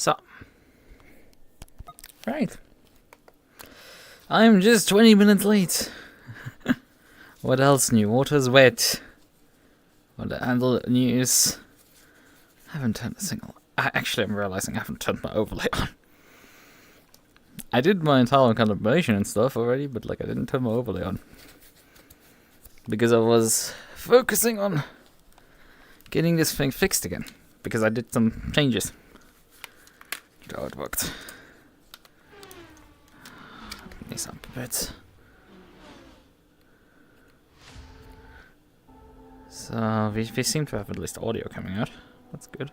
So, right. I'm just 20 minutes late. What else new? Water's wet. What handle news? I haven't turned a single... Actually, I'm realizing I haven't turned my overlay on. I did my entire calibration and stuff already, but like I didn't turn my overlay on. Because I was focusing on getting this thing fixed again. Because I did some changes to how it worked. These up a bit. So we seem to have at least audio coming out. That's good.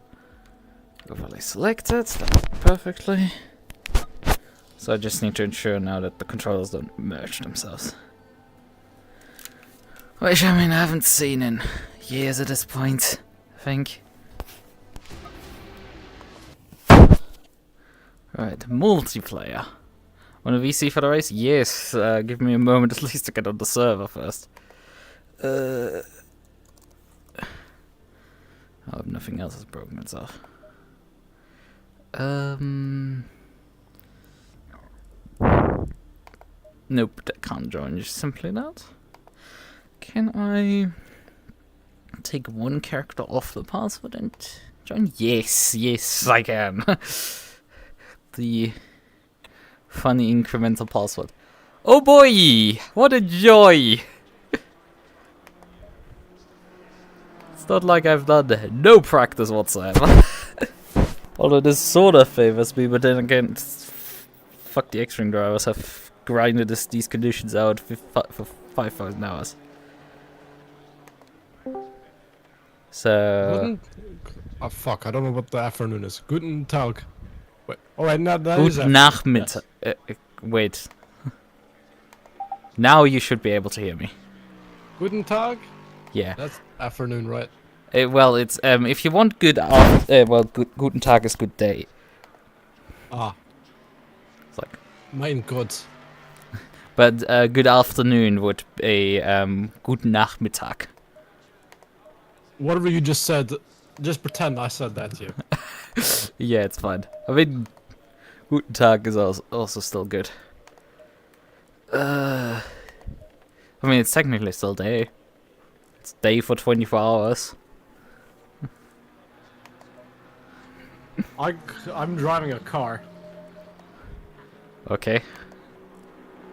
Overlay selected. That worked perfectly. So I just need to ensure now that the controllers don't merge themselves. Which, I mean, I haven't seen in years at this point, I think. Right, multiplayer. Want a VC for the race? Yes, give me a moment at least to get on the server first. I hope nothing else has broken itself. Nope, that can't join, just simply not. Can I take one character off the password and join? Yes, yes, I can. The funny incremental password. Oh boy, what a joy! It's not like I've done no practice whatsoever. Although this sort of favors me, but then again, fuck the X-Ring drivers have grinded these conditions out for 5,000 hours. So... Oh fuck, I don't know what the afternoon is. Guten Tag. Wait, alright, now that is Guten Nachmittag. Yes. Wait. Now you should be able to hear me. Guten Tag? Yeah. That's afternoon, right? Well, it's if you want good Guten Tag is good day. Ah. It's like, mein Gott. but good afternoon would be Guten Nachmittag. Whatever you just said, just pretend I said that to you. Yeah, it's fine. I mean, Guten Tag is also still good. I mean, it's technically still day. It's day for 24 hours. I'm driving a car. Okay.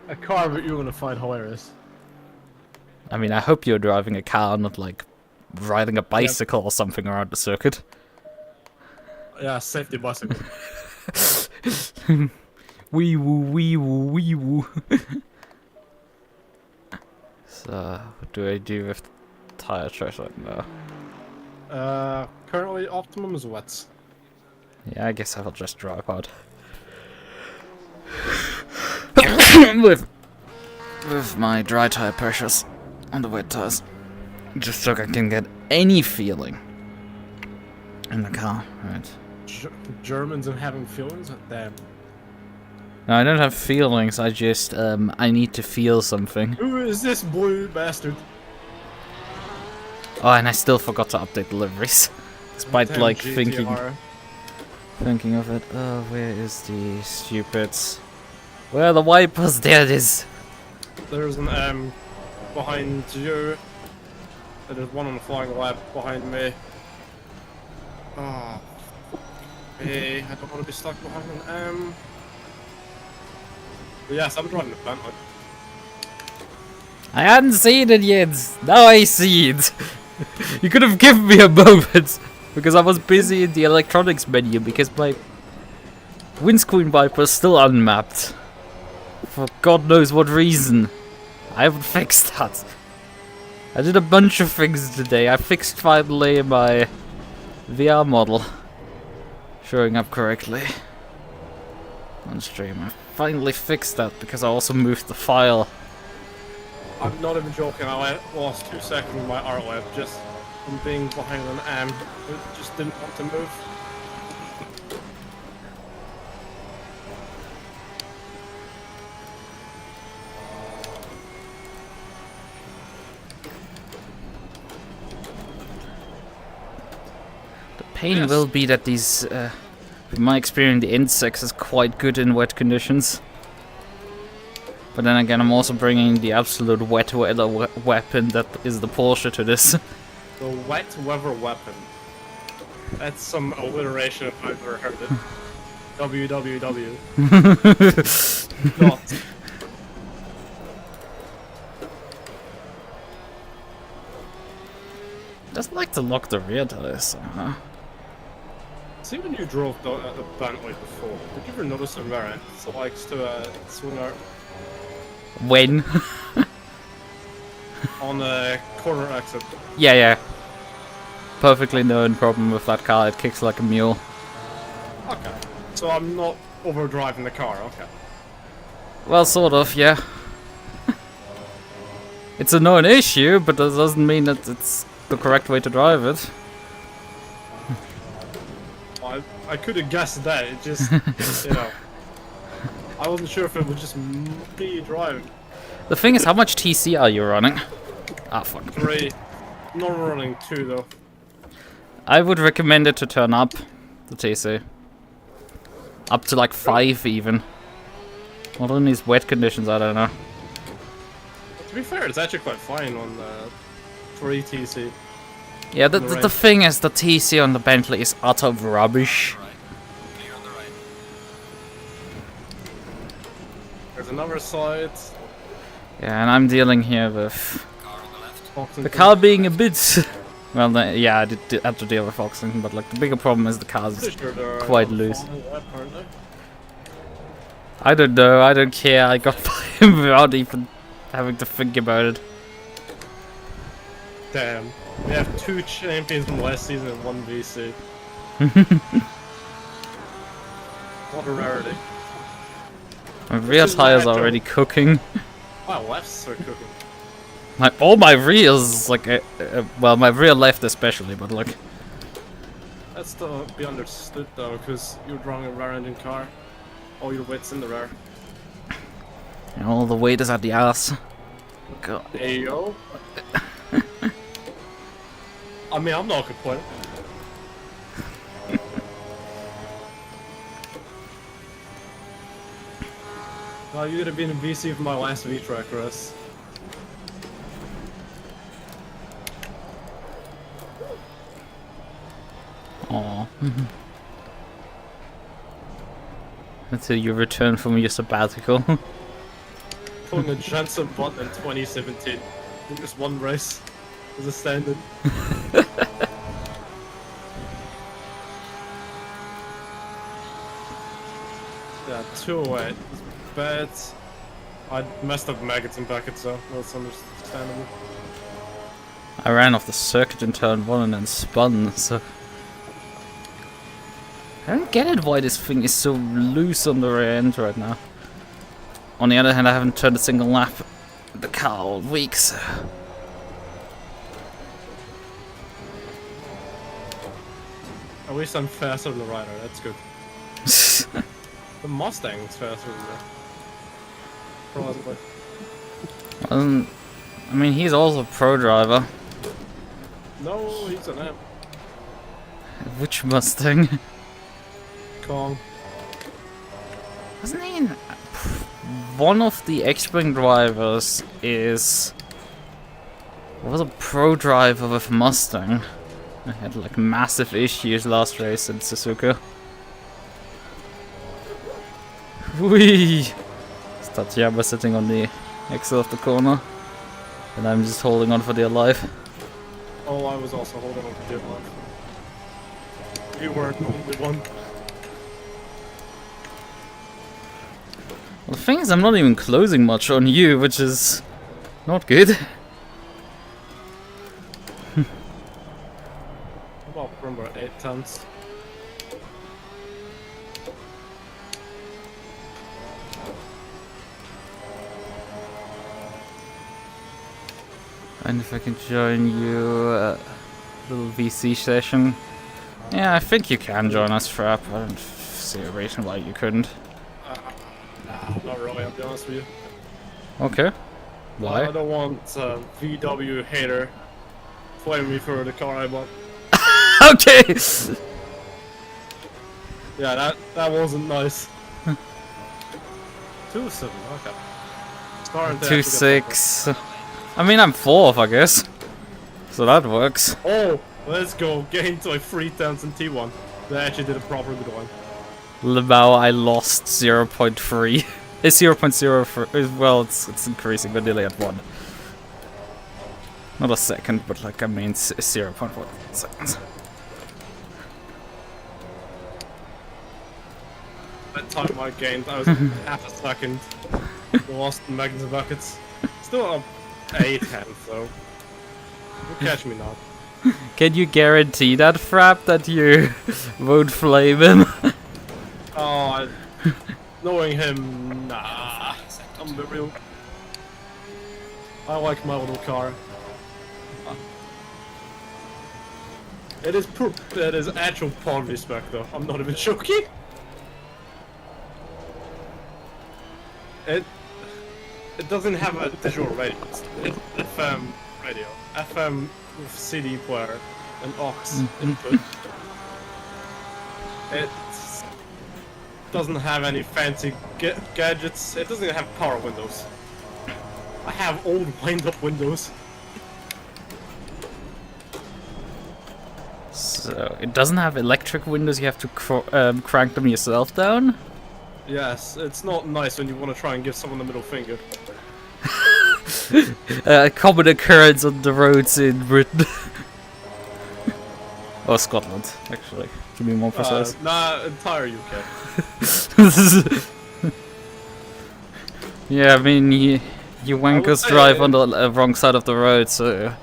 A car that you're gonna find hilarious. I mean, I hope you're driving a car, not like riding a bicycle or something around the circuit. Yeah, safety bicycle. Wee woo, wee woo, wee woo. So, what do I do with tire trash right now? Currently optimum is wet. Yeah, I guess I'll just drive out. with my dry tire pressures on the wet tires. Just so I can get any feeling in the car, right? Germans and having feelings? Damn. No, I don't have feelings, I just, I need to feel something. Who is this blue bastard? Oh, and I still forgot to update deliveries. Despite, Damn like, GTR. thinking of it. Oh, where is the stupid... Where are the wipers? There it is! There's an M behind you. And there's one on the flying lap behind me. Oh. Hey, I don't want to be stuck behind an M. But yes, I'm driving the Bentley. I hadn't seen it yet! Now I see it! You could have given me a moment! Because I was busy in the electronics menu because my windscreen wiper is still unmapped. For God knows what reason. I haven't fixed that. I did a bunch of things today. I fixed finally my VR model. Showing up correctly. On stream. I finally fixed that because I also moved the file. I'm not even joking, I lost 2 seconds of my art lab just from being behind an M. It just didn't want to move. The pain will be that these In my experience, the N6 is quite good in wet conditions. But then again, I'm also bringing the absolute wet weather weapon that is the Porsche to this. The wet weather weapon. That's some alliteration if I've ever heard it. www. Not. Just like to lock the rear tires. See when you drove the Bentley before, did you ever notice a variant that likes to swing out When? on the corner exit? Yeah. Perfectly no problem with that car, it kicks like a mule. Okay. So I'm not overdriving the car, okay. Well, sort of, yeah. It's a known issue, but that doesn't mean that it's the correct way to drive it. I could have guessed that, it just, you know. I wasn't sure if it was just me driving. The thing is, how much TC are you running? Ah, fuck. 3. Not running 2 though. I would recommend it to turn up, the TC. Up to like 5 even. Not in these wet conditions, I don't know. To be fair, it's actually quite fine on 3 TC. Yeah, the thing is, the TC on the Bentley is utter rubbish. There's another side. Yeah, and I'm dealing here with the car being a bit... Well, yeah, I did have to deal with Oxington, but like the bigger problem is the car's quite loose. I don't know, I don't care, I got by him without even having to think about it. Damn. We have 2 champions from last season and 1 VC. What a rarity. My rear tires are already cooking. My lefts are cooking. All my rears, like, well, my rear left especially, but like... That's to be understood though, because you're driving a rear-engine car. All your weight's in the rear. And all the weight is at the ass. God. There you go. I mean, I'm not complaining. Well, you could have been in VC for my last VTracc race. Aww. Until you return from your sabbatical. Pulling a Jensen button in 2017 in just one race as a standard. Yeah, 208. It's bad. I messed up maggots and buckets, so that's understandable. I ran off the circuit in turn 1 and then spun, so... I don't get it why this thing is so loose on the rear end right now. On the other hand, I haven't turned a single lap in the car all week, so... At least I'm faster than the rider, that's good. The Mustang's faster than me. Probably. I mean, he's also a pro driver. No, he's an amp. Which Mustang? Kong. Wasn't he in... One of the X-Wing drivers was a pro driver with Mustang. I had like massive issues last race in Suzuka. Whee! Tatjana sitting on the exit of the corner. And I'm just holding on for dear life. Oh, I was also holding on for dear life. You weren't the only one. Well, the thing is, I'm not even closing much on you, which is not good. About remember 8 tons. And if I can join you little VC session. Yeah, I think you can join us, Frap. I don't see a reason why you couldn't. Nah, not really, I'll be honest with you. Okay. Why? I don't want VW hater flaming me for the car I bought. Okay! Yeah, that wasn't nice. 2-7, okay. Starting to actually get 2-6. I mean, I'm 4th, I guess. So that works. Oh, let's go. Get into a 3000 T1. They actually did a proper good one. Limau, I lost 0.3. It's 0.04. Well, it's increasing, but nearly at 1. Not a second, but like, I mean, it's 0.1 seconds. That time I gained, I was half a second. Lost in Magnus buckets. Still up 8-10, so you'll catch me now. Can you guarantee that, Frap, that you won't flame him? Oh, knowing him, nah. I'm the real. I like my little car. It is actual pawn respect, though. I'm not even joking. It doesn't have a digital radio. It's FM radio. FM with CD player and aux input. It doesn't have any fancy gadgets. It doesn't even have power windows. I have old wind-up windows. So, it doesn't have electric windows, you have to crank them yourself down? Yes, it's not nice when you want to try and give someone the middle finger. A common occurrence on the roads in Britain. Or Scotland, actually, to be more precise. Nah, entire UK. Yeah, I mean, you wankers drive on the wrong side of the road, so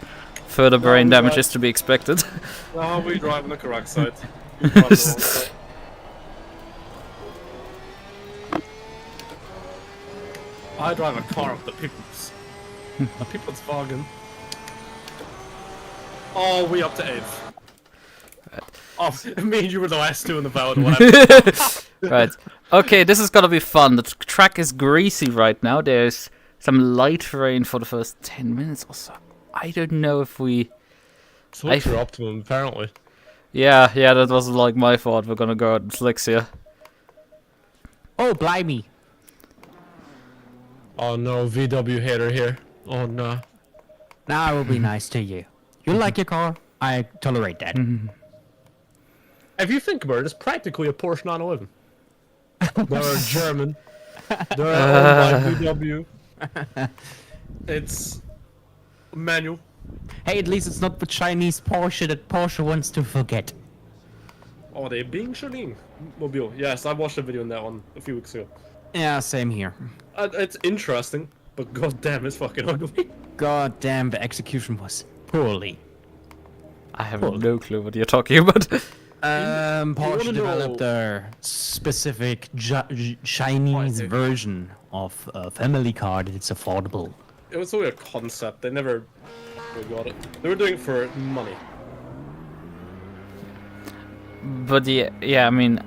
further brain damage is to be expected. No, we drive on the correct side. We drive on the wrong side. I drive a car of the people's. A people's wagon. Oh, we up to 8th. Oh, me and you were the last two in the valid lap. Right. Okay, this is gonna be fun. The track is greasy right now. There's some light rain for the first 10 minutes or so. I don't know if we... Slicks are optimum, apparently. Yeah, that was like my fault. We're gonna go out in slicks here. Oh, blimey. Oh no, VW hater here. Oh no. Now I will be nice to you. You like your car? I tolerate that. If you think about it, it's practically a Porsche 911. They're German. They're owned by VW. It's manual. Hey, at least it's not the Chinese Porsche that Porsche wants to forget. Oh, they being Charlene Mobile. Yes, I watched a video on that one a few weeks ago. Yeah, same here. It's interesting, but goddamn, it's fucking ugly. God damn, the execution was poorly. I have no clue what you're talking about. Porsche developed a specific Chinese version of a family car that's affordable. It was only a concept. They never got it. They were doing it for money. But yeah, I mean,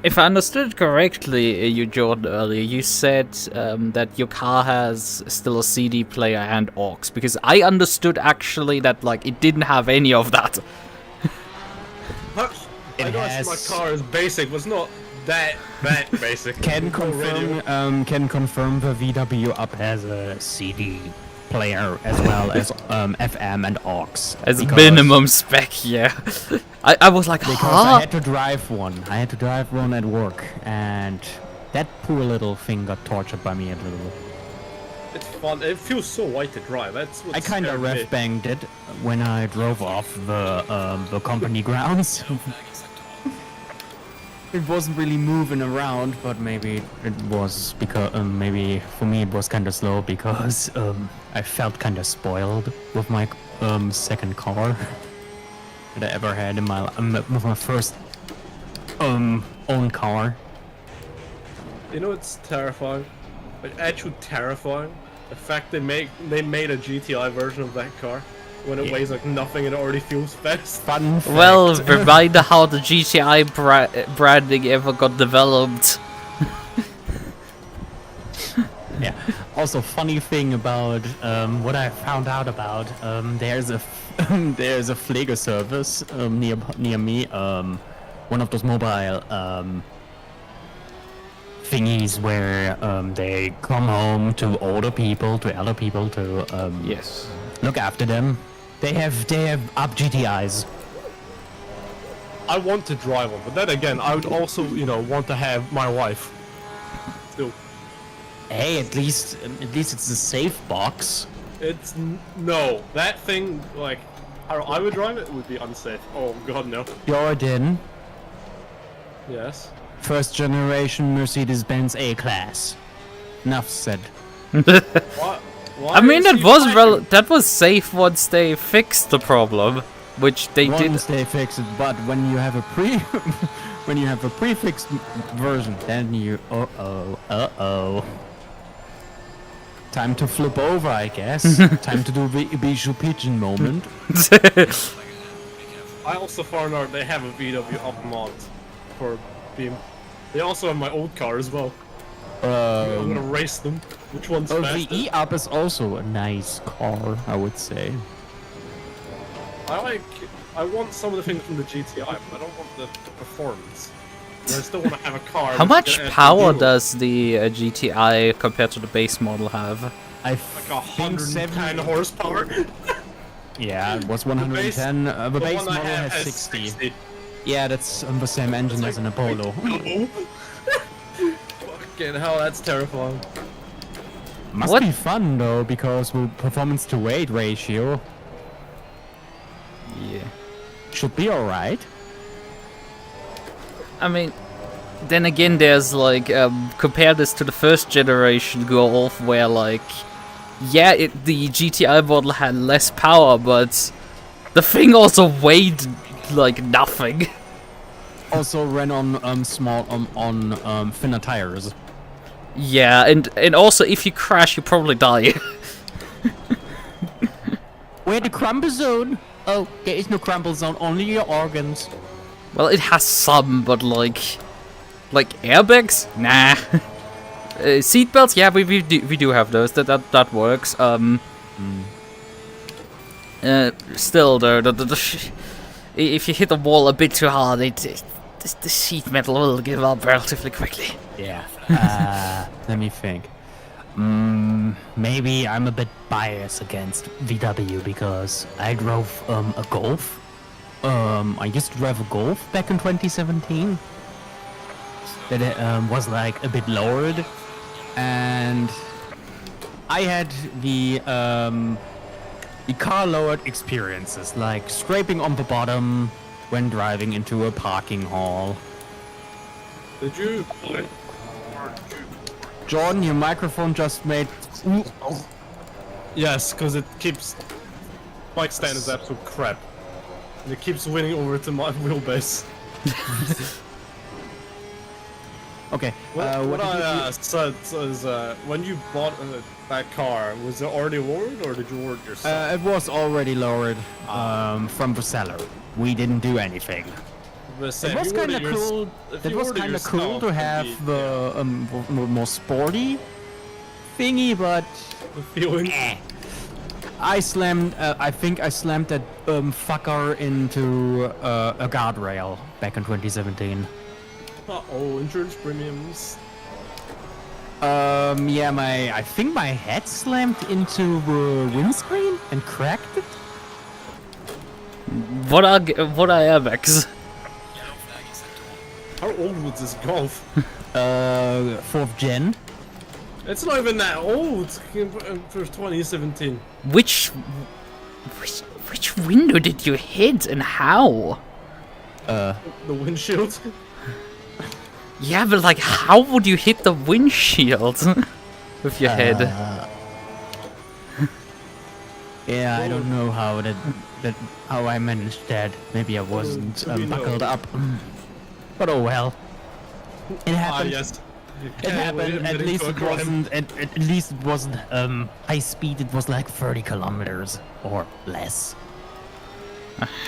if I understood correctly, you Jordan earlier, you said that your car has still a CD player and aux, because I understood actually that like it didn't have any of that. I know my car is basic, but it's not that basic. Can confirm the VW up has a CD player as well as FM and aux. As minimum spec, yeah. I was like, because huh? I had to drive one. I had to drive one at work, and that poor little thing got tortured by me a little. It's fun. It feels so light to drive. That's what I kind of rev banged it when I drove off the company grounds. It wasn't really moving around, but maybe it was because maybe for me it was kind of slow because I felt kind of spoiled with my second car that I ever had in my with my first own car. You know, it's terrifying. Like actually terrifying. The fact they made a GTI version of that car when it weighs like nothing and it already feels fast. Fun fact. Well, reminder how the GTI branding ever got developed. Yeah. Also, funny thing about what I found out about there's a Pfleger service near me one of those mobile thingies where they come home to older people, to elder people, to Yes. look after them. They have up GTIs. I want to drive one, but then again, I would also, you know, want to have my wife. Still, Hey, at least it's a safe box. it's no that thing. Like, how I would drive it would be unsafe. Oh God, no. Jordan, Yes. first generation Mercedes-Benz A-Class. Enough said. What? Why I mean, is that he was fighting? that was safe once they fixed the problem, which they did. Once they fix it, but when you have a when you have a prefixed version, then you uh-oh. Time to flip over, I guess. Time to do the Bijou Pigeon moment. I also found out they have a VW up mod for being. They also have my old car as well. I'm gonna race them. Which one's The faster? E-Up is also a nice car, I would say. I want some of the things from the GTI, but I don't want the performance. And I still want to have a car. How that's much gonna power do does the GTI compared to the base model have? I like think 110 horsepower? Yeah, it was 110. The base one I model have has 60. Yeah, that's on the same engine as an Apollo. No. Fucking hell, that's terrifying. Must What? be fun though, because with performance to weight ratio Yeah. should be alright. I mean, then again, there's like compare this to the first generation Golf, where like, yeah, the GTI model had less power, but the thing also weighed like nothing. Also ran on small on thinner tires. Yeah, and also if you crash, you probably die. Where the crumble zone? Oh, there is no crumble zone, only your organs. Well, it has some, but like airbags? Nah. Seatbelts? Yeah, we do have those. That works. Still though, if you hit the wall a bit too hard, the sheet metal will give up relatively quickly. Yeah. Let me think. Maybe I'm a bit biased against VW because I drove a Golf. I used to drive a Golf back in 2017. That was like a bit lowered, and I had the car lowered experiences, like scraping on the bottom when driving into a parking hall. Did you? Jordan, your microphone just made. Yes, because it keeps. Bike stand is absolute crap. And it keeps winning over to my wheelbase. Okay. What did I you- said is, when you bought that car, was it already lowered or did you order it yourself? It was already lowered from the seller. We didn't do anything. But say, It if was you order kind of yours- cool. if It you was order kind of cool yourself, to it'd have be- the more sporty thingy, but the feeling. I slammed. I think I slammed that fucker into a guardrail back in 2017. Uh-oh, insurance premiums. Yeah, I think my head slammed into the windscreen and cracked it. What are airbags? How old was this Golf? 4th gen. It's not even that old for 2017. Which window did you hit and how? The windshield. Yeah, but like, how would you hit the windshield with your head? Yeah, I don't know how how I managed that. Maybe I wasn't to be buckled known. up. But oh well. It happened. Yes. It happened. At least it wasn't. At least it wasn't high speed. It was like 30 kilometers or less.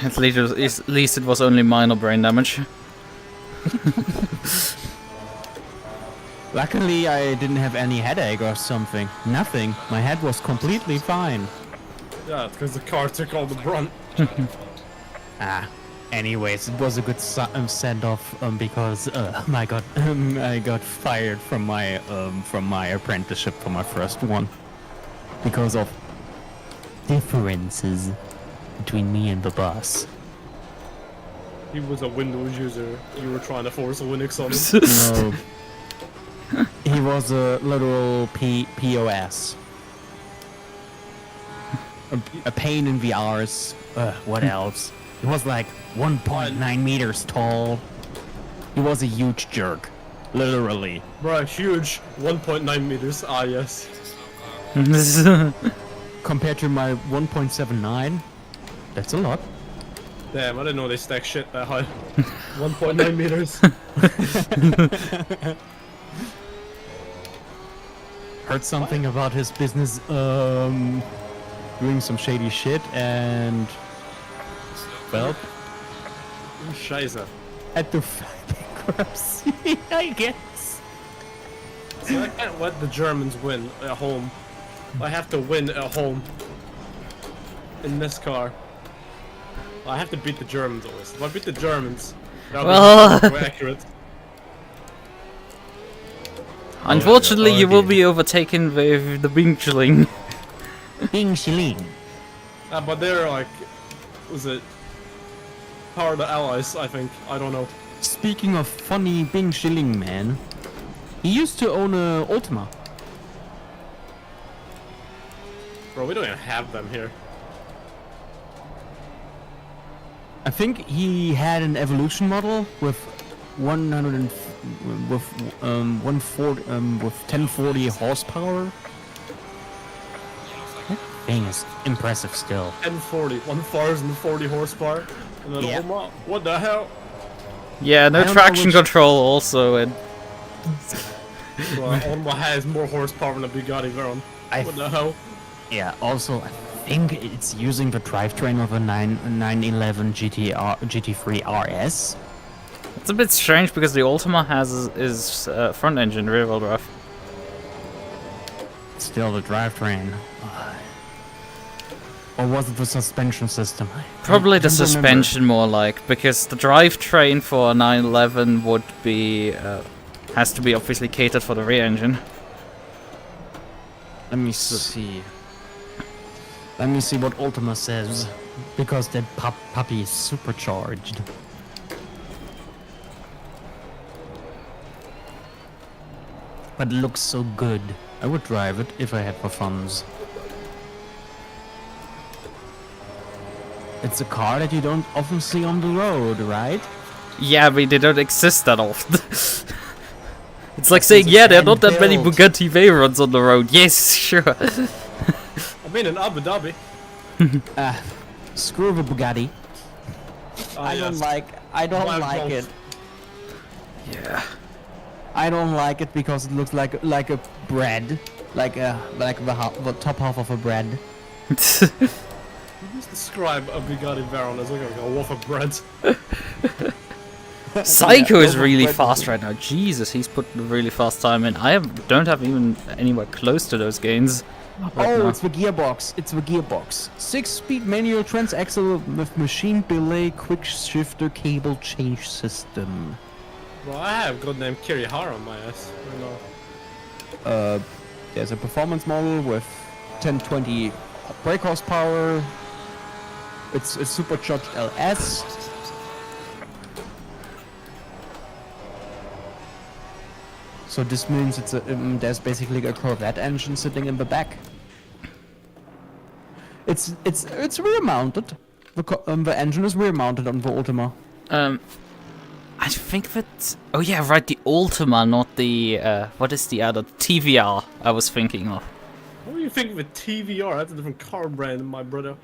At least it was only minor brain damage. Luckily, I didn't have any headache or something. Nothing. My head was completely fine. Yeah, because the car took all the brunt. Ah. Anyways, it was a good send-off because I got fired from my apprenticeship for my first one because of differences between me and the boss. He was a Windows user. You were trying to force a Linux on him. No. He was a literal POS. A pain in the arse. What else? He was like 1.9 meters tall. He was a huge jerk. Literally. Bro, huge. 1.9 meters. Ah, yes. Compared to my 1.79, that's a lot. Damn, I didn't know they stack shit that high. 1.9 meters. Heard something about his business doing some shady shit and well, Scheiße. at the bankruptcy, I guess. So I can't let the Germans win at home. I have to win at home. In this car. I have to beat the Germans always. If I beat the Germans, that'll be more accurate. Unfortunately, you will be overtaken with the Bingchling. Bing Shilling. But they're like, was it part of the Allies? I think. I don't know. Speaking of funny Bing Shilling, man, he used to own a Ultima. Bro, we don't even have them here. I think he had an evolution model with 1040 horsepower. That thing is impressive still. 1040 horsepower. And then Yeah. what the hell? Yeah, no I don't know traction which- control also, and Olma has more horsepower than a Bugatti Veyron. What the hell? Yeah, also I think it's using the drivetrain of a 911 GT3 RS. it's a bit strange because the Ultima has is front engine rear-wheel drive. Still the drivetrain. Or was it the suspension system? Probably I the don't remember. suspension more like, because the drivetrain for a 911 would be has to be obviously catered for the rear engine. Let me see. Let me see what Ultima says. Because that puppy is supercharged. But it looks so good. I would drive it if I had the funds. It's a car that you don't often see on the road, right? Yeah, but they don't exist that often. It's like saying, yeah, there are not that many built. Bugatti Veyrons on the road. Yes, sure. I mean, in Abu Dhabi. Screw the Bugatti. I don't like it. Yeah. I don't like it because it looks like a bread, like the top half of a bread. Just describe a Bugatti Veyron as looking like a loaf of bread. Psycho is Yeah, really but- fast right now. Jesus, he's put a really fast time in. Don't have even anywhere close to those gains. Oh, now. it's the gearbox. It's the gearbox. 6-speed manual transaxle with machine belay quick shifter cable change system. Well, I have goddamn Kirihara on my ass. I know. There's a performance model with 1020 brake horsepower. It's a supercharged LS. So this means it's there's basically a Corvette engine sitting in the back. It's rear mounted. The engine is rear mounted on the Ultima. I think that. Oh yeah, right. The Ultima, not the. What is the other TVR? I was thinking of. What do you think of a TVR? That's a different car brand, my brother.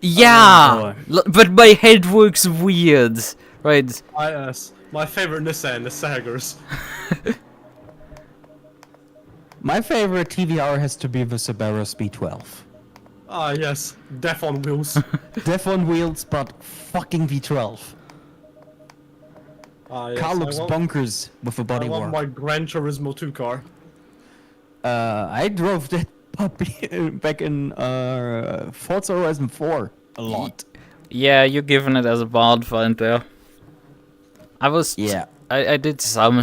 Yeah, but my head works weird. Right. My favorite Nissan, the Sagers. My favorite TVR has to be the Subaru Speed12. Ah, yes. Death on wheels. Death on wheels, but fucking V12. Ah, yes. Car looks bonkers with the I bodywork. want my Gran Turismo 2 car. I drove that puppy back in Forza Horizon 4 a lot. Yeah, you're giving it as a bad find there. I was. Yeah. I did some.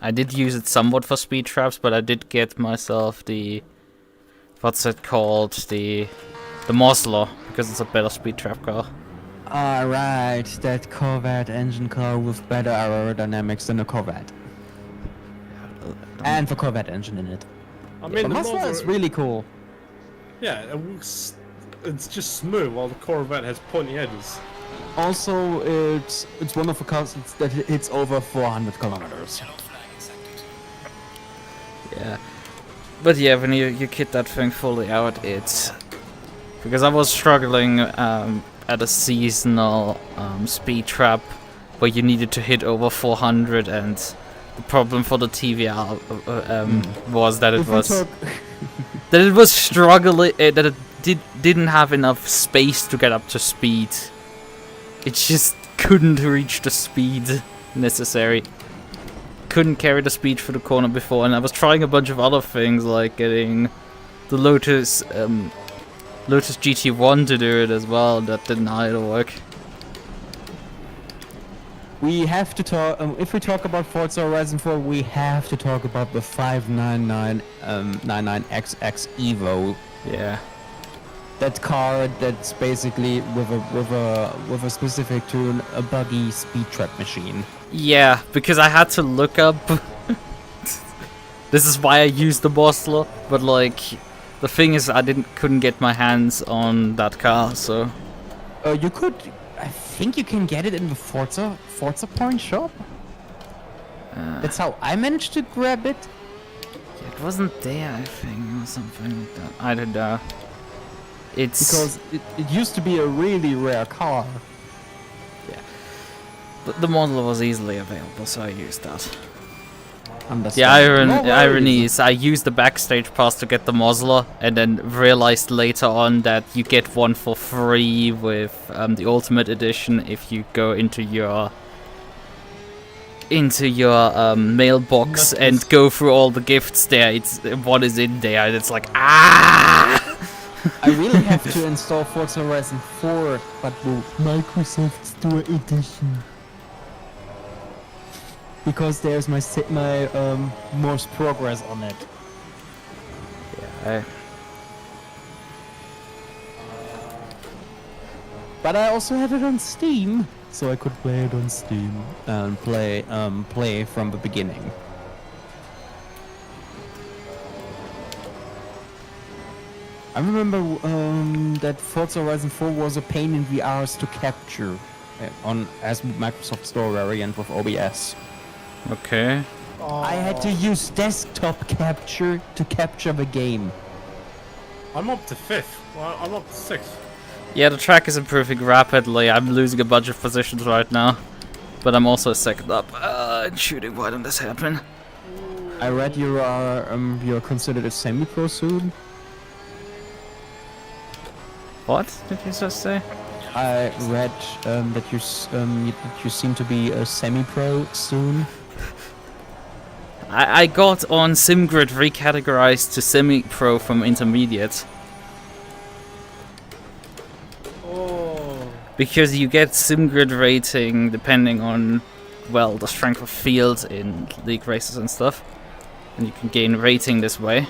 I did use it somewhat for speed traps, but I did get myself the. What's it called? The Mosler, because it's a better speed trap car. Alright, that Corvette engine car with better aerodynamics than a Corvette. And the Corvette engine in it. I mean, The Mosler is really cool. Yeah, it's just smooth, while the Corvette has pointy edges. Also, it's one of the cars that hits over 400 kilometers. Yeah. But yeah, when you kit that thing fully out, it's... Because I was struggling at a seasonal speed trap where you needed to hit over 400, and the problem for the TVR was that it was... that it was struggling, that it didn't have enough space to get up to speed. It just couldn't reach the speed necessary. Couldn't carry the speed for the corner before, and I was trying a bunch of other things like getting the Lotus GT1 to do it as well. That didn't either work. We have to talk, if we talk about Forza Horizon 4, we have to talk about the 599XX Evo. Yeah. That car that's basically with a specific tune, a buggy speed trap machine. Yeah, because I had to look up. This is why I used the Bostler, but like, the thing is, I couldn't get my hands on that car, so. You could, I think you can get it in the Forza Point shop. That's how I managed to grab it. Yeah, it wasn't there, I think, or something like that. I don't know. It's because it used to be a really rare car. Yeah. But the model was easily available, so I used that. The irony is I used the backstage pass to get the Mosler, and then realized later on that you get one for free with the Ultimate Edition if you go into your mailbox and go through all the gifts there. It's one is in there, and it's like I really have to install Forza Horizon 4, but the Microsoft Store Edition. Because there's my most progress on it. Yeah. But I also have it on Steam, so I could play it on Steam and play from the beginning. I remember that Forza Horizon 4 was a pain in the arse to capture as Microsoft Store variant with OBS. Okay. I had to use desktop capture to capture the game. I'm up to 5th. Well, I'm up to 6th. Yeah, the track is improving rapidly. I'm losing a bunch of positions right now, but I'm also second up. Shooting. Why didn't this happen? I read you're considered a semi-pro soon. What did you just say? I read that you seem to be a semi-pro soon. I got on SimGrid recategorized to semi-pro from intermediate. Oh. Because you get SimGrid rating depending on, well, the strength of field in league races and stuff. And you can gain rating this way.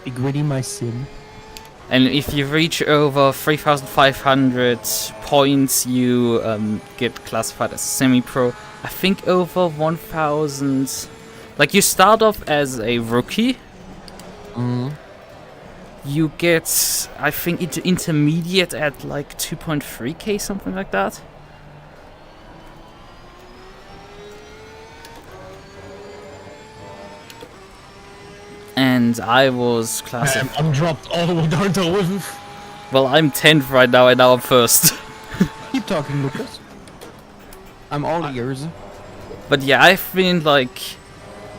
Be gritty, my sim. And if you reach over 3,500 points, you get classified as semi-pro. I think over 1,000... Like, you start off as a rookie. You get, I think, intermediate at like 2.3k, something like that. And I was classified. I'm dropped all the way down to 11th. Well, I'm 10th right now, and now I'm first. Keep talking, Lucas. I'm all ears. But yeah, I've been like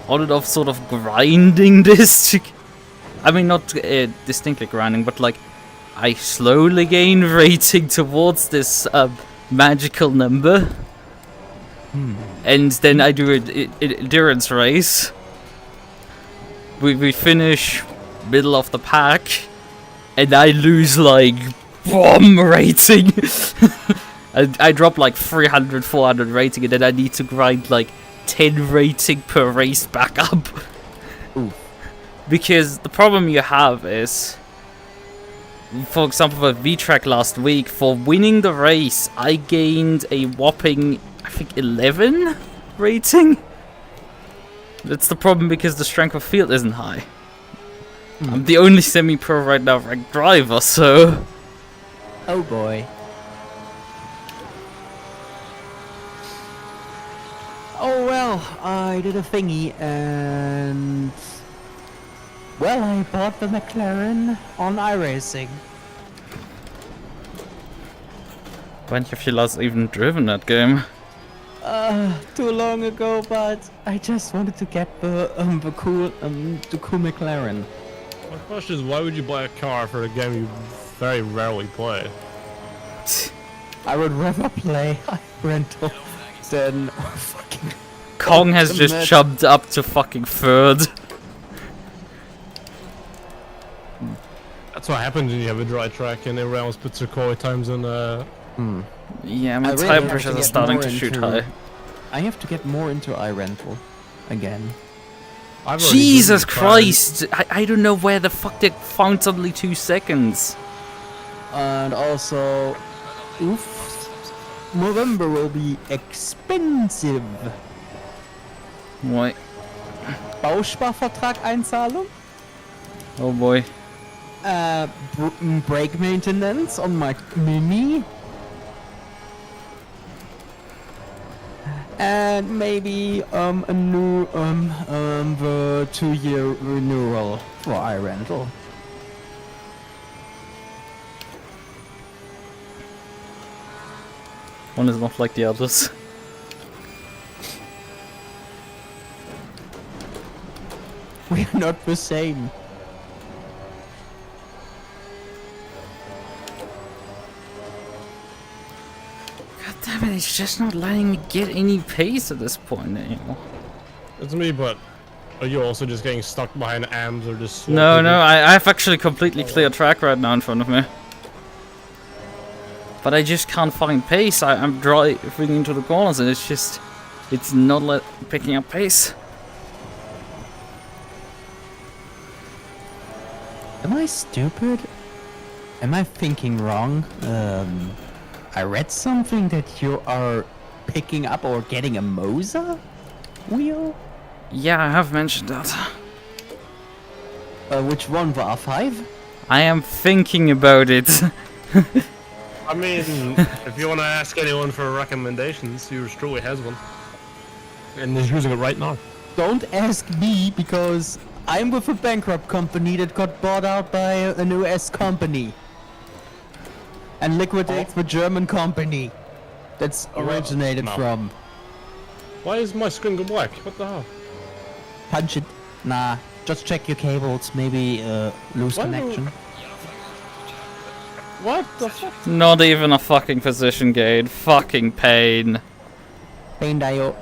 on and off sort of grinding this. I mean, not distinctly grinding, but like I slowly gain rating towards this magical number. And then I do an endurance race. We finish middle of the pack, and I lose like bomb rating. I drop like 300, 400 rating, and then I need to grind like 10 rating per race back up. Ooh. Because the problem you have is, for example, for VTracc last week, for winning the race, I gained a whopping, I think, 11 rating. That's the problem because the strength of field isn't high. I'm the only semi-pro right now ranked driver, so... Oh boy. Oh well, I did a thingy and... Well, I bought the McLaren on iRacing. When have you last even driven that game? Too long ago, but I just wanted to get the cool McLaren. My question is, why would you buy a car for a game you very rarely play? I would rather play rental than fucking... Kong has just jumped up to fucking third. That's what happens when you have a dry track and everyone else puts their quality times in. Yeah, my I really tire have pressures to are get starting more to shoot into- high. I have to get more into iRental again. I've already Jesus driven cars. Christ! I don't know where the fuck they found suddenly 2 seconds. And also, oof, November will be expensive. What? Bausparvertrag-Einzahlung, Oh boy. brake maintenance on my Mini, and maybe a new the 2-year renewal for iRental. One is not like the others. We are not the same. God damn it, it's just not letting me get any pace at this point anymore. It's me, but are you also just getting stuck behind AMs or just... No, swapping no, it? I have actually completely clear track right now in front of me. But I just can't find pace. I'm driving into the corners and it's not picking up pace. Am I stupid? Am I thinking wrong? I read something that you are picking up or getting a Moza wheel? Yeah, I have mentioned that. Which one, the R5? I am thinking about it. I mean, if you want to ask anyone for recommendations, yours truly has one. And is using it right now. Don't ask me because I'm with a bankrupt company that got bought out by an US company. And liquidates the German company that's originated no. from. Why is my screen go black? What the hell? Punch it. Nah, just check your cables, maybe loose Why do- connection. What the fuck? Not even a fucking position gain. Fucking pain. Pain dio.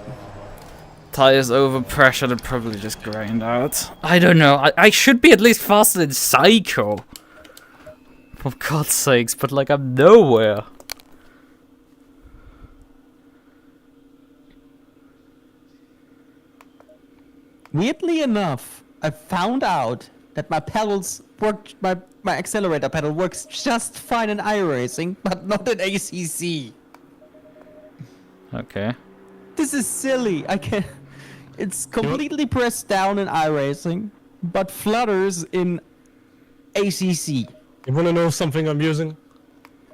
Tires overpressured and probably just grind out. I don't know. I should be at least faster than Psycho. For God's sakes, but like I'm nowhere. Weirdly enough, I found out that my pedals work, my accelerator pedal works just fine in iRacing, but not in ACC. Okay. This is silly. I can. It's completely pressed down in iRacing, but flutters in ACC. You want to know something I'm using?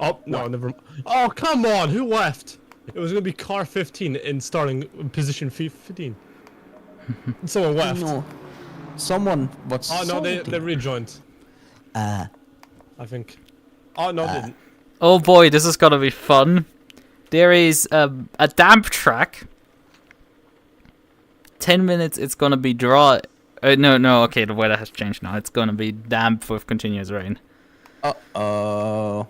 Oh, no, never mind. Oh, come on, who left? It was going to be car 15 in starting position 15. Someone left. No. Someone was. Oh, no, they salty. rejoined, I think. Oh, no, they didn't. Oh boy, this is gonna be fun. There is a damp track. 10 minutes, it's gonna be dry. No, okay, the weather has changed now. It's gonna be damp with continuous rain. Uh-oh.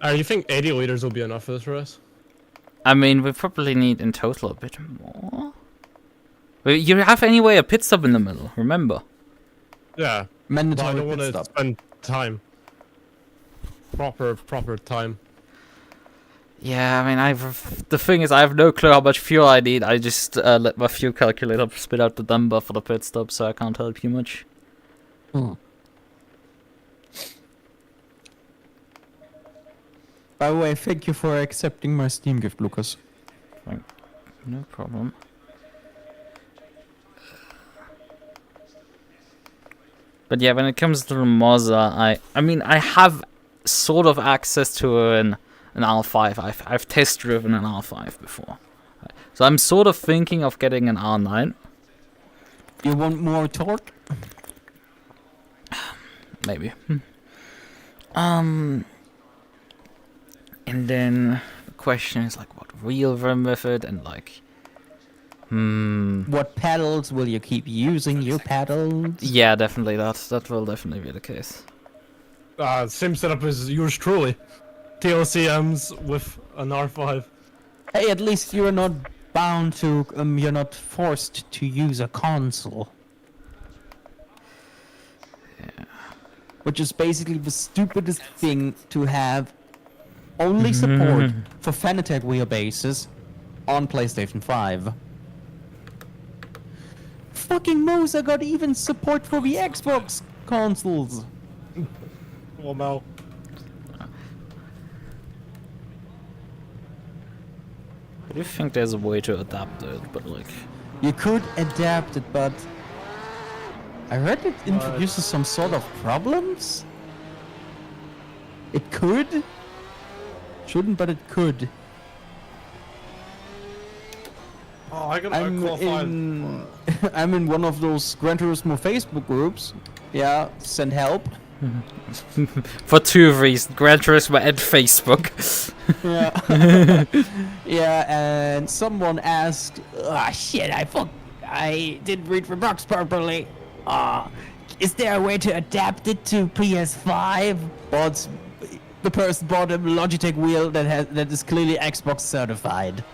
You think 80 liters will be enough for this race? I mean, we probably need in total a bit more. But you have anyway a pit stop in the middle, remember? Yeah, But I Mandatory don't want pit to stop. spend time. Proper time. Yeah, I mean, the thing is, I have no clue how much fuel I need. I just let my fuel calculator spit out the number for the pit stop, so I can't help you much. Hmm. By the way, thank you for accepting my Steam gift, Lucas. No problem. But yeah, when it comes to the Mozza, I mean, I have sort of access to an R5. I've test driven an R5 before, so I'm sort of thinking of getting an R9. You want more torque? Maybe. And then the question is like, what wheel rim with it, and like, What pedals will you keep using? Your pedals? yeah, definitely that will definitely be the case. Same setup as yours truly. T-LCMs with an R5. Hey, at least you're not bound to. You're not forced to use a console. Yeah. Which is basically the stupidest thing to have. Only support for Fanatec wheelbases on PlayStation 5. Fucking Moza got even support for the Xbox consoles. Well, no. I do think there's a way to adapt it, but like, You could adapt it, but I heard it introduces some sort of problems. It could. Shouldn't, but it could. Oh, I got I'm in one of those Gran Turismo Facebook groups. Yeah, send help. for two reasons: Gran Turismo and Facebook. Yeah. Yeah, and someone asked, shit, I didn't read the box properly. Is there a way to adapt it to PS5? But the person bought a Logitech wheel that is clearly Xbox certified.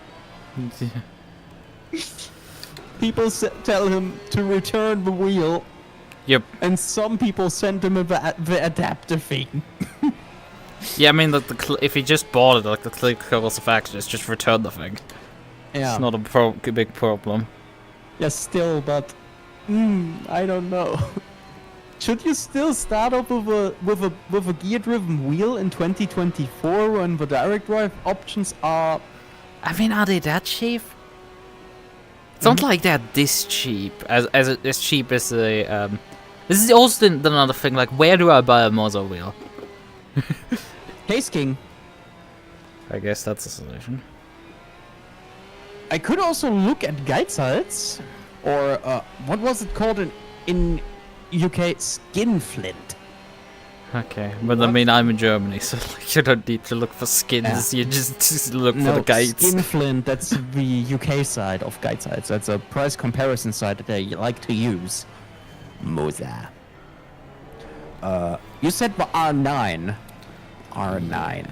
People tell him to return the wheel, Yep. and some people send him the adapter thing. Yeah, I mean, if he just bought it, like the clear course of action is just return the thing. Yeah. It's not a big problem. Yeah, still, but I don't know. Should you still start off with a gear-driven wheel in 2024 when the direct drive options are? I mean, are they that cheap? It's not like they're this cheap. As cheap as a This is also another thing. Like, where do I buy a Mozza wheel? Case King. I guess that's a solution. I could also look at Geizhals, or what was it called in UK? Skinflint. Okay, but I mean, I'm in Germany, so like, you don't need to look for skins. Yeah. You just look for the guides. Skinflint. That's the UK side of Geizhals. That's a price comparison site that they like to use. Moza. You said the R9. R9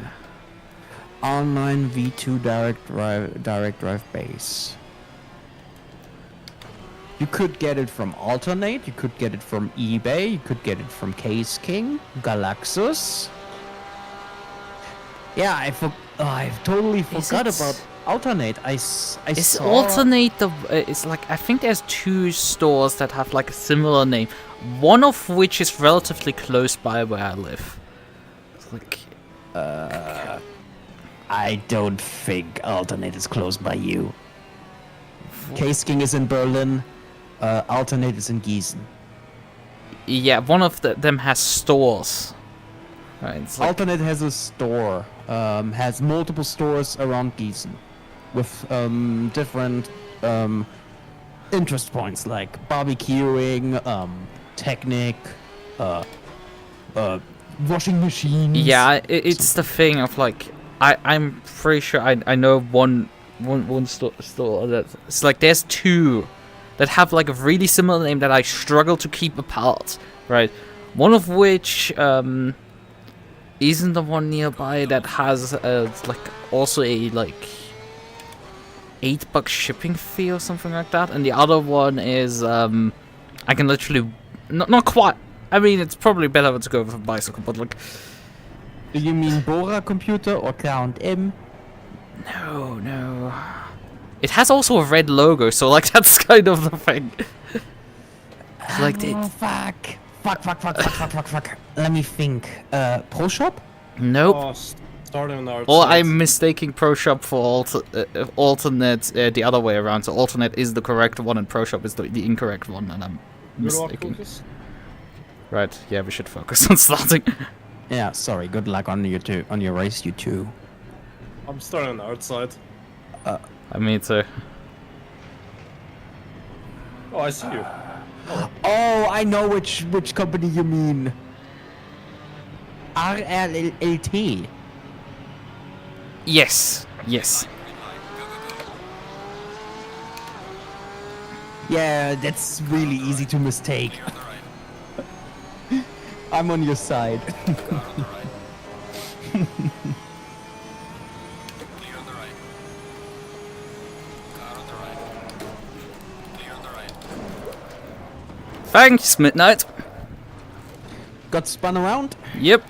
V2 direct drive base. You could get it from Alternate, you could get it from eBay, you could get it from Case King, Galaxus. Yeah, I totally forgot about Alternate. I Is saw... Alternate the? It's like, I think there's two stores that have like a similar name. One of which is relatively close by where I live. It's like, I don't think Alternate is close by you. Case King is in Berlin. Alternate is in Gießen. yeah, one of them has stores. Right, it's like, Alternate has a store. Has multiple stores around Gießen, with different interest points like barbecuing, Technic, washing machines. yeah, it's the thing of like, I'm pretty sure I know one store that it's like there's two that have like a really similar name that I struggle to keep apart, right? One of which isn't the one nearby that has like also a like $8 shipping fee or something like that, and the other one is I can literally not quite. I mean, it's probably better to go with a bicycle, but like... Do you mean Bora computer or Count M? No. It has also a red logo, so like that's kind of the thing. Like oh, fuck. Fuck. Let me think. Pro Shop? Nope. Oh, starting on our Or side. I'm mistaking Pro Shop for alternate the other way around. So alternate is the correct one and Pro Shop is the incorrect one, and I'm Good luck, mistaking. Lukas. Right, yeah, we should focus on starting. Yeah, sorry. Good luck on you too. On your race, you too. I'm starting on the outside. I mean, to... Oh, I see you. Oh, I know which company you mean. RLLT. Yes. Yeah, that's really easy to mistake. I'm on your side. Thanks, Midnight. Got spun around Yep.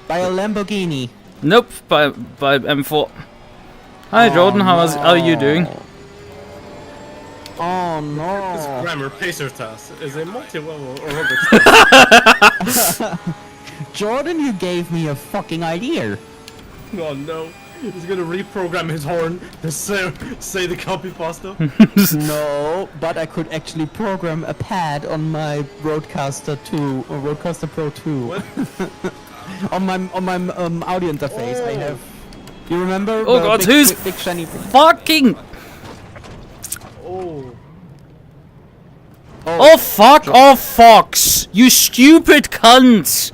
by a Lamborghini. Nope, by M4. Hi, Jordan, how are you doing? Oh This no. grammar pacer test is a multi-level aerobics. Jordan, you gave me a fucking idea. Oh no. He's gonna reprogram his horn to say the copy pasta. No, but I could actually program a pad on my Roadcaster 2 or Roadcaster Pro 2. What? on my audio interface. I have. You remember? Oh the god, big, who's big shiny thing? fucking... Oh. Oh fuck off, Fox! You stupid cunt!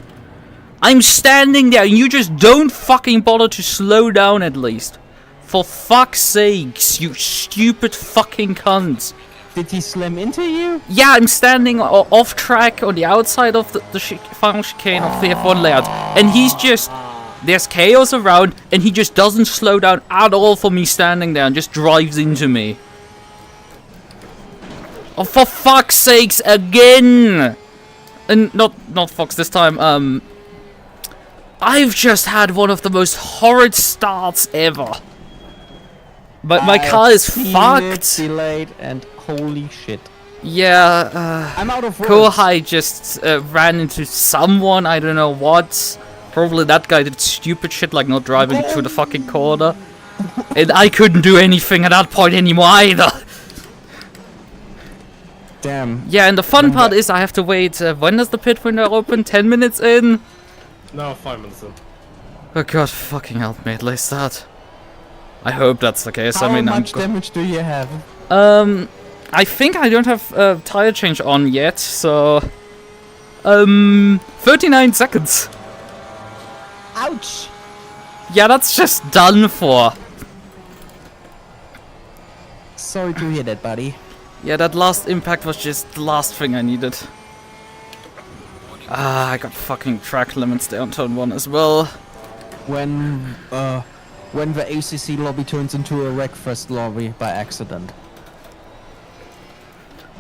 I'm standing there and you just don't fucking bother to slow down at least. For fuck's sakes, you stupid fucking cunt. Did he slam into you? Yeah, I'm standing off track on the outside of the final chicane of the F1 layout. And he's just... There's chaos around and he just doesn't slow down at all for me standing there and just drives into me. Oh, for fuck's sakes, again! And not Fox this time, I've just had one of the most horrid starts ever. But my car is fucked. Delayed and holy shit. Yeah, I'm out of words. Kohai just ran into someone, I don't know what. Probably that guy did stupid shit like not driving through the fucking corner. And I couldn't do anything at that point anymore either. Damn. Yeah, and the fun part is I have to wait. When does the pit window open? 10 minutes in? No, 5 minutes in. Oh god, fucking help me at least that. I hope that's the case. How I mean, much damage do you have? I think I don't have tire change on yet, so 39 seconds. Ouch! Yeah, that's just done for. Sorry to hear that, buddy. Yeah, that last impact was just the last thing I needed. Ah, I got fucking track limits there on turn 1 as well. When the ACC lobby turns into a Wreckfest lobby by accident.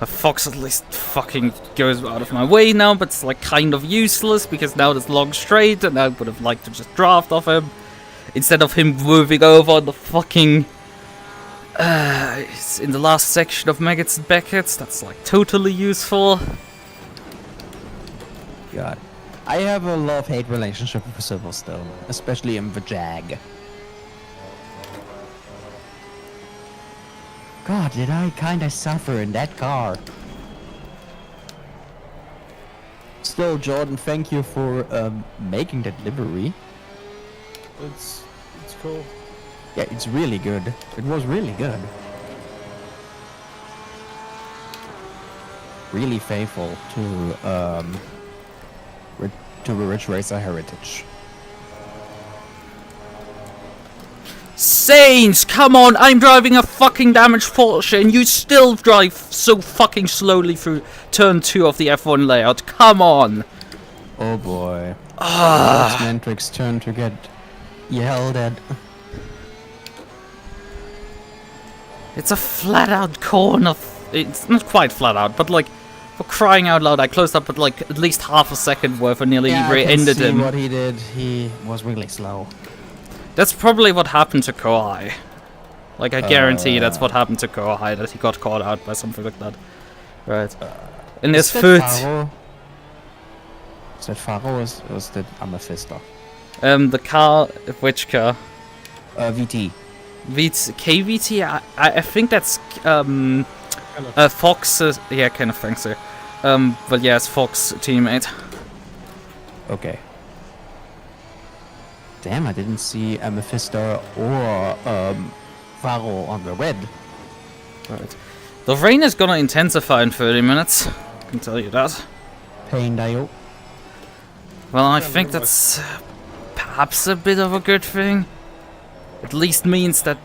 A Fox at least fucking goes out of my way now, but it's like kind of useless because now there's long straight and I would have liked to just draft off him. Instead of him moving over on the fucking... it's in the last section of Maggots and Beckett's, that's like totally useful. God. I have a love-hate relationship with Silverstone, especially in the Jag. God, did I kinda suffer in that car. Still, Jordan, thank you for making that livery. It's cool. Yeah, it's really good. It was really good. Really faithful to the Ridge Racer heritage. Saints, come on, I'm driving a fucking damaged Porsche and you still drive so fucking slowly through turn 2 of the F1 layout. Come on. Oh boy. It's Mantrix's turn to get yelled at. It's a flat out corner. It's not quite flat out, but like For crying out loud, I closed up at least half a second worth and nearly ended him. What he did, he was really slow. That's probably what happened to Qualy. Like, I guarantee that's what happened to Qualy, that he got caught out by something like that. Right. And there's foot. Is that Faro or is that Amethysto? The car, which car? VT. KVT? I think that's, Fox, yeah, kind of thanks, sir. But yeah, it's Fox teammate. Okay. Damn, I didn't see Amethysto or Faro on the red. Right. The rain is gonna intensify in 30 minutes. I can tell you that. Pain Dio. Well, I think that's perhaps a bit of a good thing. At least means that,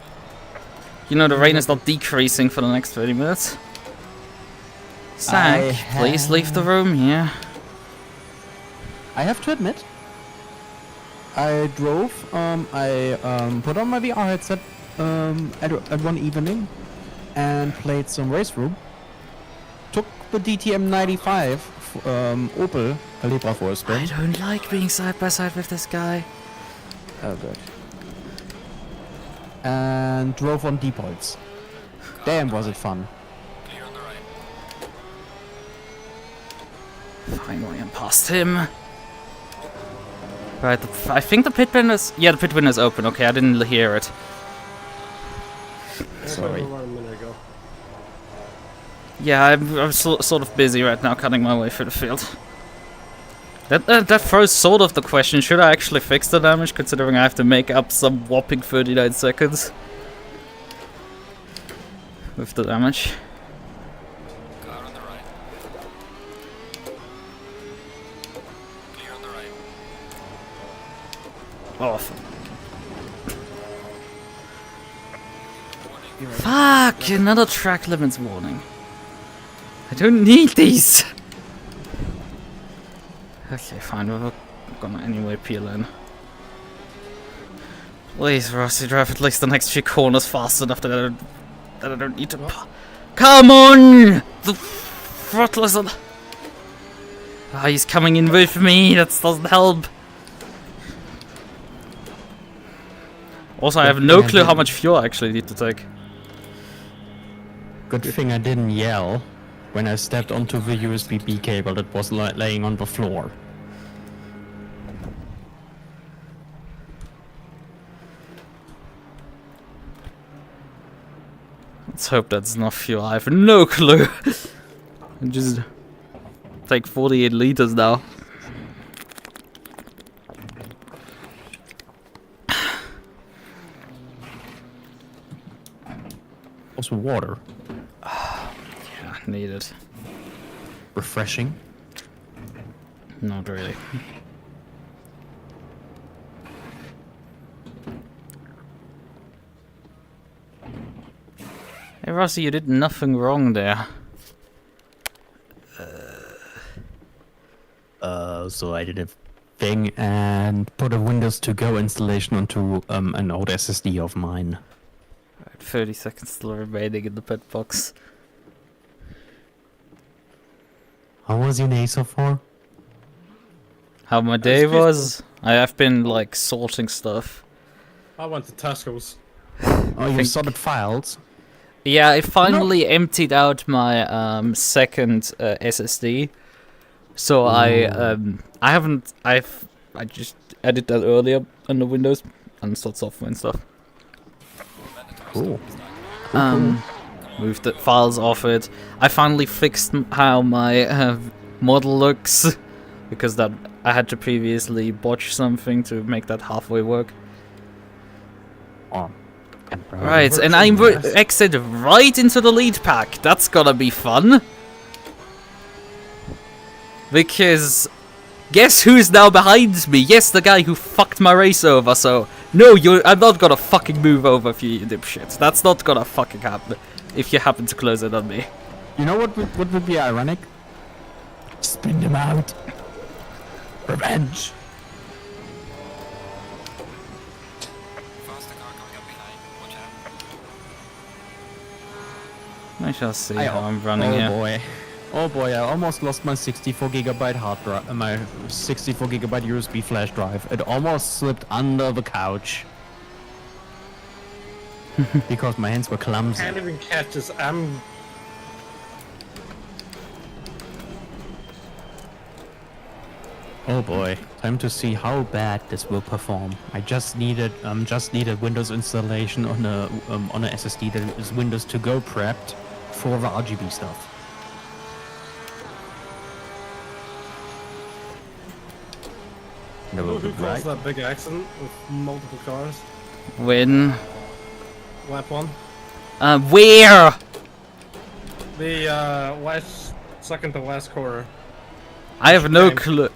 you know, the rain is not decreasing for the next 30 minutes. Sank, please leave the room here. I have to admit, I drove, I put on my VR headset at one evening and played some Race Room. Took the DTM 95 Opel Calibra for a spin. I don't like being side by side with this guy. Oh, good. And drove on depots. Damn, was it fun. Finally, I'm past him. Right, I think the pit bin is... Yeah, the pit bin is open. Okay, I didn't hear it. Sorry. Yeah, I'm sort of busy right now, cutting my way through the field. That throws sort of the question, should I actually fix the damage, considering I have to make up some whopping 39 seconds with the damage? Car on the right. Clear on the right. Off. Fuck! Another track limits warning. I don't need these! Okay, fine, we're gonna anyway peel in. Please, Rossi, drive at least the next few corners fast enough that I don't need to... Come on! The throttle is on... Ah, he's coming in with me, that doesn't help. Also, I have no clue how much fuel I actually need to take. Good thing I didn't yell when I stepped onto the USB-B cable that was laying on the floor. Let's hope that's enough fuel. I have no clue. I just take 48 liters now. Also water. Yeah, need it. Refreshing. Not really. Hey Rossi, you did nothing wrong there. So I did a thing and put a Windows to Go installation onto an old SSD of mine. Right, 30 seconds still remaining in the pet box. How was your day so far? How my day was? I have been like sorting stuff. I went to Tesco's. Oh, you sorted files? Yeah, I finally emptied out my second SSD. So I just added that earlier under Windows and installed software and stuff. Cool. Moved the files off it. I finally fixed how my model looks because that I had to previously botch something to make that halfway work. Oh. Right, and I exit right into the lead pack. That's gonna be fun. Because guess who's now behind me? Yes, the guy who fucked my race over, so... No, I'm not gonna fucking move over for you dipshits. That's not gonna fucking happen if you happen to close it on me. You know what would be ironic? Spin them out. Revenge. Faster car coming up behind. Watch out. I shall see how I'm running here. Oh boy. Oh boy, I almost lost my 64GB hard drive, my 64GB USB flash drive. It almost slipped under the couch. Because my hands were clumsy. Can't even catch this. Oh boy, time to see how bad this will perform. I just needed Windows installation on a SSD that is Windows to go prepped for the RGB stuff. Who caused that big accident with multiple cars? When? Lap 1? Where? The second to last corner. I have no clue.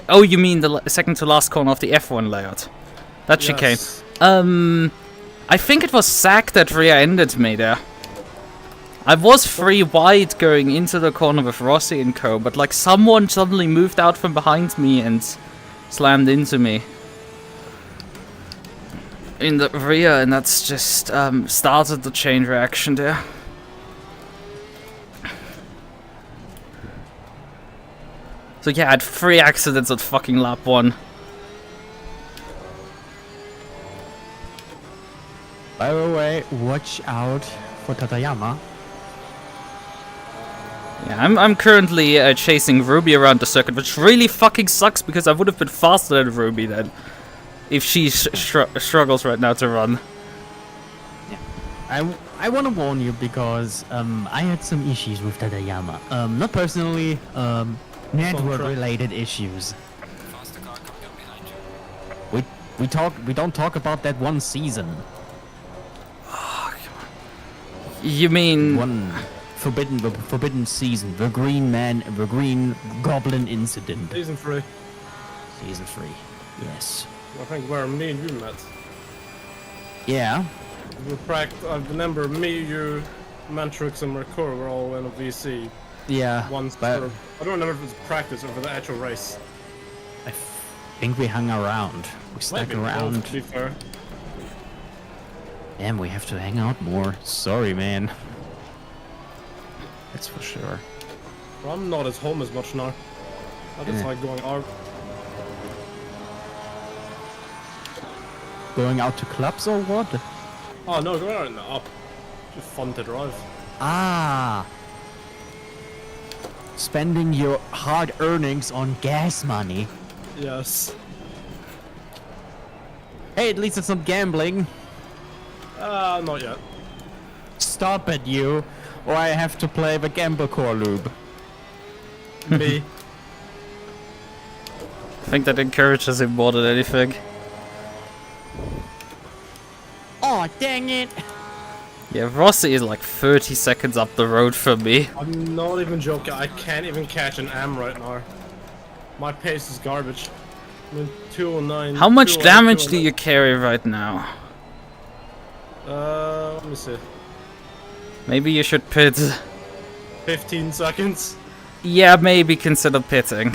Oh, you mean the second to last corner of the F1 layout? That chicane. Yes. I think it was Zack that rear-ended me there. I was free wide going into the corner with Rossi and co, but like someone suddenly moved out from behind me and slammed into me in the rear, and that's just started the chain reaction there. So yeah, I had 3 accidents at fucking lap 1. By the way, watch out for Tatayama. Yeah, I'm currently chasing Ruby around the circuit, which really fucking sucks because I would have been faster than Ruby then, if she struggles right now to run. Yeah. I want to warn you because I had some issues with Tatayama. Not personally, network-related issues. Faster car coming up behind you. We don't talk about that one season. You mean One forbidden season, the Green Goblin incident. Season 3. Season 3, yes. I think where me and you met. Yeah. I remember me, you, Mantrix, and Mercur were all in a VC. Yeah. Once but I don't remember if it was practice or for the actual race. I think we hung around. We stuck Maybe both, around. to be fair. Damn, we have to hang out more. Sorry, man. That's for sure. Well, I'm not at home as much now. I just Yeah. like going out. Going out to clubs or what? Oh no, going out in the up. Just fun to drive. Ah. Spending your hard earnings on gas money. Yes. Hey, at least it's not gambling. Not yet. Stop it, you. Or I have to play the Gamble Core loop. Me. I think that encourages him more than anything. Oh, dang it. Yeah, Rossi is like 30 seconds up the road from me. I'm not even joking. I can't even catch an AM right now. My pace is garbage. I'm in 209. How much 208, damage do 209. you carry right now? Let me see. Maybe you should pit. 15 seconds. Yeah, maybe consider pitting.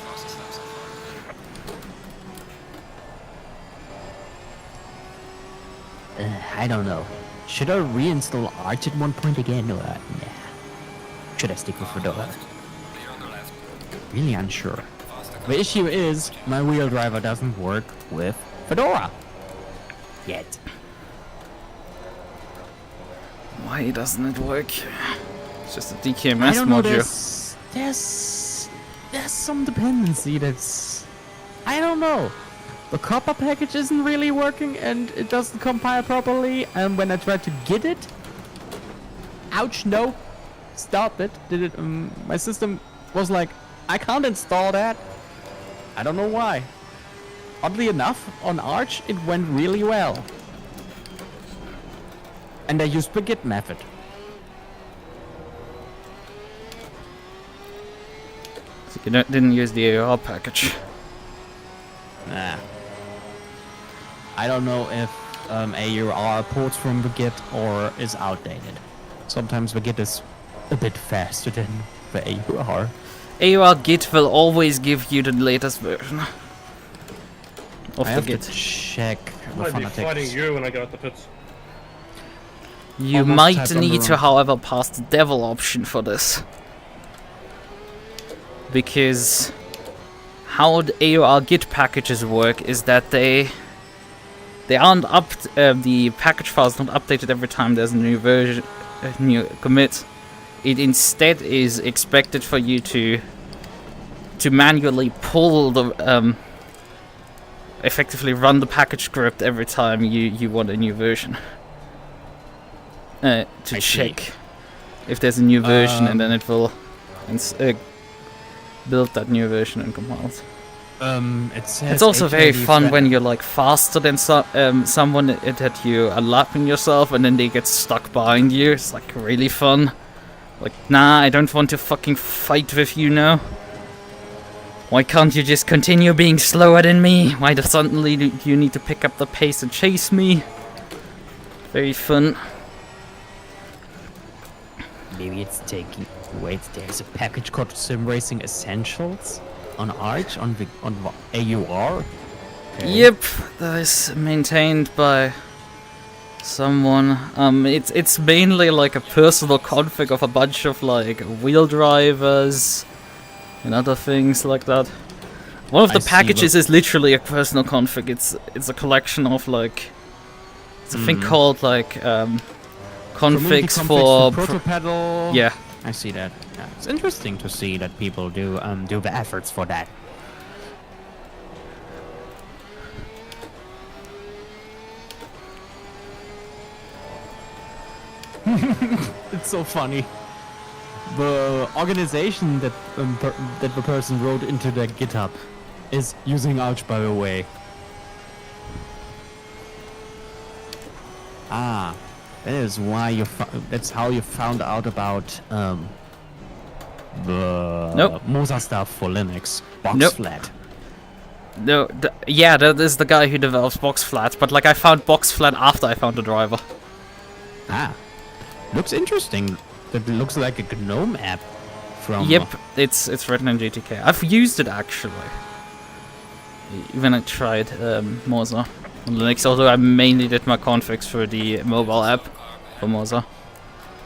Fastest lap so far. I don't know. Should I reinstall Arch at one point again or nah? Should I stick with Fedora? Clear on the left. Really unsure. Faster car. The issue is my wheel driver doesn't work with Fedora. Yet. Why doesn't it work? It's just a I DKMS don't know, module. there's some dependency that's... I don't know. The copper package isn't really working and it doesn't compile properly, and when I try to get it... Ouch, no. Stop it. Did it... my system was like, I can't install that. I don't know why. Oddly enough, on Arch it went really well. And I used the Git method. So you didn't use the AR package. Nah. I don't know if AUR ports from the Git or is outdated. Sometimes the Git is a bit faster than the AUR. AR Git will always give you the latest version of I the have Git. to check the I'd be fighting phonetics. you when I get out the pits. You Almost might typed on the need to, wrong- however, pass the devil option for this. Because how the AUR Git packages work is that they aren't the package files not updated every time there's a new version, a new commit. It instead is expected for you to manually pull the effectively run the package script every time you want a new version. To I check see. if there's a new version, and then it will build that new version and compile it. It says It's also very HLD fun thread- when you're like faster than someone that you are lapping yourself, and then they get stuck behind you. It's like really fun. Like, nah, I don't want to fucking fight with you now. Why can't you just continue being slower than me? Why suddenly do you need to pick up the pace and chase me? Very fun. Maybe it's taking. Wait, there's a package called Sim Racing Essentials on Arch on AUR. Okay. Yep, that is maintained by someone. It's mainly like a personal config of a bunch of like wheel drivers and other things like that. One of I the see, packages is literally a personal config. It's a collection of like it's a thing called like Community configs for Proto Pedal. yeah. I see that. Yeah, it's interesting to see that people do the efforts for that. It's so funny. The organization that that the person wrote into their GitHub is using Arch, by the way. Ah, that is why that's how you found out about the Nope. Moza stuff for Linux. Box Nope. flat. No, yeah, that is the guy who develops Boxflat, but like I found Boxflat after I found the driver. Ah, looks interesting. It looks like a GNOME app from. Yep, it's written in GTK. I've used it actually. When I tried Moza on Linux, although I mainly did my configs for the mobile app for Moza.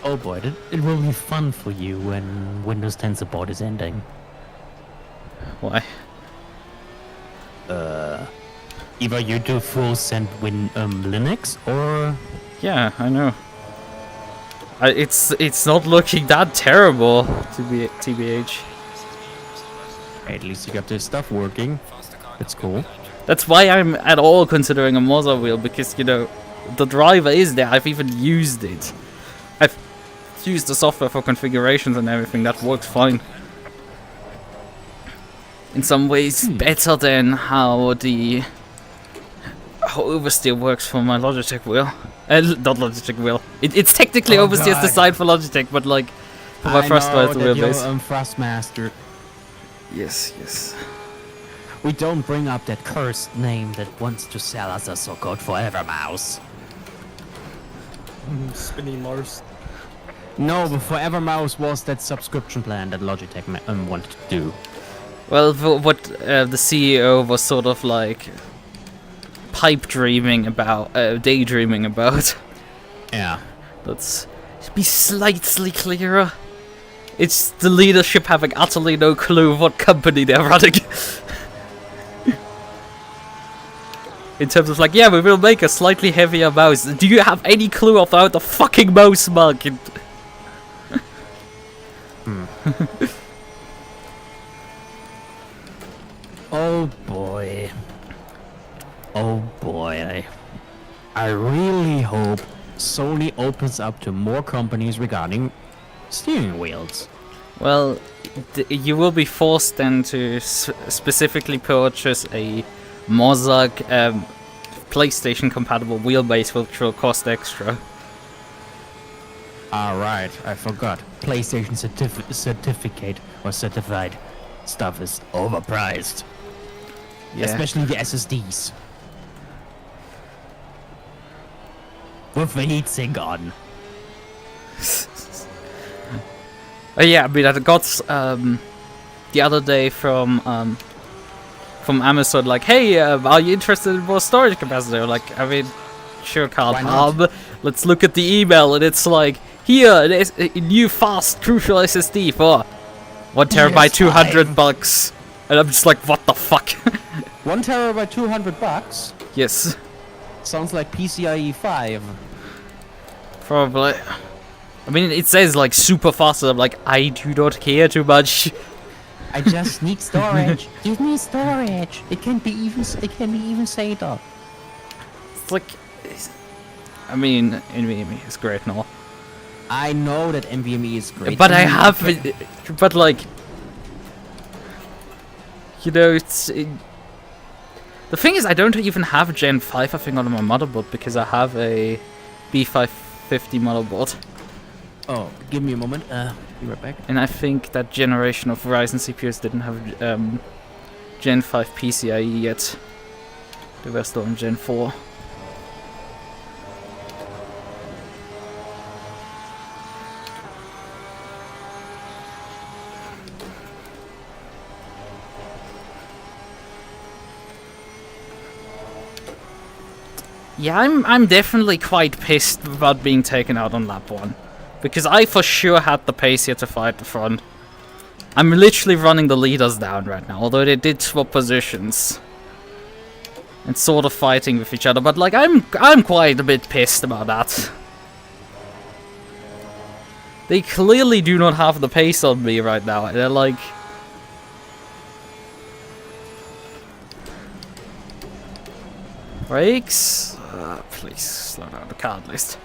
Oh boy, it will be fun for you when Windows 10 support is ending. Why? Either you do full send Linux or Yeah, I know. It's not looking that terrible to be TBH. at least you got this stuff working. It's cool. That's why I'm at all considering a Moza wheel, because, you know, the driver is there. I've even used it. I've used the software for configurations and everything. That works fine. In some ways, better than how oversteer works for my Logitech wheel. Not Logitech wheel. It's technically Oh, oversteer's God. designed for Logitech, but like for my Thrustmaster wheelbase. Thrustmaster. Yes, yes. We don't bring up that cursed name that wants to sell us a so-called Forever Mouse. Spinny Mars. No, the Forever Mouse was that subscription plan that Logitech wanted to do. Well, what the CEO was sort of like daydreaming about. Yeah. Let's be slightly clearer. It's the leadership having utterly no clue what company they're running. In terms of like, yeah, we will make a slightly heavier mouse. Do you have any clue about the fucking mouse market? Oh boy. Oh boy. I really hope Sony opens up to more companies regarding steering wheels. Well, you will be forced then to specifically purchase a Mozart PlayStation compatible wheelbase, which will cost extra. Alright, I forgot. PlayStation certificate or certified stuff is overpriced. Yeah. Especially the SSDs. With the heatsink on. Yeah, I mean, I got the other day from Amazon, like, hey, are you interested in more storage capacity? Like, I mean, sure can't Why not? harm. Let's look at the email, and it's like, here, a new fast crucial SSD for 1 terabyte, $200, and I'm just like, what the fuck? 1 terabyte, $200. Yes, Sounds like PCIe 5. probably. I mean, it says like super fast, and I'm like, I do not care too much. I just need storage. Give me storage. It can be even Sata. It's like, I mean, NVMe is great and all. I know that NVMe is great. But I have it, but like, you know, the thing is, I don't even have Gen 5, I think, on my motherboard, because I have a B550 motherboard. Oh, give me a moment. Be right back. And I think that generation of Ryzen CPUs didn't have Gen 5 PCIe yet. They were still on Gen 4. Yeah, I'm definitely quite pissed about being taken out on lap 1. Because I for sure had the pace here to fight the front. I'm literally running the leaders down right now, although they did swap positions. And sort of fighting with each other, but like I'm quite a bit pissed about that. They clearly do not have the pace on me right now. They're like, brakes? Please slow down the card list.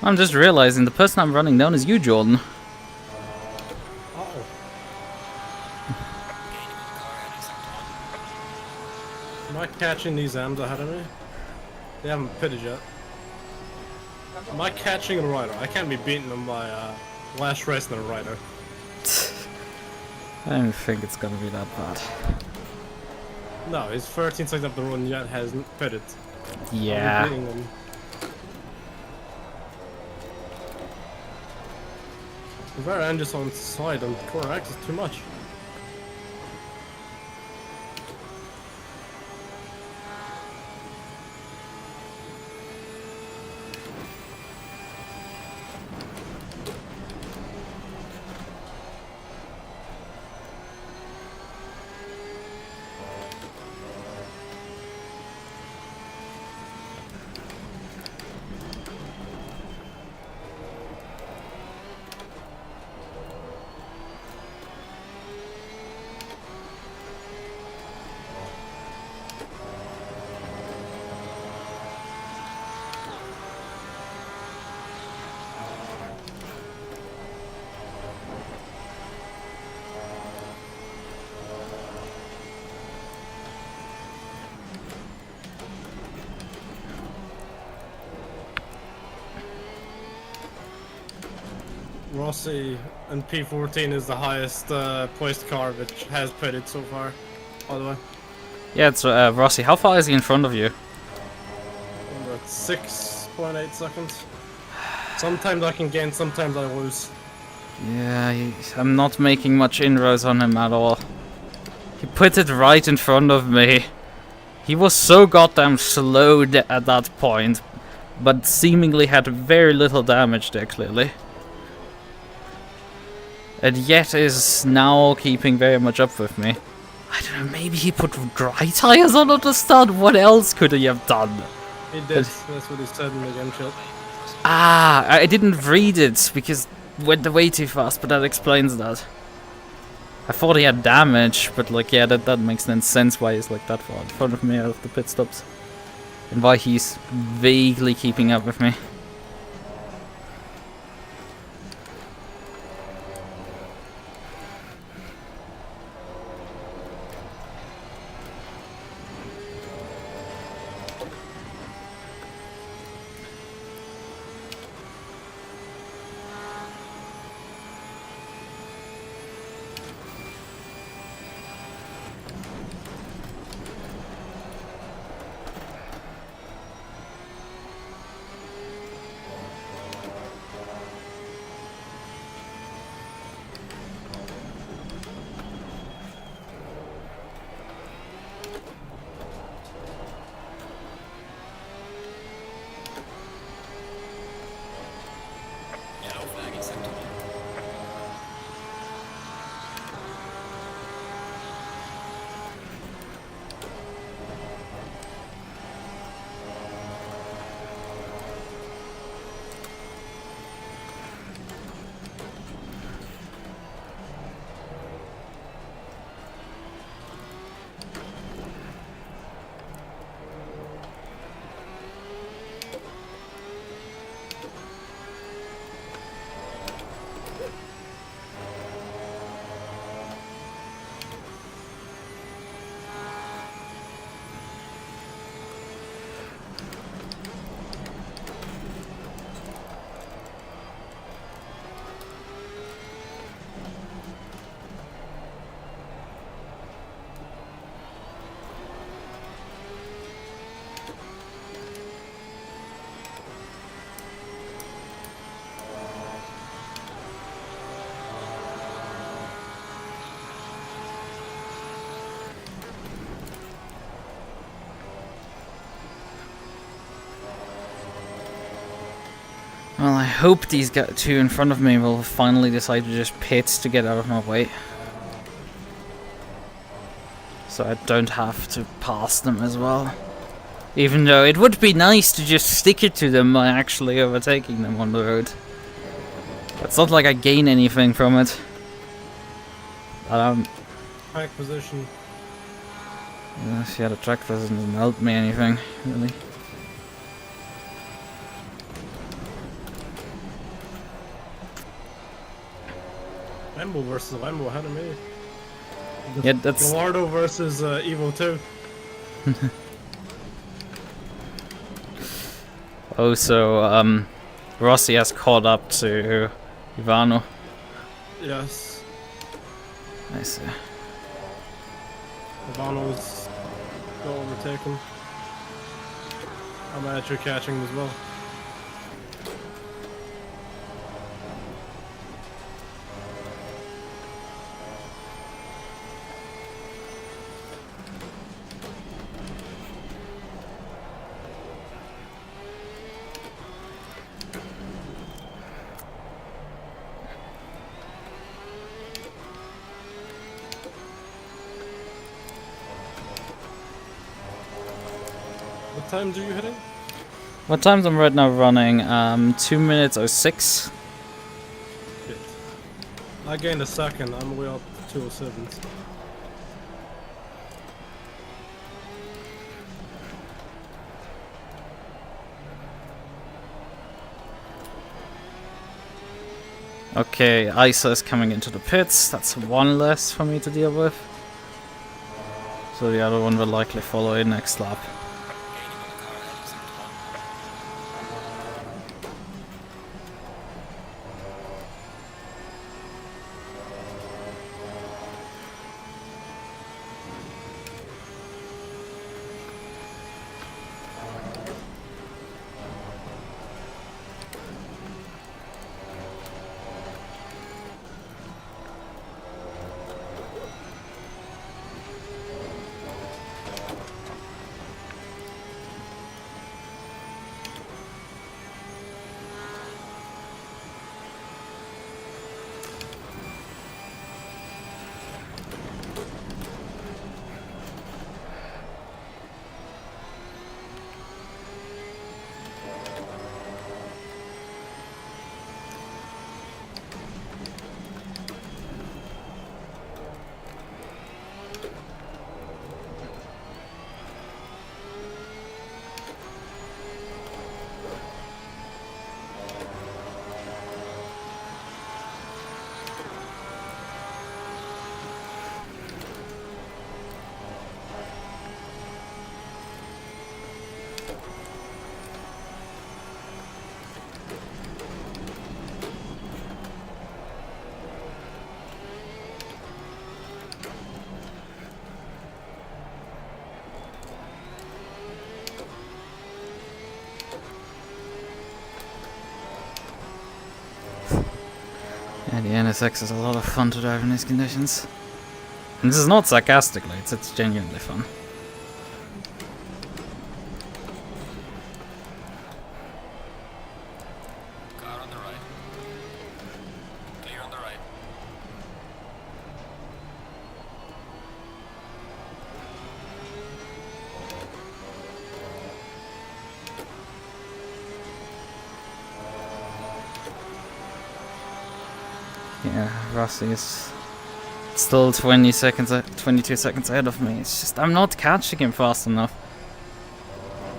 I'm just realizing the person I'm running down is you, Jordan. Uh-oh. Am I catching these Ams ahead of me? They haven't pitted yet. Am I catching a rider? I can't be beating them by last race in a rider. I don't think it's gonna be that bad. No, he's 13 seconds up the run yet hasn't pitted. Yeah. I'm beating them. The very end just on side on corner X is too much. Rossi and P14 is the highest placed car which has pitted so far, by the way. Yeah, it's Rossi. How far is he in front of you? About 6.8 seconds. Sometimes I can gain, sometimes I lose. Yeah, I'm not making much inroads on him at all. He put it right in front of me. He was so goddamn slowed at that point, but seemingly had very little damage there, clearly. And yet is now keeping very much up with me. I don't know, maybe he put dry tires on at the start? What else could he have done? He did, that's what he said in the game chat. Ah, I didn't read it because it went way too fast, but that explains that. I thought he had damage, but like, yeah, that makes then sense why he's like that far in front of me out of the pit stops. And why he's vaguely keeping up with me. Well, I hope these two in front of me will finally decide to just pit to get out of my way. So I don't have to pass them as well. Even though it would be nice to just stick it to them by actually overtaking them on the road. It's not like I gain anything from it. Track position. Yeah, the track doesn't help me anything, really. Lambo versus Lambo ahead of me. Yeah, that's... Gallardo versus Evo 2. Also, Rossi has caught up to Ivano. Yes. I see. Ivano's got overtaken. I'm actually catching him as well. What times are you hitting? What times I'm right now running? 2 minutes 06. Shit. I gained a second. I'm way up to 207s. Okay, Isa is coming into the pits. That's one less for me to deal with. So the other one will likely follow in next lap. Yeah, the NSX is a lot of fun to drive in these conditions. And this is not sarcastically, it's genuinely fun. Car on the right. Clear on the right. Yeah, Rossi is still 22 seconds ahead of me. It's just I'm not catching him fast enough.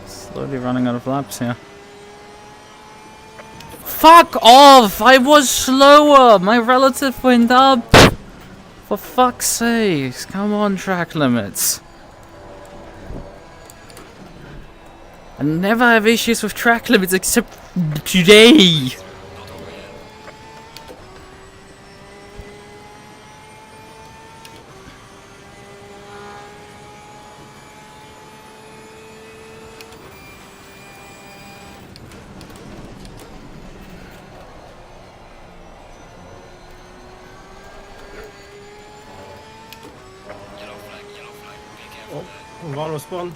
Slowly running out of laps here. Fuck off! I was slower! My relative went up! For fuck's sake! Come on, track limits. I never have issues with track limits except today! Ivano spawn.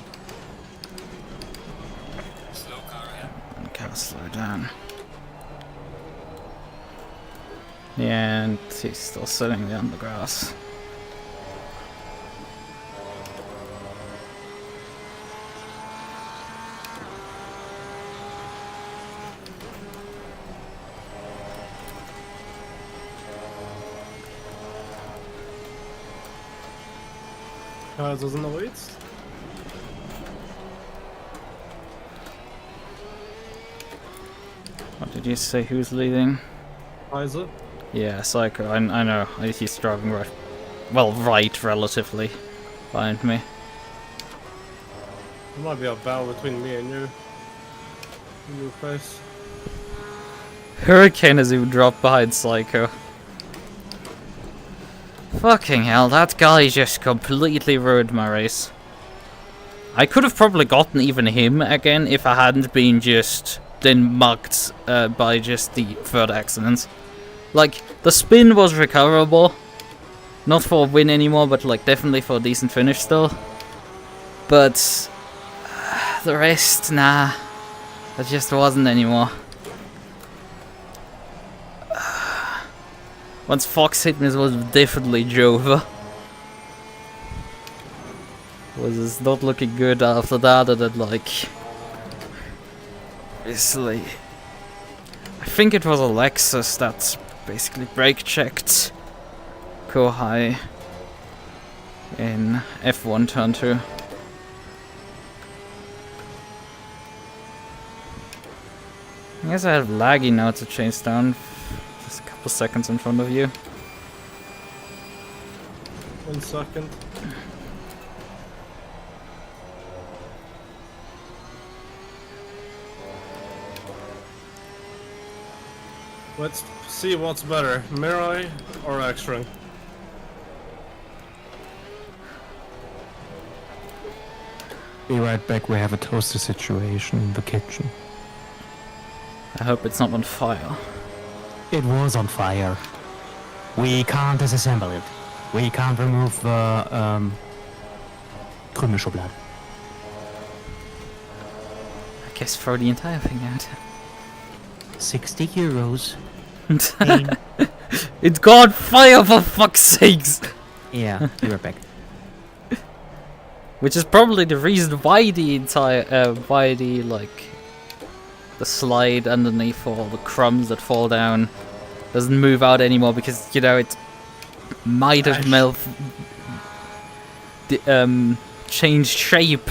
Slow car ahead. Can't slow down. Yeah, and he's still sitting there on the grass. Doesn't know it. What did you say? Who's leading? Kaiser. Yeah, Psycho. I know. He's driving right. Well, right, relatively, behind me. There might be a battle between me and you. In your face. Hurricane has even dropped behind Psycho. Fucking hell, that guy just completely ruined my race. I could have probably gotten even him again if I hadn't been just then mugged by just the third accident. Like, the spin was recoverable. Not for a win anymore, but like definitely for a decent finish still. But the rest, nah. That just wasn't anymore. Once Fox hit me, it was definitely Jova. Was not looking good after that, and then like... Basically... I think it was a Lexus that basically brake checked Kohai in F1 turn 2. I guess I have laggy now to change down. Just a couple seconds in front of you. 1 second. Let's see what's better, Mirai or X-Ring. Be right back, we have a toaster situation in the kitchen. I hope it's not on fire. It was on fire. We can't disassemble it. We can't remove the Krümelschublade. I guess throw the entire thing out. 60 euros. It got fire, for fuck's sakes! Yeah, be right back. Which is probably the reason why the entire, the slide underneath all the crumbs that fall down doesn't move out anymore, because, you know, it might have changed shape.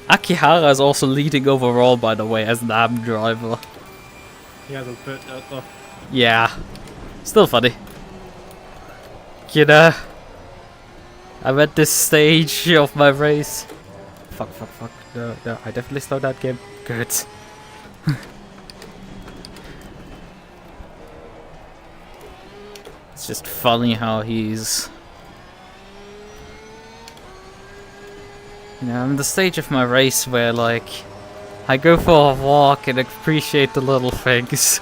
Akihara is also leading overall, by the way, as an AM driver. He hasn't put that though. Yeah. Still funny. You know, I'm at this stage of my race. Fuck. No, I definitely slowed that game. Good. It's just funny how he's... You know, I'm in the stage of my race where, like, I go for a walk and appreciate the little things.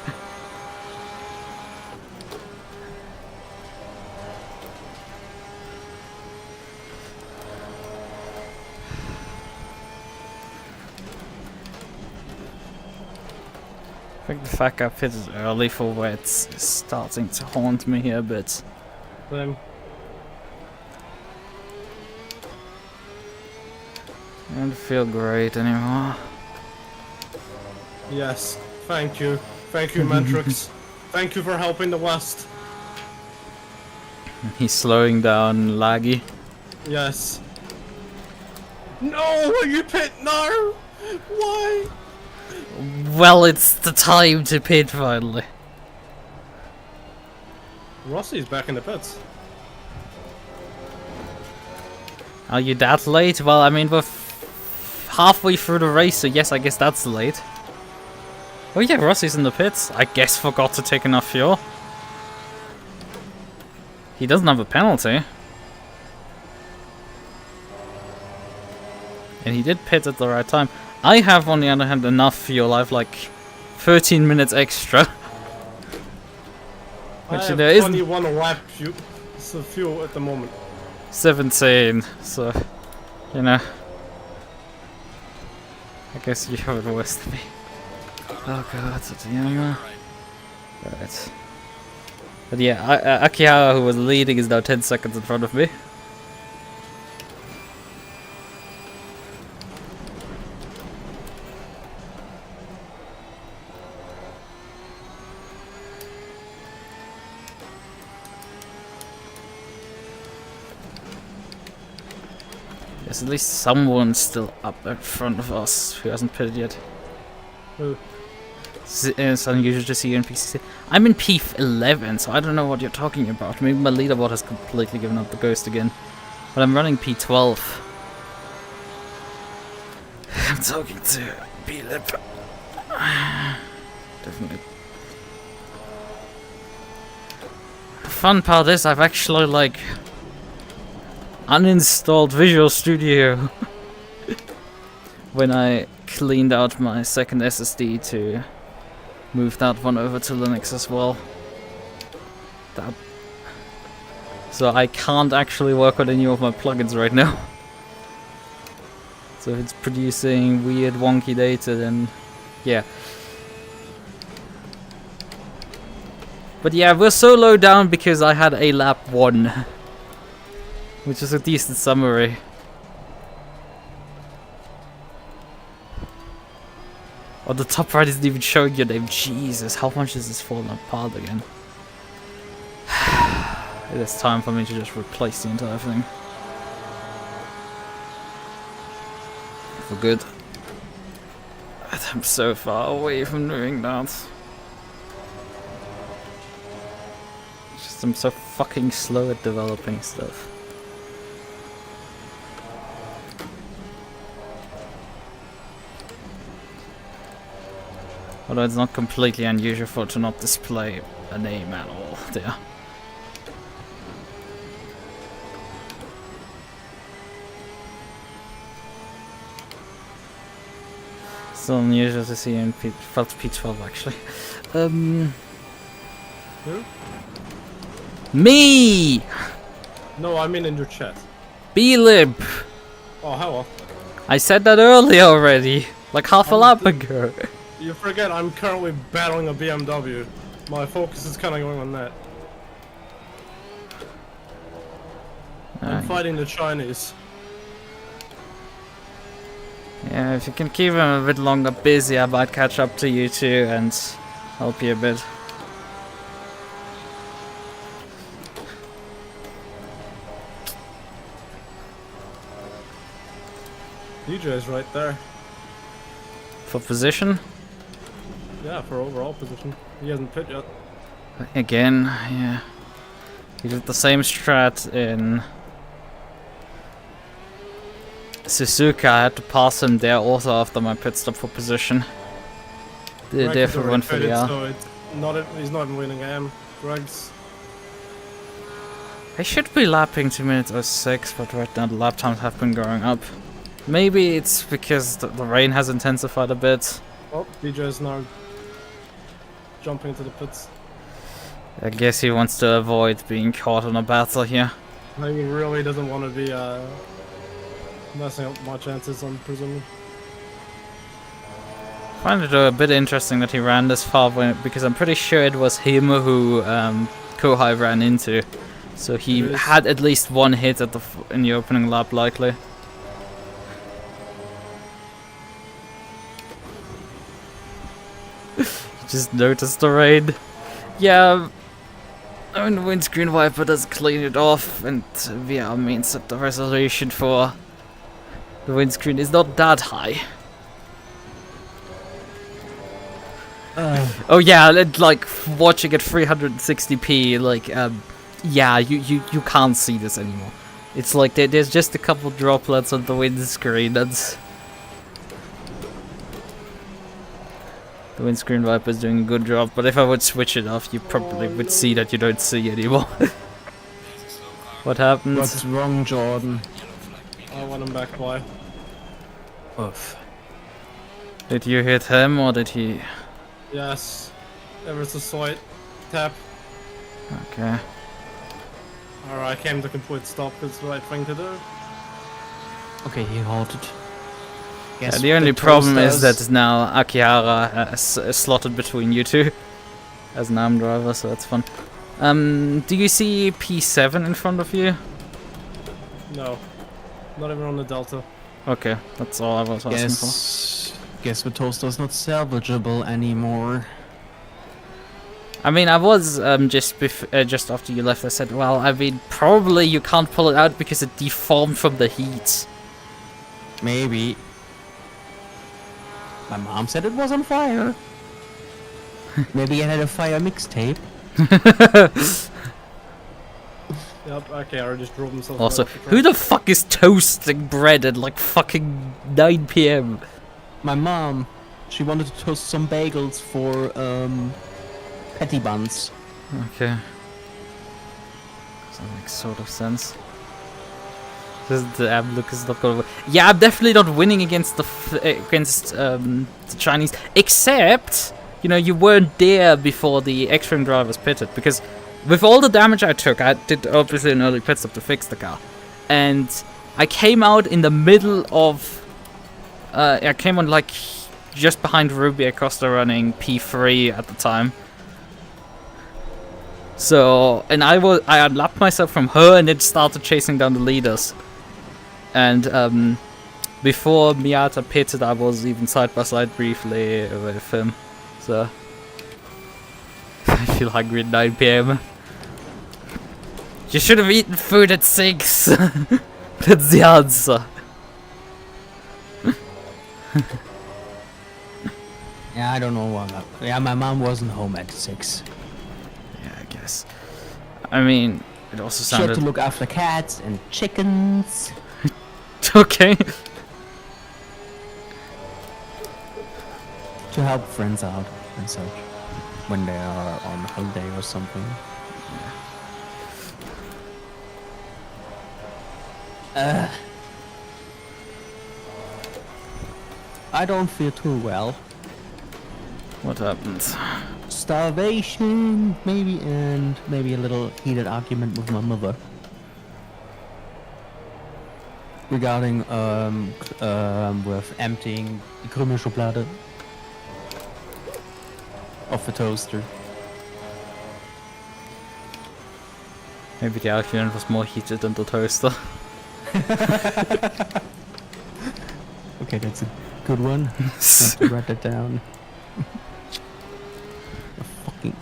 I think the fact I pitted early for where it's starting to haunt me here a bit. Same. I don't feel great anymore. Yes. Thank you. Thank you, Matrix. Thank you for helping the West. He's slowing down, laggy. Yes. No, you pit, no! Why? Well, it's the time to pit finally. Rossi's back in the pits. Are you that late? Well, I mean, we're halfway through the race, so yes, I guess that's late. Oh yeah, Rossi's in the pits. I guess forgot to take enough fuel. He doesn't have a penalty. And he did pit at the right time. I have, on the other hand, enough fuel. I have like 13 minutes extra. Which I have there isn't. 21 lap fuel at the moment. 17, so, you know. I guess you have it worse than me. Oh god, that's a Yama. Right. But yeah, Akihara, who was leading, is now 10 seconds in front of me. There's at least someone still up in front of us who hasn't pitted yet. Who? It's unusual to see you in PCC. I'm in P11, so I don't know what you're talking about. Maybe my leaderboard has completely given up the ghost again. But I'm running P12. I'm talking to B-Lip. Definitely. The fun part is I've actually, like, uninstalled Visual Studio when I cleaned out my second SSD to move that one over to Linux as well. So I can't actually work on any of my plugins right now. So if it's producing weird wonky data, then yeah. But yeah, we're so low down because I had a lap 1. Which is a decent summary. Oh, the top right isn't even showing your name. Jesus, how much is this falling apart again? It is time for me to just replace the entire thing. For good. I'm so far away from doing that. It's just I'm so fucking slow at developing stuff. Although it's not completely unusual for it to not display a name at all there. Still unusual to see in P12 actually. Who? Me! No, I mean in your chat. B-Lib! Oh, hello. I said that earlier already, like half a lap ago. You forget I'm currently battling a BMW. My focus is kind of going on that. I'm fighting the Chinese. Yeah, if you can keep him a bit longer busy, I might catch up to you too and help you a bit. DJ is right there. For position? Yeah, for overall position. He hasn't pit yet. Again, yeah. He did the same strat in Suzuka. I had to pass him there also after my pit stop for position. Therefore went for the R. So it's not he's not in winning game. Greg's. I should be lapping 2 minutes 06, but right now the lap times have been going up. Maybe it's because the rain has intensified a bit. Oh, DJ is now jumping into the pits. I guess he wants to avoid being caught in a battle here. I think he really doesn't want to be messing up my chances, I'm presuming. I find it a bit interesting that he ran this far because I'm pretty sure it was him who Kohai ran into. So he had at least one hit at in the opening lap, likely. Just noticed the rain. Yeah, When the windscreen wiper doesn't clean it off, and VR means that the resolution for the windscreen is not that high. Oh yeah, like watching at 360p, like yeah, you can't see this anymore. It's like there's just a couple droplets on the windscreen. That's the windscreen wiper is doing a good job. But if I would switch it off, you probably would see that you don't see anymore. What happened? What's wrong, Jordan? I want him back by. Oof. Did you hit him or did he? Yes. Ever so slight tap. Okay. Alright, I came to complete stop. It's the right thing to do. Okay, he halted. Yeah, the only problem is that now Akihara is slotted between you two as an arm driver, so that's fun. Do you see P7 in front of you? No. Not even on the Delta. Okay, that's all I was asking for. Guess the toaster's not salvageable anymore. I mean, I was just after you left. I said, well, I mean, probably you can't pull it out because it deformed from the heat. Maybe. My mom said it was on fire. Maybe it had a fire mixtape. Yep, okay, I just drove himself. Also, who the fuck is toasting bread at like fucking 9 PM? My mom, she wanted to toast some bagels for patty buns. Okay. That makes sort of sense. The Lukas is not gonna. Yeah, I'm definitely not winning against the the Chinese. Except, you know, you weren't there before the X-Ring drivers pitted, because with all the damage I took, I did obviously an early pit stop to fix the car, and I came out in the middle of. I came on like just behind Ruby Acosta running P3 at the time. So, and I unlapped myself from her and then started chasing down the leaders. And before Miata pitted, I was even side by side briefly with him. So, I feel hungry at 9 PM. You should have eaten food at 6. That's the answer. Yeah, I don't know what. Yeah, my mom wasn't home at 6. Yeah, I guess. I mean, it also She had sounded to look after cats and chickens. okay. To help friends out and such when they are on holiday or something. I don't feel too well. What happened? Starvation, maybe, and maybe a little heated argument with my mother. Regarding, with emptying the Krümelschublade of the toaster. Maybe the argument was more heated than the toaster. Okay, that's a good one. Have to write that down.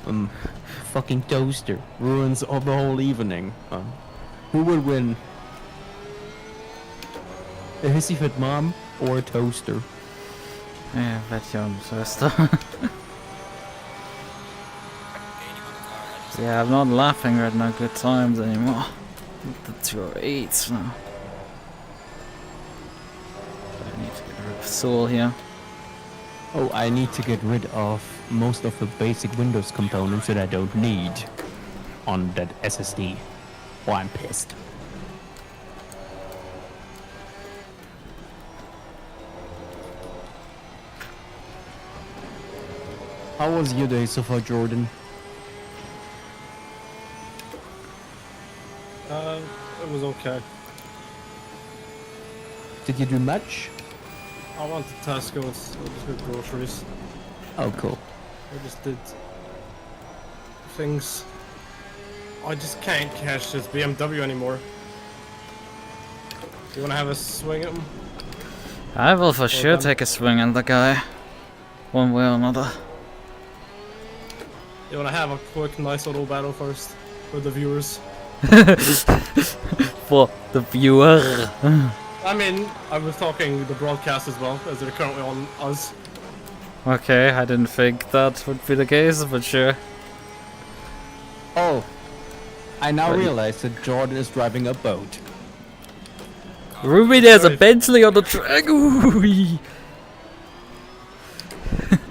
A fucking toaster ruins all the whole evening. Who would win? A hissy fit mom or a toaster? Yeah, bet you're on the toaster. Yeah, I'm not laughing at no good times anymore. The 208s now. I need to get rid of Soul here. Oh, I need to get rid of most of the basic Windows components that I don't need on that SSD. Oh, I'm pissed. How was your day so far, Jordan? It was okay. Did you do much? I went to Tesco, I just got groceries. Oh, cool. I just did things. I just can't catch this BMW anymore. Do you wanna have a swing at him? I will for sure done. take a swing at the guy. One way or another. You wanna have a quick, nice little battle first? for the viewers. For the viewer. I mean, I was talking the broadcast as well, as they're currently on us. Okay, I didn't think that would be the case, but sure. Oh, I now What? realize that Jordan is driving a boat. Ruby, there's a Bentley on the track. Ooh.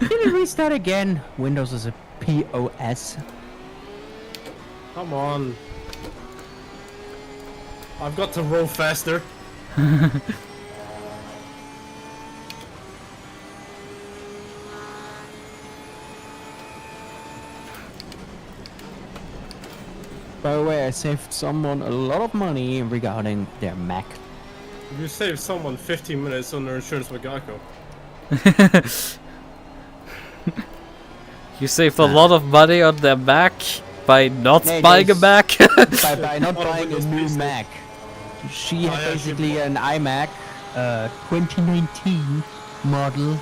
Can you restart again? Windows is a POS. Come on. I've got to roll faster. By the way, I saved someone a lot of money regarding their Mac. You saved someone 15 minutes on their insurance with Geico. You saved a lot of money on their Mac by not Hey, buying a guys. Mac. by not What a buying a Windows new PC. Mac. She Oh, had yeah, basically an iMac 2019 model.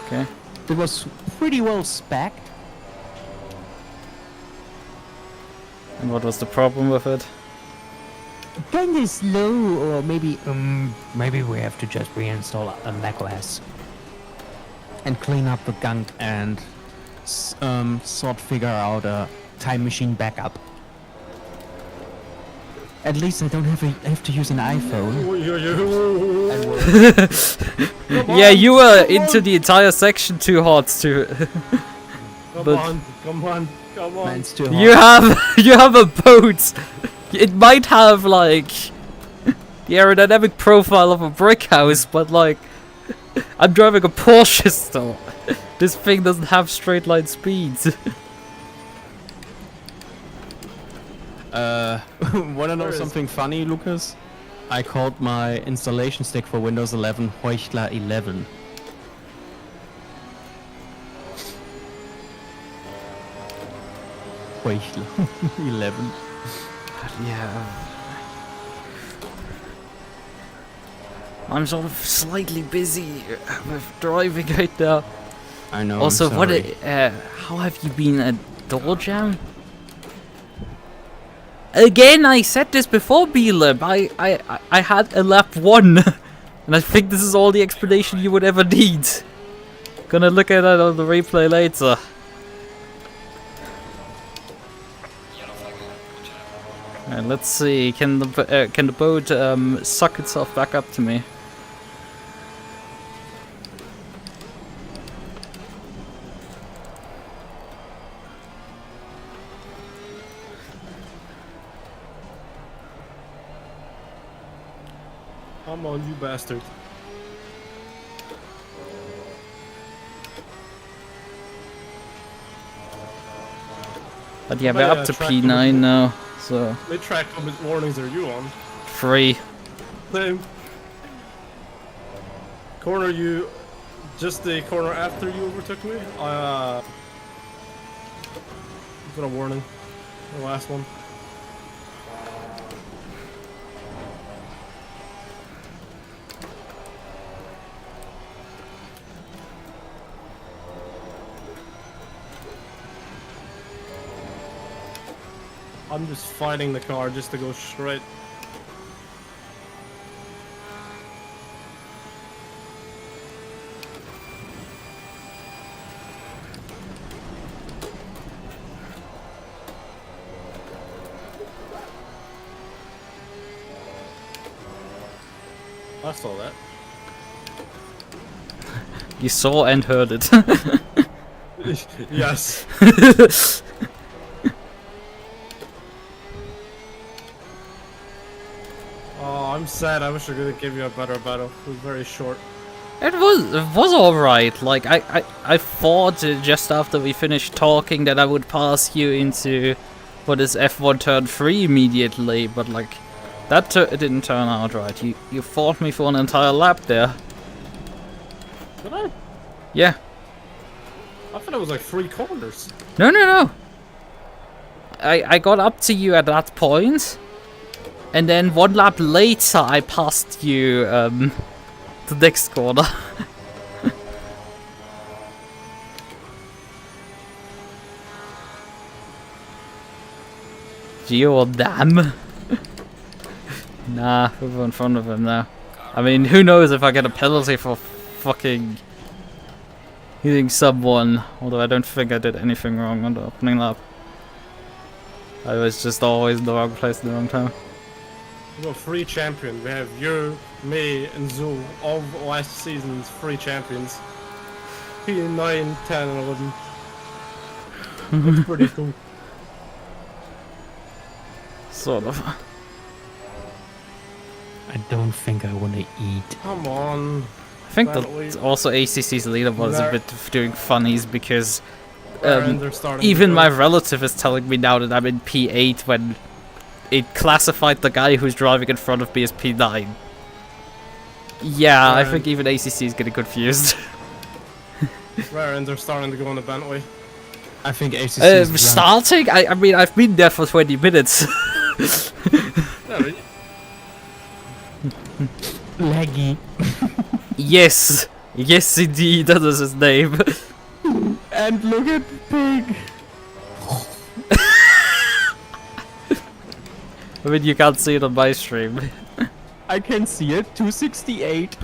Okay. It was pretty well spec'd. And what was the problem with it? Kinda slow, or maybe we have to just reinstall a macOS and clean up the gunk and figure out a time machine backup. At least I don't have to use an iPhone. And Yeah, you were into the entire section too hard to. Come But- on, come on, come on. mine's too hot. You have a boat. It might have like the aerodynamic profile of a brick house, but like I'm driving a Porsche still. This thing doesn't have straight line speeds. Wanna know Where is- something funny, Lucas? I called my installation stick for Windows 11 Heuchler 11. Heuchler 11. Yeah. I'm sort of slightly busy with driving right now. I know. Also, I'm what? sorry. How have you been at door jam? Again, I said this before, Belem. I had a lap 1, and I think this is all the explanation you would ever need. Gonna look at it on the replay later. Yellow flag on. Good job. Alright, let's see. Can the boat suck itself back up to me? Come on, you bastard. But yeah, But we're yeah, up to track P9 now, so VTracc, what warnings are you on? 3. Same. Corner you, just the corner after you overtook me. Got a warning. The last one. I'm just fighting the car just to go straight. I saw that. You saw and heard it. Yes. Oh, I'm sad. I wish I could give you a better battle. It was very short. It was alright. Like I thought just after we finished talking that I would pass you into what is F1 turn 3 immediately, but like that didn't turn out right. You fought me for an entire lap there. Did I? Yeah. I thought it was like 3 corners. No. I got up to you at that point, and then 1 lap later I passed you the next corner. Geo or damn? Nah, we're in front of him now. I mean, who knows if I get a penalty for fucking hitting someone. Although I don't think I did anything wrong on the opening lap. I was just always in the wrong place at the wrong time. We got 3 champions. We have you, me, and Zoo. All of last season's 3 champions. P9, 10, and 11. That's pretty cool. Sort of. I don't think I want to eat. Come on. I think Well, that also ACC's leaderboard is a bit of doing funnies because They're starting even to my go. relative is telling me now that I'm in P8 when it classified the guy who's driving in front of me as P9. Yeah, I think even ACC is getting confused. Rare, and they're starting to go on the Bentley. I think ACC is Starting? I mean, I've been there for 20 minutes. Yeah, but laggy. Yes. Yes, indeed, that is his name. And look at Pig. I mean, you can't see it on my stream. I can see it. 268.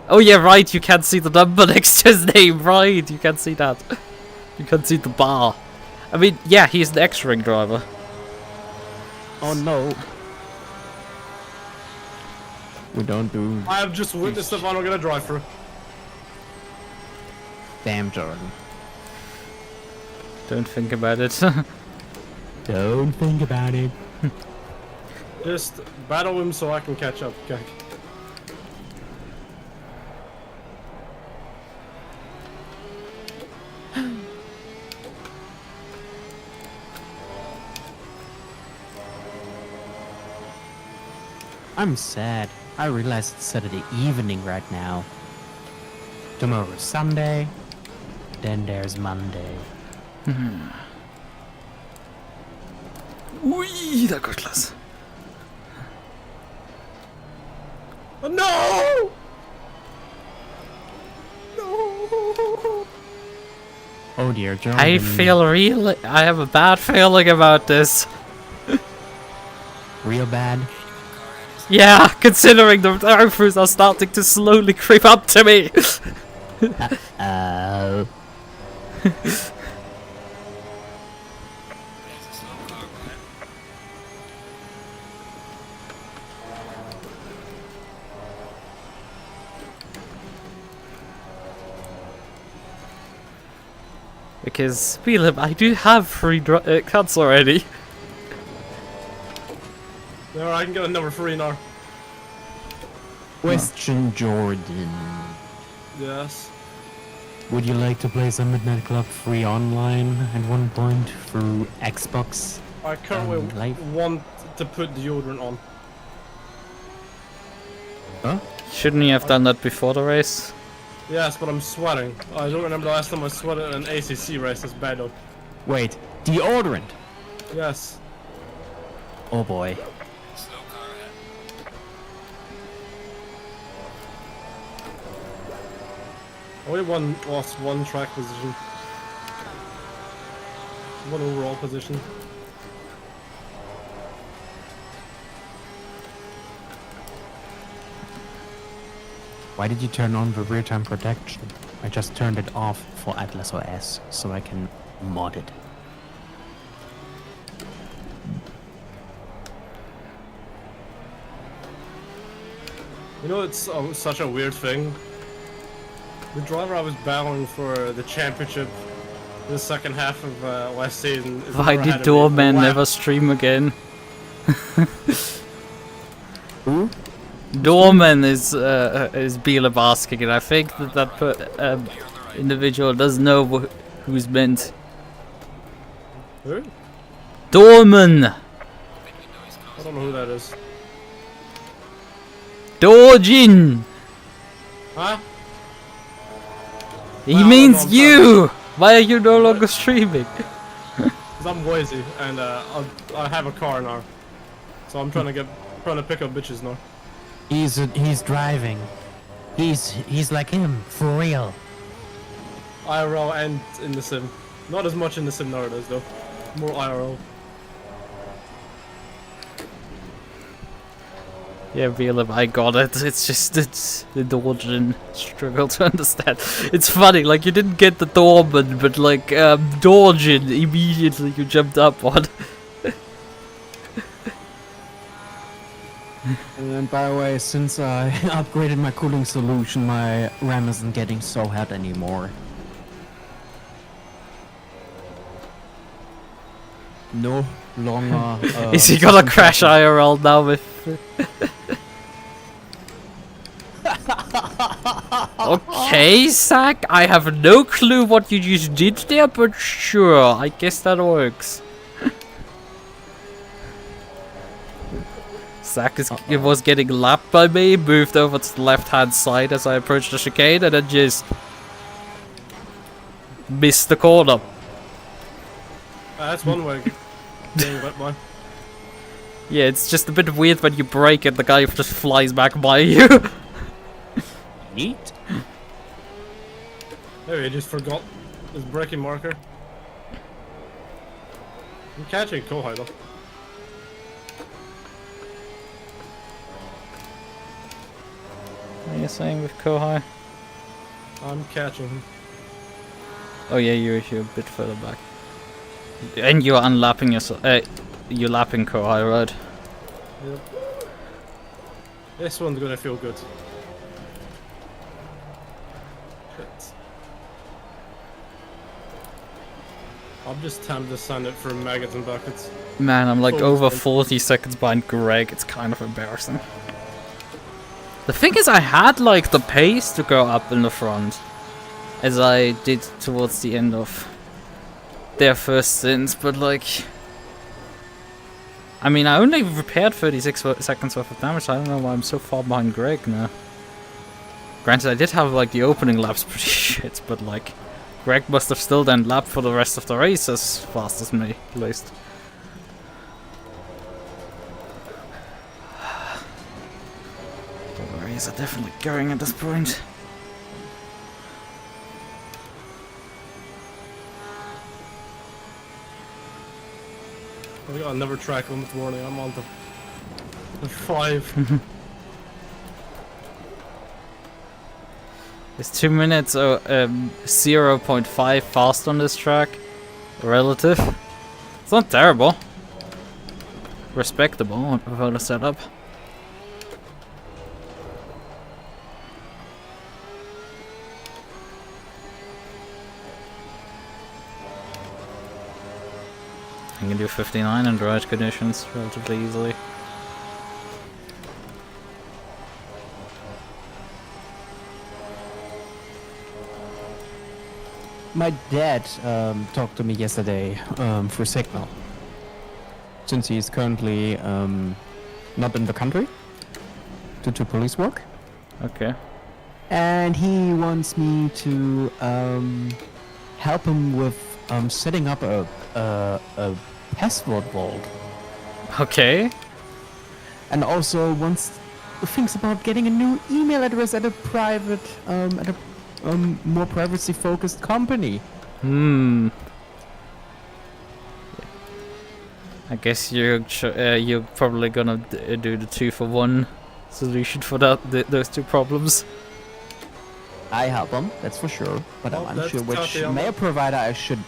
Oh yeah, right, you can't see the number next to his name, right, you can't see that. You can't see the bar. I mean, yeah, he's the X-Ring driver. Oh no. We don't do. I have just witnessed the final gonna drive through. Damn, Jordan. Don't think about it. Don't think about it. Just battle him so I can catch up. Okay. I'm sad. I realize it's Saturday evening right now. Tomorrow's Sunday. Then there's Monday. Ui, da går klasse. Oh, no! No! Oh dear, Jordan. I have a bad feeling about this. Real bad. Yeah, considering the drive-thrus are starting to slowly creep up to me. Oh. There's a slow car, right? Because, Philip, I do have 3 cuts already. There, I can get a number 3 now. Question, Jordan. Yes. Would you like to play some Midnight Club free online at one point through Xbox? I currently Life. want to put deodorant on. Huh? Shouldn't you have done that before the race? Yes, but I'm sweating. I don't remember the last time I sweated in an ACC race. That's bad though. Wait, deodorant? Yes. Oh boy. Slow car ahead. Only lost one track position. One overall position. Why did you turn on the rear-time protection? I just turned it off for Atlas OS so I can mod it. You know, it's such a weird thing. The driver I was battling for the championship the second half of last season. is Why never did had a Doorman lap. never stream again? Who? Doorman is Bielab asking, and I think that individual does know who's meant. Who? Doorman! I don't know who that is. Dorjin! Huh? He Well, means no, you! Why are you no longer streaming? Cause I'm lazy and I have a car now, so I'm trying to pick up bitches now. He's driving. He's like him, for real. IRL and in the sim. Not as much in the sim nowadays though. More IRL. Yeah, Vilib, I got it. It's just the Dorjan struggle to understand. It's funny, like you didn't get the Dorman, but like Dorjan immediately you jumped up on. And by the way, since I upgraded my cooling solution, my RAM isn't getting so hot anymore. No longer. Is he gonna crash IRL now with? Okay, Zach, I have no clue what you just did there, but sure, I guess that works. Zach was getting lapped by me, moved over to the left-hand side as I approached the chicane, and then just missed the corner. That's one way of getting wet by. Yeah, it's just a bit weird when you brake and the guy just flies back by you. Neat. Maybe he just forgot his braking marker. I'm catching Kohai though. What are you saying with Kohai? I'm catching him. Oh yeah, you're a bit further back. And you're unlapping yourself. You're lapping Kohai, right? Yep. This one's gonna feel good. Shit. I'm just tempted to send it for maggots and buckets. Man, I'm like Full over speed. 40 seconds behind Greg. It's kind of embarrassing. The thing is, I had like the pace to go up in the front, as I did towards the end of their first stints, but like, I mean, I only repaired 36 seconds worth of damage. I don't know why I'm so far behind Greg now. Granted, I did have like the opening laps pretty shit, but like, Greg must have still then lapped for the rest of the race as fast as me, at least. The race are definitely going at this point. I got another track limit warning. I'm on the 5. It's 2 minutes or 0.5 fast on this track. Relative. It's not terrible. Respectable for the setup. I can do 59 in dry conditions relatively easily. My dad talked to me yesterday for Signal. Since he's currently not in the country due to police work. Okay. And he wants me to help him with setting up a password vault. Okay. And also thinks about getting a new email address at a private, more privacy-focused company. I guess you're probably gonna do the 2-for-1 solution for those two problems. I help him, that's for sure. But Oh, I'm that's unsure which tough, yeah. mail provider I should.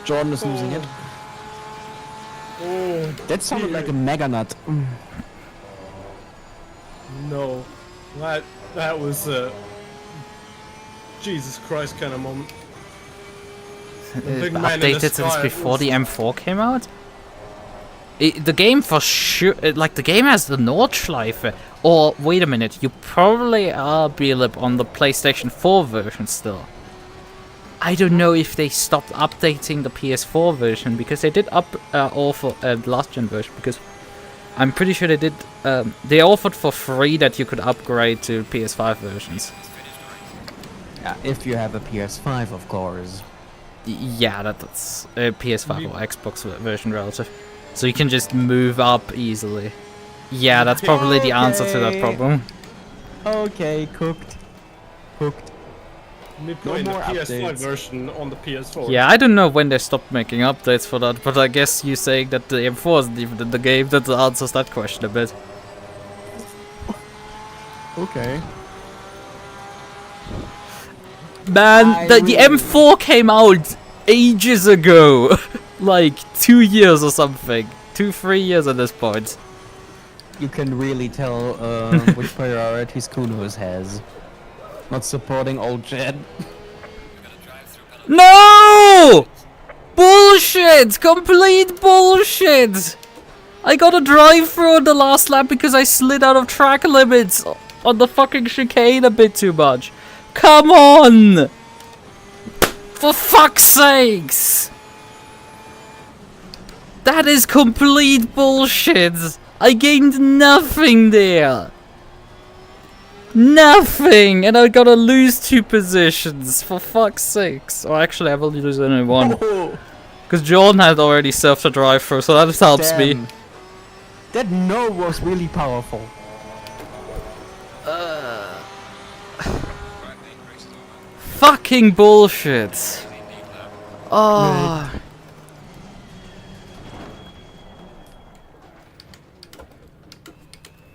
Jordan is losing it. Oh, That sounded like a mega nut. no. That was a Jesus Christ kind of moment. big man in the Updated since sky before was- the M4 came out? The game for sure, like the game has the Nordschleife. Or wait a minute, you probably are Belib on the PlayStation 4 version still. I don't know if they stopped updating the PS4 version because they did offer the last gen version, because I'm pretty sure they did. They offered for free that you could upgrade to PS5 versions. Yeah, if you have a PS5, of course. Yeah, that's PS5 or Xbox version relative. So you can just move up easily. Yeah, that's probably the answer to that problem. Okay, cooked. Me playing more the PS5 updates. version on the PS4. Yeah, I don't know when they stopped making updates for that, but I guess you saying that the M4 isn't even in the game, that answers that question a bit. Okay. Man, the M4 came out ages ago. Like 2 years or something. 2-3 years at this point. You can really tell which priorities Kunos has. Not supporting old Jed. No! Bullshit! Complete bullshit! I got a drive-through on the last lap because I slid out of track limits on the fucking chicane a bit too much. Come on! For fuck's sakes! That is complete bullshit! I gained nothing there! Nothing! And I gotta lose 2 positions, for fuck's sakes. Oh, actually, I've only lose only 1. Because Jordan had already served a drive-through, so that helps me. That no was really powerful. Fucking bullshit! Oh.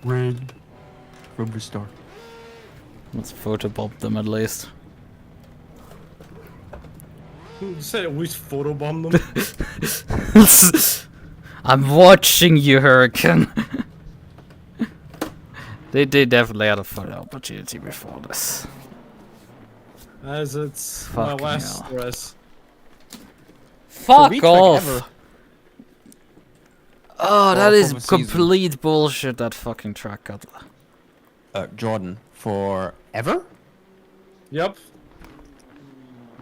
Red from the start. Let's photobomb them at least. You said we photobomb them. I'm watching you, Hurricane. They definitely had a photo opportunity before this. As it's Fucking my last hell. stress. Fuck VTracc off! ever. Oh, that For is the season. complete bullshit, that fucking track cut. Jordan, forever? Yep.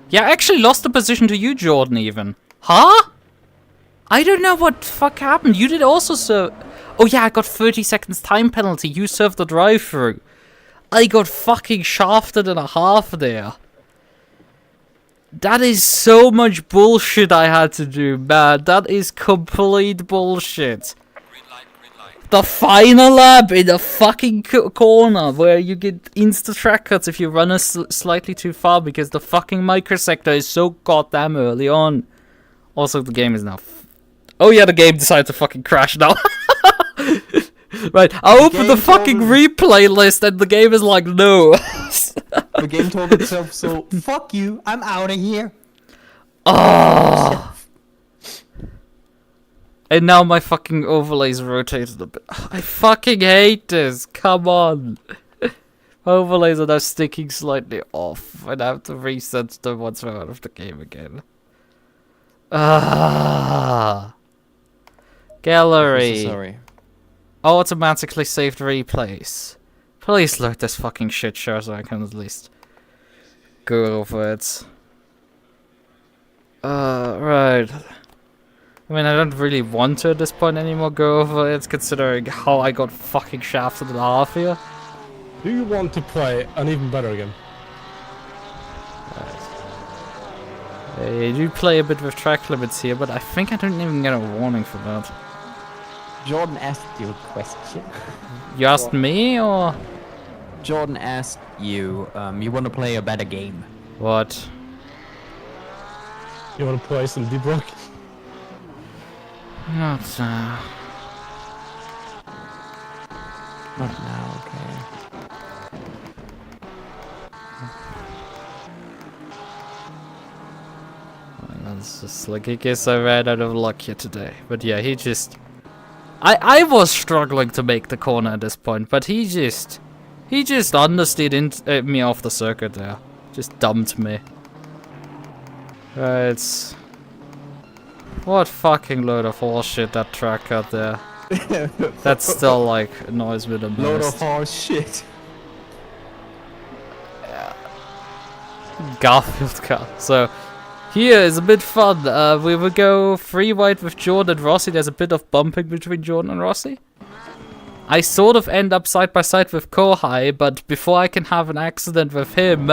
Yeah, I actually lost the position to you, Jordan, even. Huh? I don't know what the fuck happened. You did also serve... Oh yeah, I got 30 seconds time penalty. You served the drive-through. I got fucking shafted and a half there. That is so much bullshit I had to do, man. That is complete bullshit. Green light. The final lap in the fucking corner where you get insta track cuts if you run slightly too far because the fucking microsector is so goddamn early on. Also, the game is now... Oh yeah, the game decided to fucking crash now. Right, I opened the fucking replay list and the game is like, no. The game told itself, so fuck you, I'm out of here. Oh. And now my fucking overlays rotated a bit. I fucking hate this. Come on. Overlays are now sticking slightly off. And I have to reset them once we're out of the game again. Ah. Gallery. So sorry. Automatically saved replays. Please load this fucking shit show so I can at least go over it. Right. I mean, I don't really want to at this point anymore go over it, considering how I got fucking shafted in half here. Do you want to play an even better game? I do play a bit with track limits here, but I think I don't even get a warning for that. Jordan asked you a question. You asked me, or...? Jordan asked you, you want to play a better game. What? You want to play some Deep Rock? Not now. Not now, okay. That's just like, I guess I ran out of luck here today. But yeah, he just... I was struggling to make the corner at this point, but he just understeered me off the circuit there. Just dumped me. Right. What fucking load of horseshit that track cut there. That still like annoys me the most. Load of horse shit. Garfield car. So here is a bit fun. We will go 3 wide with Jordan and Rossi. There's a bit of bumping between Jordan and Rossi. I sort of end up side by side with Kohai, but before I can have an accident with him,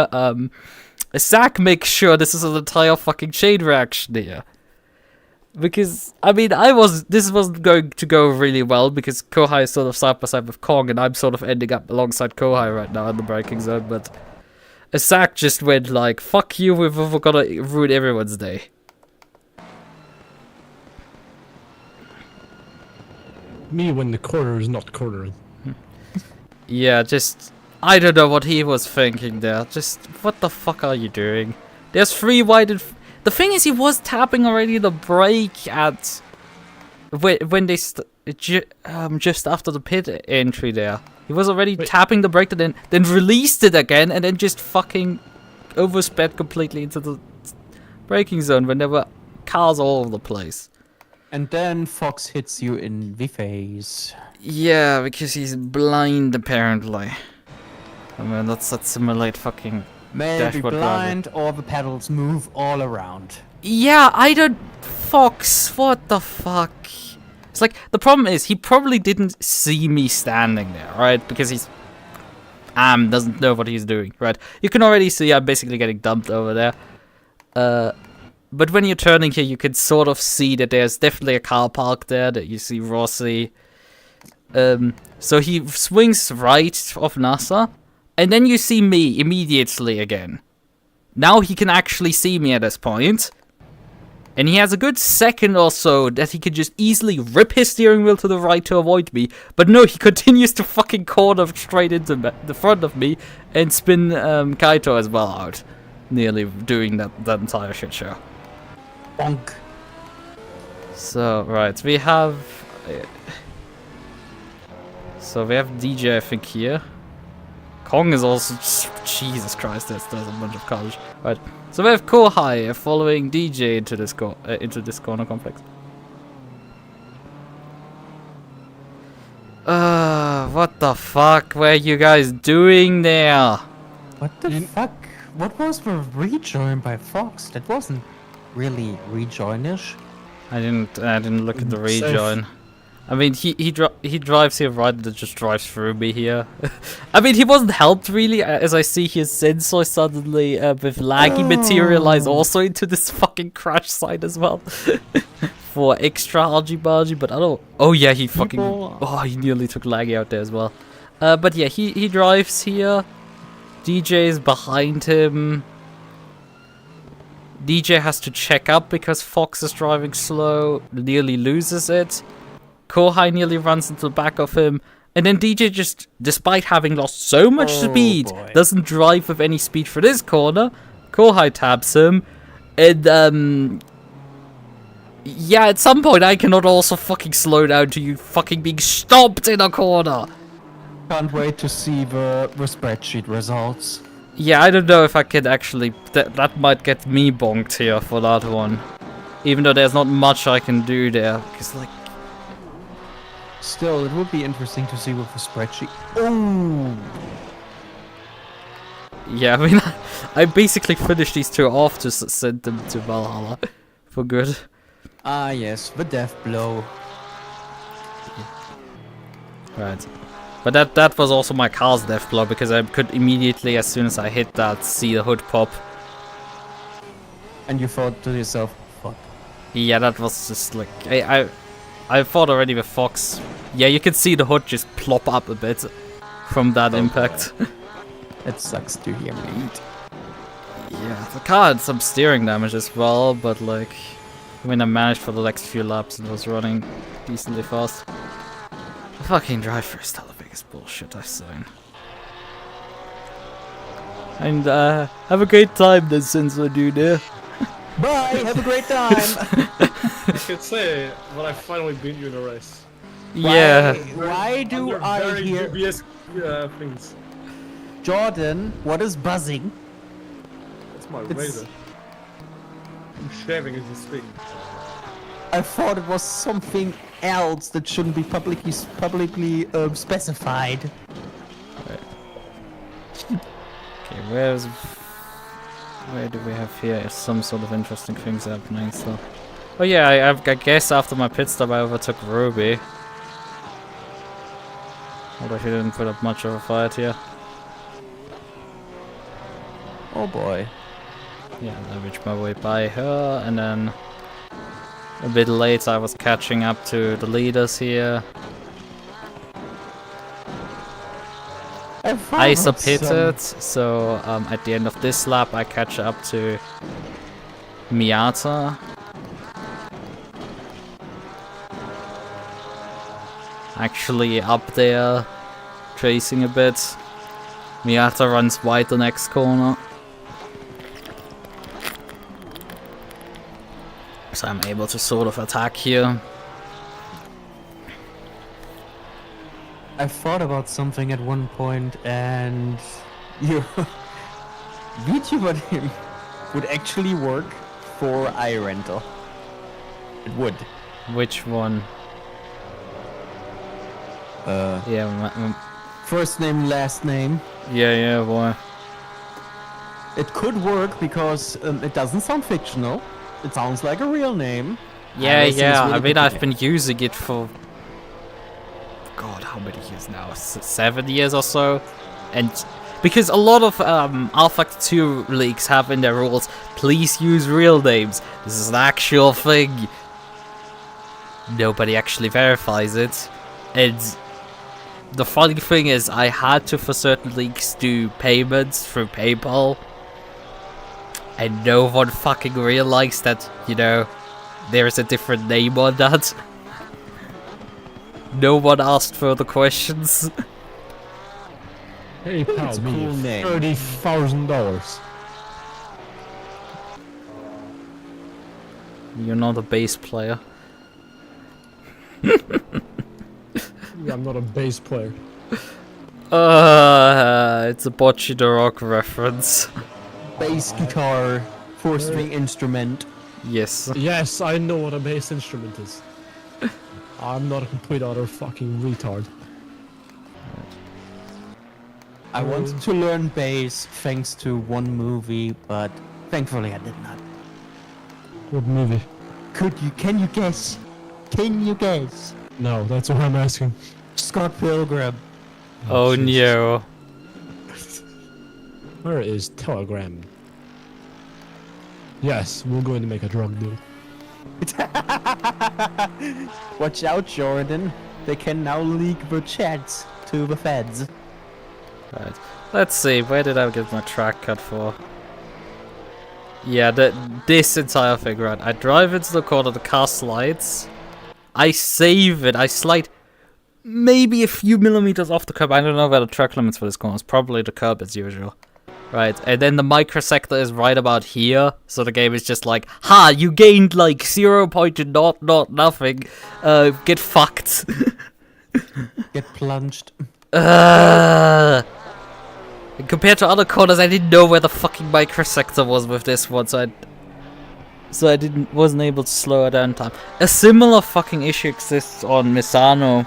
Zach makes sure this is an entire fucking chain reaction here. Because, I mean, this wasn't going to go really well because Kohai is sort of side by side with Kong and I'm sort of ending up alongside Kohai right now in the braking zone, but Zach just went like, fuck you, we're gonna ruin everyone's day. Me when the corner is not cornering. Yeah, just... I don't know what he was thinking there. Just, what the fuck are you doing? There's 3 wide... The thing is, he was tapping already the brake at... When they... just after the pit entry there. He was already tapping the brake and then released it again and then just fucking oversped completely into the braking zone when there were cars all over the place. And then Fox hits you in the face. Yeah, because he's blind apparently. I mean, let's simulate fucking Maybe dashboard blind or the pedals move all around. Yeah, I don't... Fox, what the fuck? It's like, the problem is, he probably didn't see me standing there, right? Because he's... doesn't know what he's doing, right? You can already see I'm basically getting dumped over there. But when you're turning here, you can sort of see that there's definitely a car parked there, that you see Rossi. So he swings right off NASA, and then you see me immediately again. Now he can actually see me at this point. And he has a good second or so that he could just easily rip his steering wheel to the right to avoid me. But no, he continues to fucking corner straight into the front of me and spin Kaito as well out. Nearly doing that entire shit show. Bonk. So, right, we have... So we have DJ, I think, here. Kong is also... Jesus Christ, there's a bunch of cars. Right, so we have Kohai following DJ into this corner complex. What the fuck were you guys doing there? What the fuck? What was the rejoin by Fox? That wasn't really rejoinish. I didn't look at the rejoin. I mean, he drives here right and just drives through me here. I mean, he wasn't helped really, as I see his sensor suddenly with laggy materialize also into this fucking crash site as well. For extra argy-bargy, but I don't... Oh yeah, he fucking... Oh, he nearly took laggy out there as well. But yeah, he drives here. DJ is behind him. DJ has to check up because Fox is driving slow, nearly loses it. Kohai nearly runs into the back of him, and then DJ just, despite having lost so much speed, doesn't drive with any speed for this corner. Kohai taps him, and yeah, at some point I cannot also fucking slow down to you fucking being stopped in a corner. Can't wait to see the spreadsheet results. Yeah, I don't know if I could actually... That might get me bonked here for that one. Even though there's not much I can do there. Because, like... Still, it would be interesting to see with the spreadsheet. Oh! Yeah, I mean, I basically finished these two off to send them to Valhalla. For good. Ah, yes, the death blow. Right. But that was also my car's death blow, because I could immediately, as soon as I hit that, see the hood pop. And you thought to yourself, fuck. Yeah, that was just like... I thought already with Fox. Yeah, you can see the hood just plop up a bit from that impact. It sucks to hear me. Yeah, the car had some steering damage as well, but like... I mean, I managed for the next few laps and was running decently fast. The fucking driver is still the biggest bullshit I've seen. And have a great time then, Sensor Dude. Bye, have a great time! I could say that I finally beat you in a race. Yeah. Why do Under I very hear... dubious things. Jordan, what is buzzing? That's my razor. I'm shaving as you speak. I thought it was something else that shouldn't be publicly specified. Okay, where do we have here? Some sort of interesting things happening. So, oh yeah, I guess after my pit stop I overtook Ruby. Although she didn't put up much of a fight here. Oh boy. Yeah, I reached my way by her, and then a bit later I was catching up to the leaders here. I submitted, so at the end of this lap I catch up to Miata. Actually up there, tracing a bit. Miata runs wide the next corner. So I'm able to sort of attack here. I thought about something at one point, and your VTracc would actually work for iRental. It would. Which one? Yeah, First name, last name. yeah, boy. It could work because it doesn't sound fictional. It sounds like a real name. Yeah, And it seems yeah. really I mean, good. I've been using it for God, how many years now? 7 years or so, and because a lot of Alpha 2 leagues have in their rules, please use real names. This is an actual thing. Nobody actually verifies it, and the funny thing is, I had to for certain leagues do payments through PayPal, and no one fucking realized that, you know, there's a different name on that. No one asked further questions. Hey pal, It's a me cool name. $30,000. You're not a bass player. I'm not a bass player. It's a Bocce the Rock reference. Bass guitar, four-string instrument. Yes. Yes, I know what a bass instrument is. I'm not a complete utter fucking retard. I wanted to learn bass thanks to one movie, but thankfully I did not. What movie? Can you guess? Can you guess? No, that's what I'm asking. Scott Pilgrim. Oh Jesus. no. Where is Telegram? Yes, we're going to make a drug deal. Watch out, Jordan. They can now leak the chats to the feds. Right. Let's see, where did I get my track cut for? Yeah, this entire thing, right? I drive into the corner, the car slides. I save it, I slide maybe a few millimeters off the curb. I don't know where the track limits for this corner is. Probably the curb as usual. Right, and then the microsector is right about here, so the game is just like, ha, you gained like 0.0 nothing. Get fucked. Get plunged. And compared to other corners, I didn't know where the fucking microsector was with this one, so I wasn't able to slow it down in time. A similar fucking issue exists on Misano,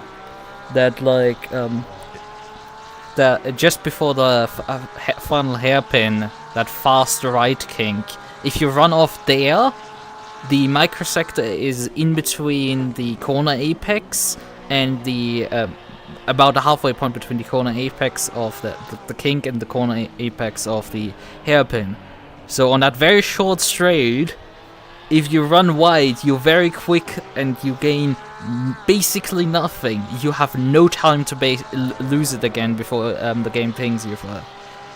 that like that just before the final hairpin, that fast right kink, if you run off there, the microsector is in between the corner apex and the about the halfway point between the corner apex of the kink and the corner apex of the hairpin. So on that very short straight, if you run wide, you're very quick and you gain basically nothing. You have no time to lose it again before the game pings you for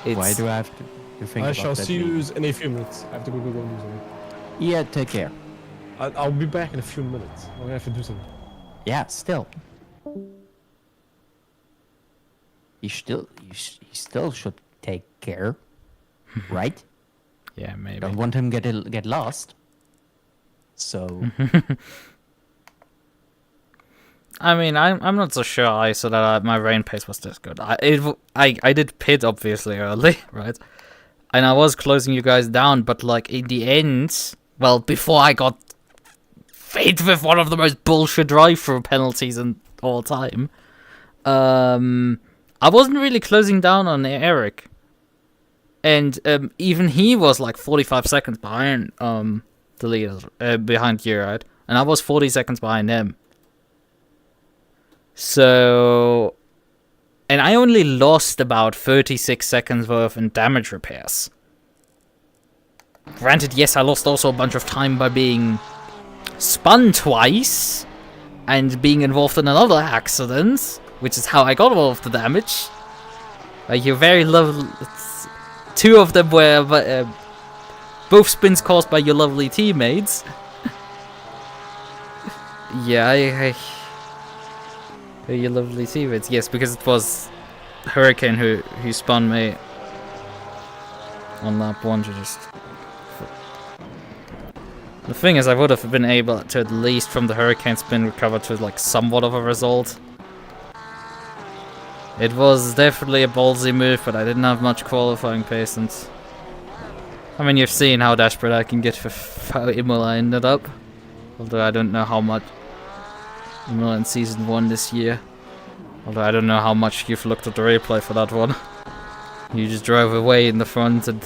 it. Why do I have to think I about shall that? see you in a few minutes. I have to go do something. Yeah, take care. I'll be back in a few minutes. I'm gonna have to do something. Yeah, still. You still should take care, right? Yeah, maybe. Don't want him get lost. So I mean, I'm not so sure I saw that my rain pace was this good. I did pit obviously early, right? And I was closing you guys down, but like in the end, well, before I got hit with one of the most bullshit drive-through penalties in all time, I wasn't really closing down on Eric, and even he was like 45 seconds behind the leader, behind you, right? And I was 40 seconds behind him. So, and I only lost about 36 seconds worth in damage repairs. Granted, yes, I lost also a bunch of time by being spun twice and being involved in another accident, which is how I got all of the damage. You're very lovely. Two of them were both spins caused by your lovely teammates. Yeah, your lovely teammates. Yes, because it was Hurricane who spun me on lap 1 to just... The thing is, I would have been able to at least from the Hurricane spin recover to like somewhat of a result. It was definitely a ballsy move, but I didn't have much qualifying patience. I mean, you've seen how desperate I can get for how Imola ended up. Although I don't know how much Imola in Season 1 this year. Although I don't know how much you've looked at the replay for that one. You just drove away in the front and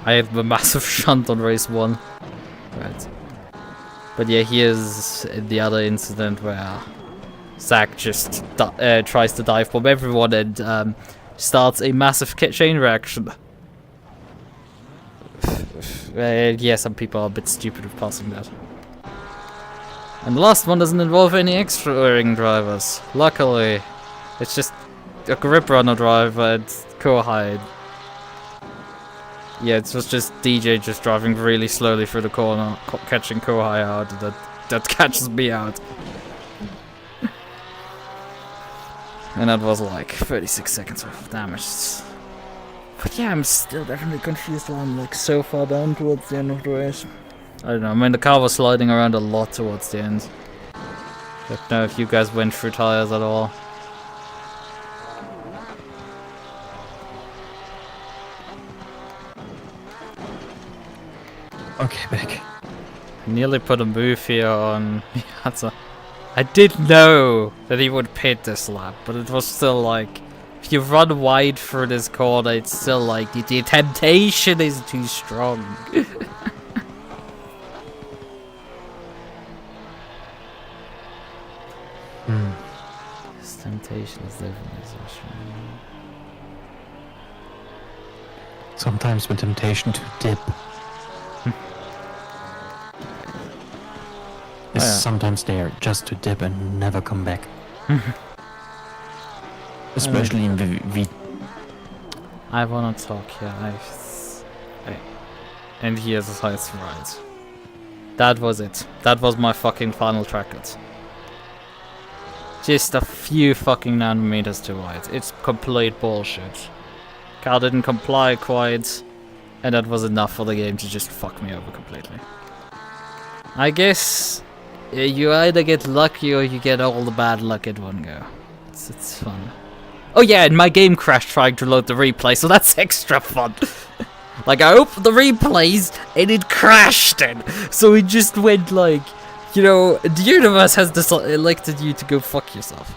I had a massive shunt on race 1. Right. But yeah, here's the other incident where Zach just tries to dive bomb everyone and starts a massive chain reaction. Yeah, some people are a bit stupid with passing that. And the last one doesn't involve any extra ring drivers. Luckily, it's just a grip runner driver and Kohai. Yeah, it was just DJ just driving really slowly through the corner, catching Kohai out. That catches me out. And that was like 36 seconds worth of damage. But yeah, I'm still definitely confused why I'm like so far down towards the end of the race. I don't know, I mean the car was sliding around a lot towards the end. I don't know if you guys went through tires at all. Okay, back. I nearly put a move here on Miata. I did know that he would pit this lap, but it was still like, if you run wide through this corner, it's still like, the temptation is too strong. This temptation is definitely so strong. Sometimes the temptation to dip is sometimes there just to dip and never come back. Especially in the I wanna talk here. And here's the highest right. That was it. That was my fucking final track cut. Just a few fucking nanometers too wide. It's complete bullshit. Car didn't comply quite, and that was enough for the game to just fuck me over completely. I guess you either get lucky or you get all the bad luck at one go. It's fun. Oh yeah, and my game crashed trying to load the replay, so that's extra fun. Like, I opened the replays, and it crashed it. So it just went like, you know, the universe has elected you to go fuck yourself.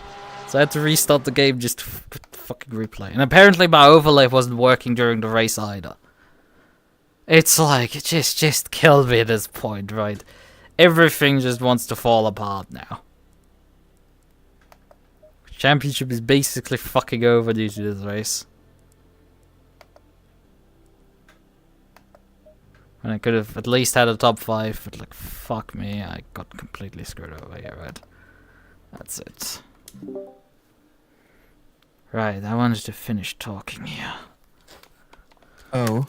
So I had to restart the game just to fucking replay. And apparently my overlay wasn't working during the race either. It's like, it just killed me at this point, right? Everything just wants to fall apart now. Championship is basically fucking over due to this race. And I could have at least had a top 5, but like, fuck me, I got completely screwed over here, right? That's it. Right, I wanted to finish talking here. Oh.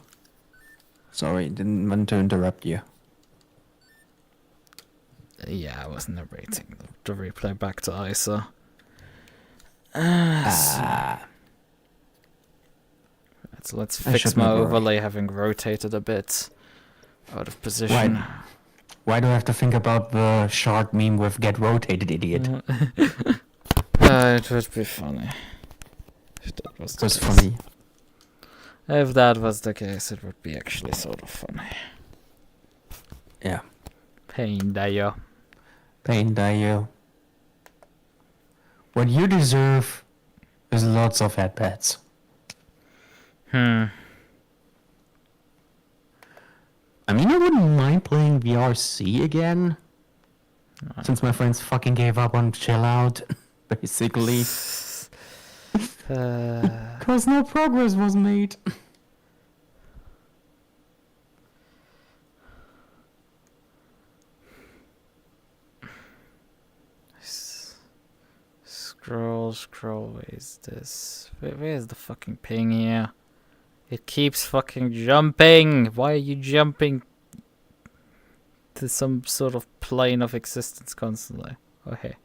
Sorry, didn't want to interrupt you. Yeah, I was narrating the replay back to ISA. So let's fix my overlay having rotated a bit out of position. Why do I have to think about the short meme with "get rotated, idiot"? It would be funny. If that was the case. Funny. If that was the case, it would be actually sort of funny. Yeah. Pain Dio. Pain Dio. What you deserve is lots of at-bats. I mean, I wouldn't mind playing VRC again. Since my friends fucking gave up on chill out, basically. Because no progress was made. Scroll. Where's this? Where's the fucking ping here? It keeps fucking jumping. Why are you jumping to some sort of plane of existence constantly? Okay.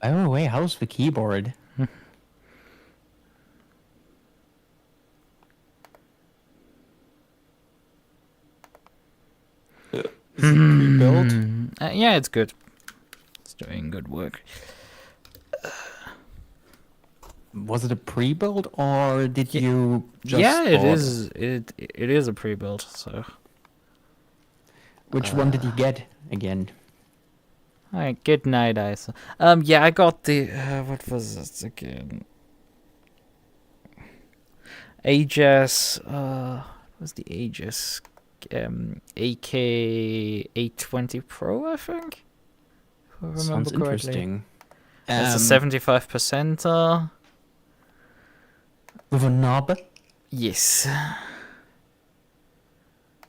Oh wait, how's the keyboard? Is it pre-built? Yeah, it's good. It's doing good work. Was it a pre-build or did you just Yeah, it order? is. It is a pre-built. So. Which one did you get again? Alright, good night, Isa. Yeah, I got the what was it again? Aegis. What was the Aegis? AK820 Pro, I think. If I remember Sounds correctly. interesting. It's a 75%. With a knob? Yes.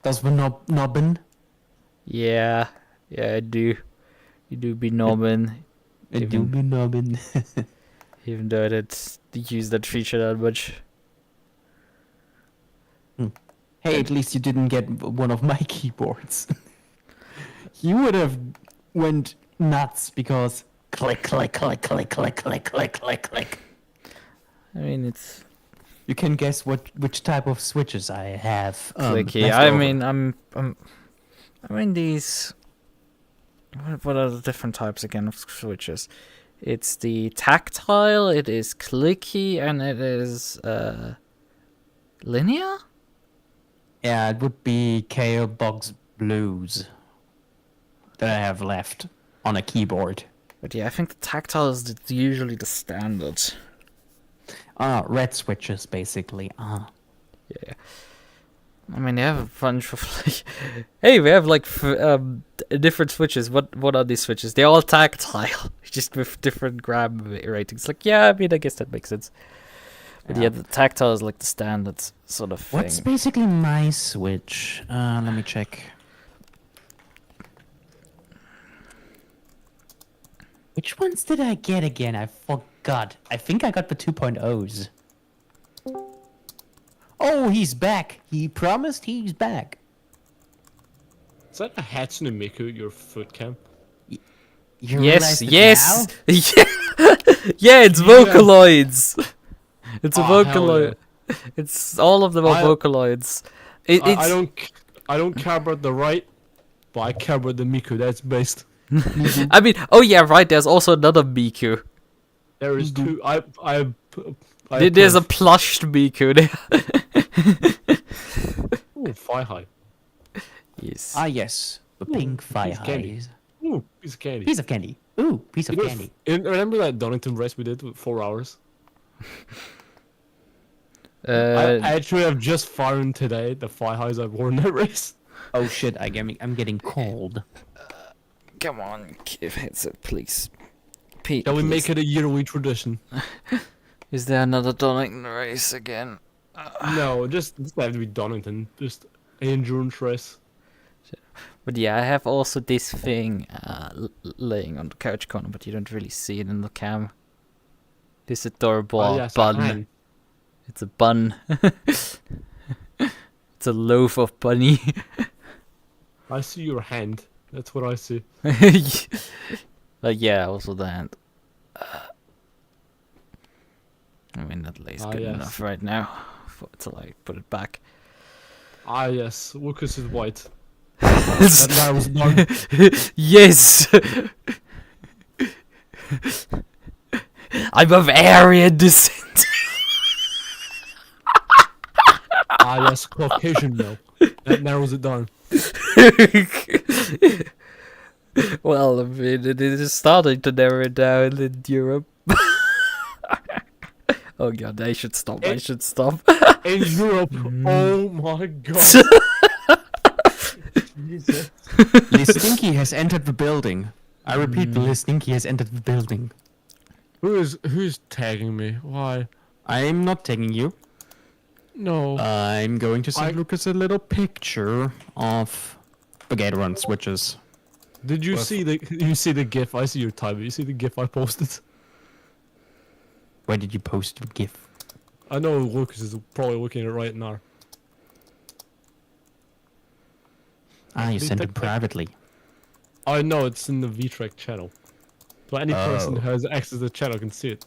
Does the knobbin? Yeah, I do. You do be knobbing. It do be knobbin. Even though I didn't use that feature that much. Hey, at least you didn't get one of my keyboards. You would have went nuts because click, click, click, click, click, click, click, click, click. I mean, it's You can guess which type of switches I have. clicky. left I over. mean, I mean these. What are the different types again of switches? It's the tactile, it is clicky, and it is linear. Yeah, it would be KO Box Blues that I have left on a keyboard. But yeah, I think the tactile is usually the standard. Red switches, basically. Yeah. I mean, they have a bunch of like. Hey, we have like different switches. What are these switches? They're all tactile, just with different gram ratings. Like, yeah, I mean, I guess that makes sense. But yeah, the tactile is like the standard sort of thing. What's basically my switch? Let me check. Which ones did I get again? I forgot. I think I got the 2.0s. Oh, he's back. He promised he's back. Is that a Hatsune Miku, your foot cam? You Yes, realize it yes, now? yeah, it's Vocaloids. It's a Oh, hell Vocaloid. It's all of them are I- Vocaloids. It's I don't care about the right, but I care about the Miku. That's based. I mean, oh yeah, right. There's also another Miku. There is two. I There's a plushed Miku there. Ooh, fire high. Yes. Ah, yes. The pink fire candy. eyes. Ooh, piece of candy. Piece of candy. Ooh, piece of You know, candy. remember that Donington race we did with 4 hours? I Uh, actually have just found today the fire highs I've worn that race. Oh shit, I'm getting cold. come on, give headset, please. Pete, Shall we please. make it a yearly tradition? Is there another Donington race again? No, just have to be Donington. Just an endurance race. But yeah, I have also this thing laying on the couch corner, but you don't really see it in the cam. This adorable Oh, yes, bun. hand. It's a bun. It's a loaf of bunny. I see your hand. That's what I see. Like, yeah, also the hand. I mean, that lays Ah, good yes. enough right now till I put it back. Ah, yes. Lukas is white. That guy was born. Yes! I'm of Aryan descent! Ah, yes. Caucasian male. That narrows it down. Well, I mean, it is starting to narrow it down in Europe. Oh god, I should stop. I should stop. In Europe. Oh my god. Jesus. Listinky has entered the building. I repeat, the Listinky has entered the building. Who's tagging me? Why? I'm not tagging you. No. I'm going to send I- Lucas a little picture of spaghetti run switches. Did you see the GIF? I see your time. You see the GIF I posted? Where did you post the GIF? I know Lucas is probably looking at it right now. Ah, you They sent it took- privately. I know it's in the VTracc channel. So any person Oh. who has access to the channel can see it.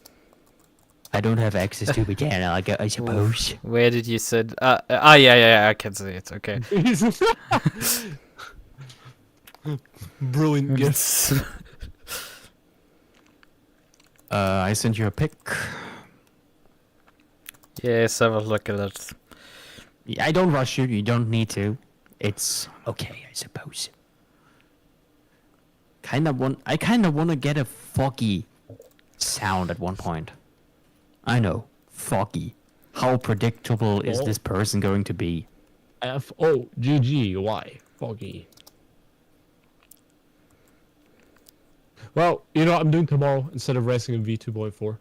I don't have access to the channel, I suppose. Where did you send? Yeah, I can see it. Okay. Brilliant GIF. I sent you a pic. Yes, have a look at it. I don't rush you, you don't need to. It's okay, I suppose. I kinda wanna get a foggy sound at one point. I know, foggy. How predictable is Oh. this person going to be? Foggy. Foggy. Well, you know what I'm doing tomorrow instead of racing in V2.4?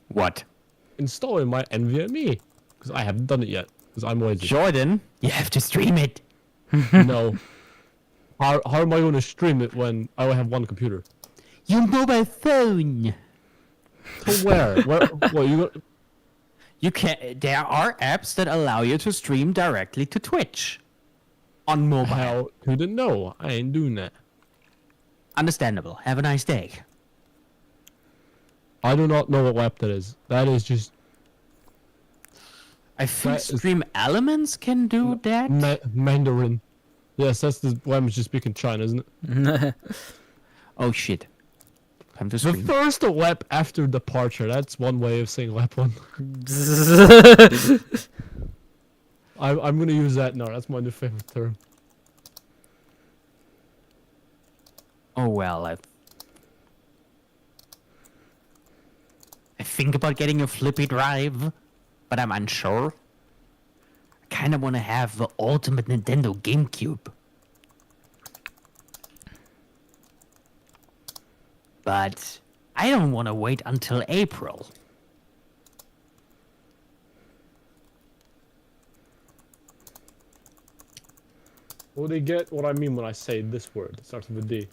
What? Installing my NVMe. Because I haven't done it yet. Because I'm lazy. Jordan, you have to stream it. No. How am I going to stream it when I only have one computer? Your mobile phone. To where? What you got? You can. There are apps that allow you to stream directly to Twitch on mobile. How couldn't know? I ain't doing that. Understandable. Have a nice day. I do not know what app that is. That is just I think That is- Stream Elements can do that. Mandarin. Yes, that's the language you speak in China, isn't it? Oh shit. Time to The stream. first lap after departure. That's one way of saying lap one. I'm gonna use that now. That's my new favorite term. Oh well, I think about getting a flippy drive, but I'm unsure. I kinda wanna have the ultimate Nintendo GameCube. But I don't wanna wait until April. Will they get what I mean when I say this word? It starts with a D.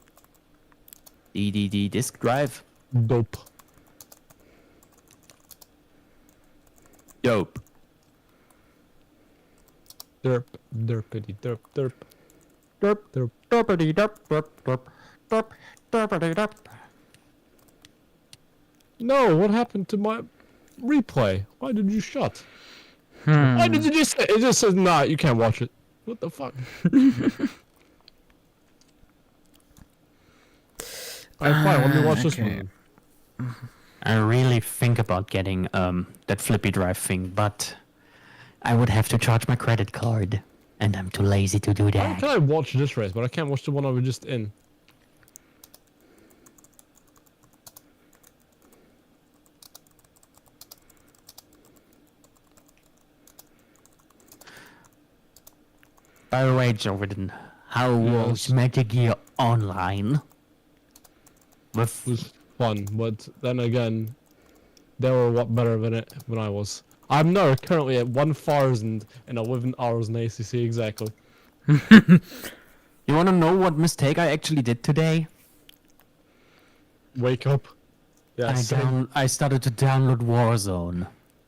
DDD disk drive. Dope. Dope. Derp. Derpity. Derp. Derp. Derp, derp, derpity, derp, derp, derp, derp, derpity, derp. No, what happened to my replay? Why did you shut? Why did you just say it? Just says nah, you can't watch it. What the fuck? Alright, fine, let me watch this okay. one. I really think about getting that flippy drive thing, but I would have to charge my credit card, and I'm too lazy to do How that. can I watch this race, but I can't watch the one I was just in? By the way, Jordan, how was Yes. Metal Gear Online? It was fun, but then again, they were a lot better than it when I was. I'm now currently at 1,011 hours in ACC exactly. You wanna know what mistake I actually did today? Wake up. Yeah, same. I started to download Warzone.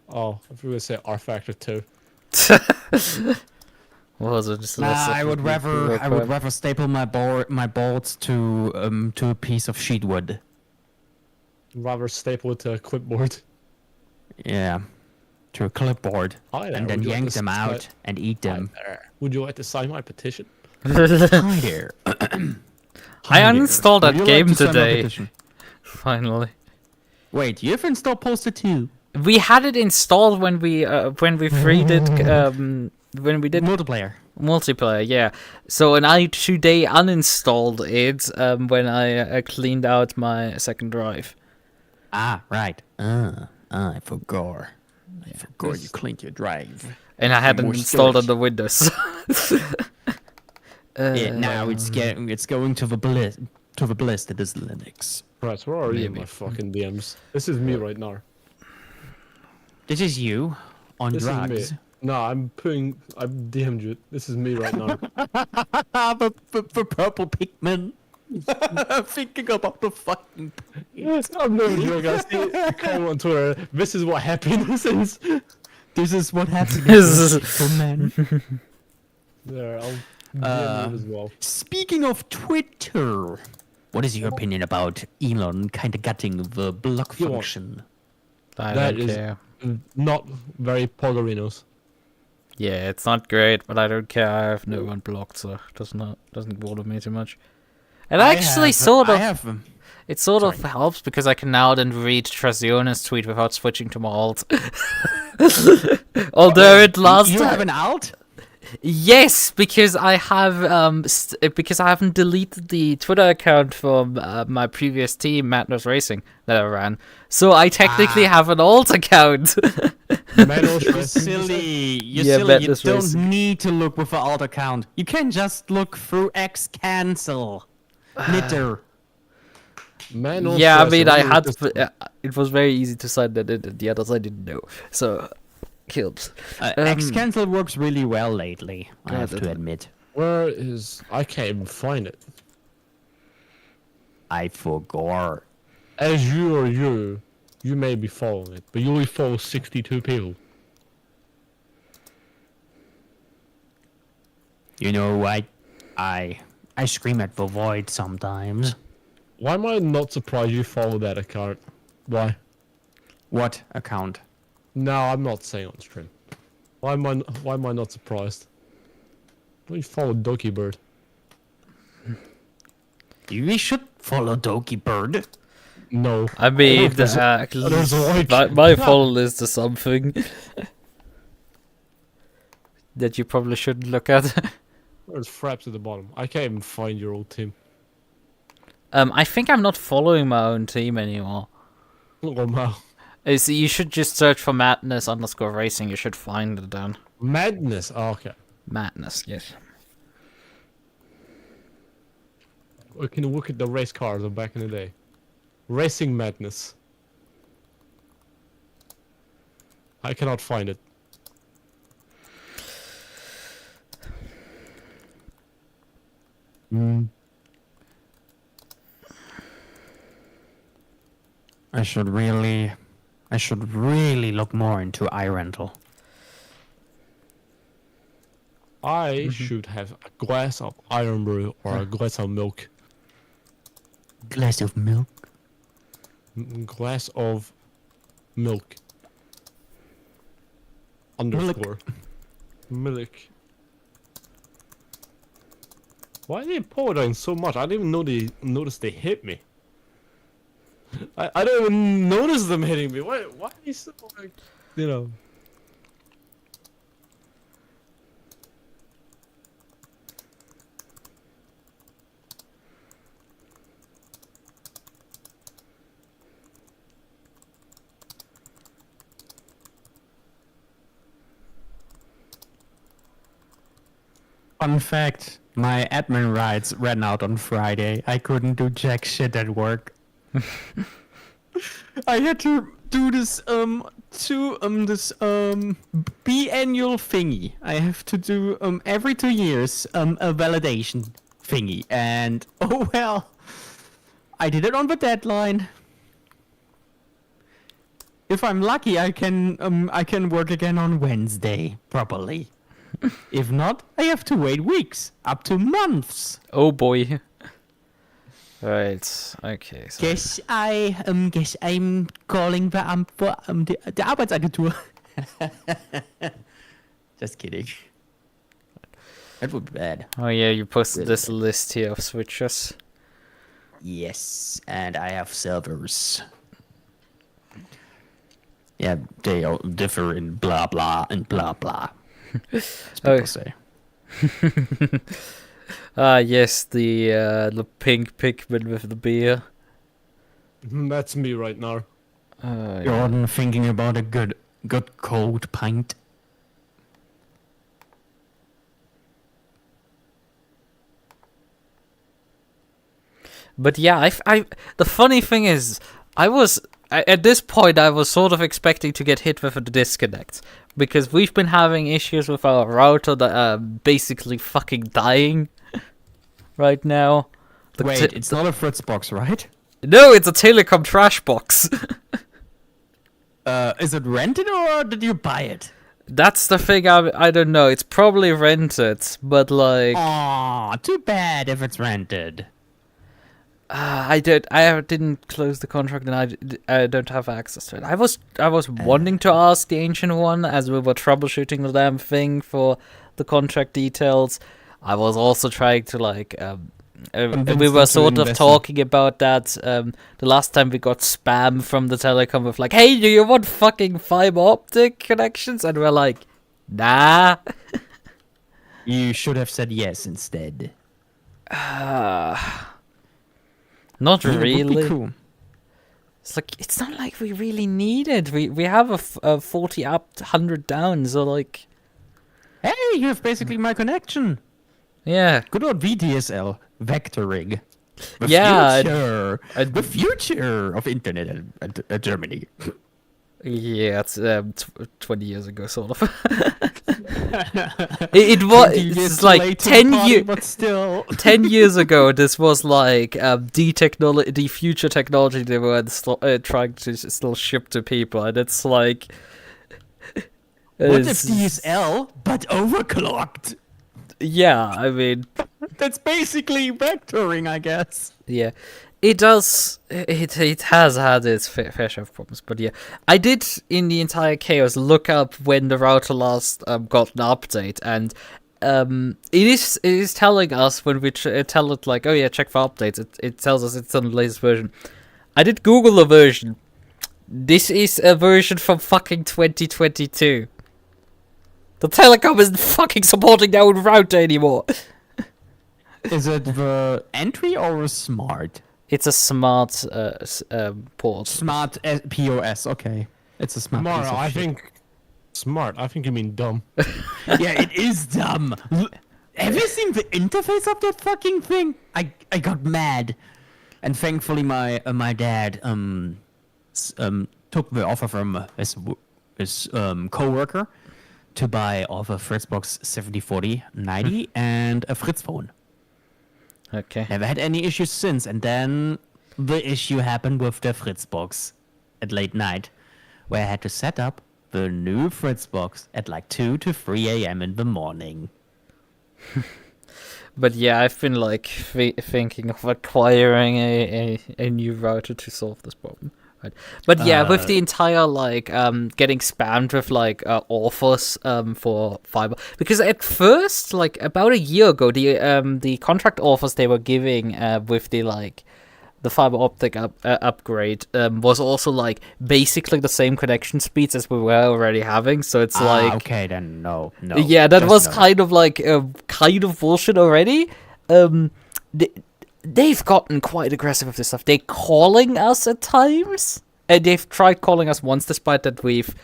Oh, I was gonna say R Factor 2. What was it? Just Nah, less I would than- rather staple my bolts to a piece of sheetwood. Rather staple it to a clipboard. Yeah, to a clipboard, Hi there, and then would you like yank to them si- out and eat them. Would you like to sign my petition? Hi there. I uninstalled that Would you like game to sign my today. petition? Finally. Wait, you've installed Poster 2? We had it installed when we freed it when we did Multiplayer. multiplayer, yeah. So and I today uninstalled it when I cleaned out my second drive. Ah, right. I forgot. I forgot you cleaned your drive. And I hadn't More installed on storage. the Windows. Yeah, now it's going to the to the blessed it is Linux. Right, where are you in Maybe. my fucking DMs? This is me right now. This is you on This drugs. is me. No, I'm DM'd you. This is me right now. the purple pigment. Thinking about the fucking. I'm no joke. I see a comment on Twitter. This is what happiness is. This is what happens This is- for men. There, I'll DM you as well. Speaking of Twitter, what is your opinion about Elon kind of gutting the block You want- function? I That don't is- care. Not very Poggerinos. Yeah, it's not great, but I don't care. I have no one blocked, so it doesn't bother me too much. It actually it sort of helps because I can now then read Trasiona's tweet without switching to my alt. Although it last You have an alt? yes, because I have because I haven't deleted the Twitter account from my previous team, Madness Racing, that I ran. So I technically have an alt account. You're silly. You're Yeah, silly. You Madness don't Racing. need to look with an alt account. You can just look through X cancel. Knitter. Yeah, I mean, I had it was very easy to sign that in, and the others I didn't know. So killed. X cancel works really well lately, I have that- to admit. Where is... I can't even find it. I forgot. As you may be following it, but you only follow 62 people. You know, I scream at the void sometimes. Why am I not surprised you follow that account? Why? What account? No, I'm not saying on stream. Why am I not surprised? Don't you follow Doki Bird? We should follow Doki Bird. No. I mean, there's like- my follow list is something that you probably shouldn't look at. There's Fraps at the bottom. I can't even find your old team. I think I'm not following my own team anymore. Oh no. So you should just search for Madness_Racing. You should find it then. Madness. Oh, okay. Madness, yes. We can look at the race cars of back in the day. Racing Madness. I cannot find it. I should really look more into iRental. I should have a glass of iron brew or a glass of milk. Glass of milk. Glass of milk. Underscore. Milk. Why are they apologizing so much? I didn't even notice they hit me. I don't even notice them hitting me. Why are you so like, you know? Fun fact, my admin rights ran out on Friday. I couldn't do jack shit at work. I had to do this biannual thingy. I have to do every 2 years a validation thingy, and oh well, I did it on the deadline. If I'm lucky, I can work again on Wednesday properly. If not, I have to wait weeks, up to months. Oh boy. Right. Okay. So Guess I'm calling the Arbeitsagentur. Just kidding. That would be bad. oh yeah, you posted this list here of switches. Yes, and I have servers. Yeah, they all differ in blah blah and blah blah. As people say. Ah yes, the pink pigment with the beer. That's me right now. Yeah. Jordan thinking about a good cold pint. But yeah, the funny thing is, at this point, I was sort of expecting to get hit with a disconnect. Because we've been having issues with our router that are basically fucking dying right now. Wait, it's not a Fritzbox, right? No, it's a telecom trash box. Is it rented or did you buy it? That's the thing, I don't know. It's probably rented, but like... Aw, too bad if it's rented. I didn't close the contract and I don't have access to it. I was wanting to ask the Ancient One as we were troubleshooting the damn thing for the contract details. I was also trying to like... we were sort of talking about that the last time we got spam from the telecom with like, hey, do you want fucking fiber optic connections? And we're like, nah. You should have said yes instead. Not Yeah, it would be really. cool. It's like, it's not like we really need it. We have a 40 up, 100 down, so like... Hey, you have basically my connection. Yeah. Good old VDSL vectoring. The Yeah, future, the future of internet at Germany. Yeah, it's 20 years ago, sort of. it was it's like 10 years, but still 10 years ago. This was like the future technology they were trying to still ship to people, and it's like, what if DSL but overclocked? Yeah, I mean, that's basically vectoring, I guess. Yeah, it does. It has had its fair share of problems, but yeah, I did in the entire chaos look up when the router last got an update, and it is telling us when we tell it like, oh yeah, check for updates. It tells us it's on the latest version. I did Google the version. This is a version from fucking 2022. The telecom isn't fucking supporting their own router anymore. Is it the entry or a smart? It's a smart port. Smart POS, okay. It's a smart Tomorrow, piece of I shit. think smart. I think you mean dumb. Yeah, it is dumb. Have you seen the interface of that fucking thing? I got mad, and thankfully my dad took the offer from his coworker to buy off a Fritzbox 704090 and a Fritz phone. Okay. Never had any issues since, and then the issue happened with the Fritzbox at late night, where I had to set up the new Fritzbox at like 2 to 3 a.m. in the morning. But yeah, I've been like thinking of acquiring a new router to solve this problem. Right. But yeah, with the entire like getting spammed with like offers for fiber, because at first, like about a year ago, the contract offers they were giving with the fiber optic upgrade was also like basically the same connection speeds as we were already having. So it's like, okay, then no. Yeah, that just was no. kind of like kind of bullshit already. They've gotten quite aggressive with this stuff. They're calling us at times. And they've tried calling us once, despite that we've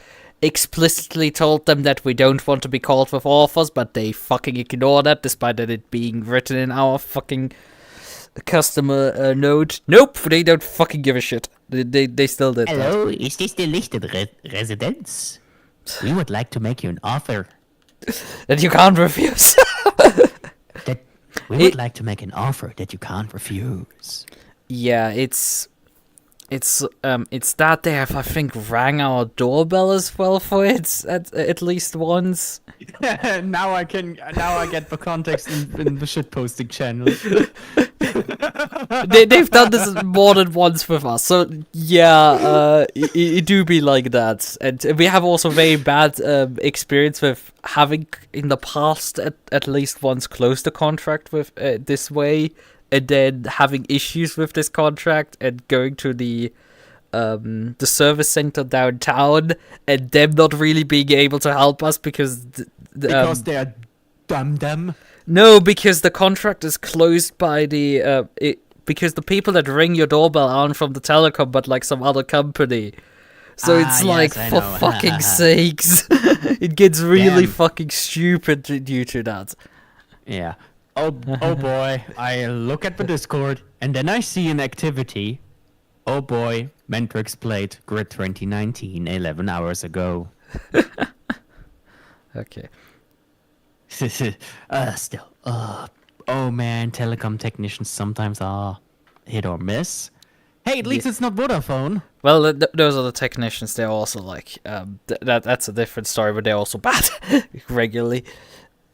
explicitly told them that we don't want to be called with offers, but they fucking ignore that, despite that it being written in our fucking customer note. Nope, they don't fucking give a shit. They still did that. Hello, is this the Lichten residence? We would like to make you an offer. That you can't refuse. We would like to make an offer that you can't refuse. Yeah, it's that they have, I think, rang our doorbell as well for it at least once. Now I get the context in the shitposting channel. They've done this more than once with us, so yeah, it do be like that. And we have also very bad experience with having in the past at least once closed a contract with this way, and then having issues with this contract and going to the service center downtown and them not really being able to help us because because they are dumb. No, because the contract is closed by the because the people that ring your doorbell aren't from the telecom but like some other company. So it's like, yes, for know. fucking sakes, it gets really fucking stupid due to that. Yeah. Oh boy, I look at the Discord and then I see an activity. Oh boy, Mentrix played Grid 2019 11 hours ago. Okay. Still. Oh man, telecom technicians sometimes are hit or miss. Hey, at least it's not Vodafone. Well, those are the technicians. They're also like that's a different story, but they're also bad regularly.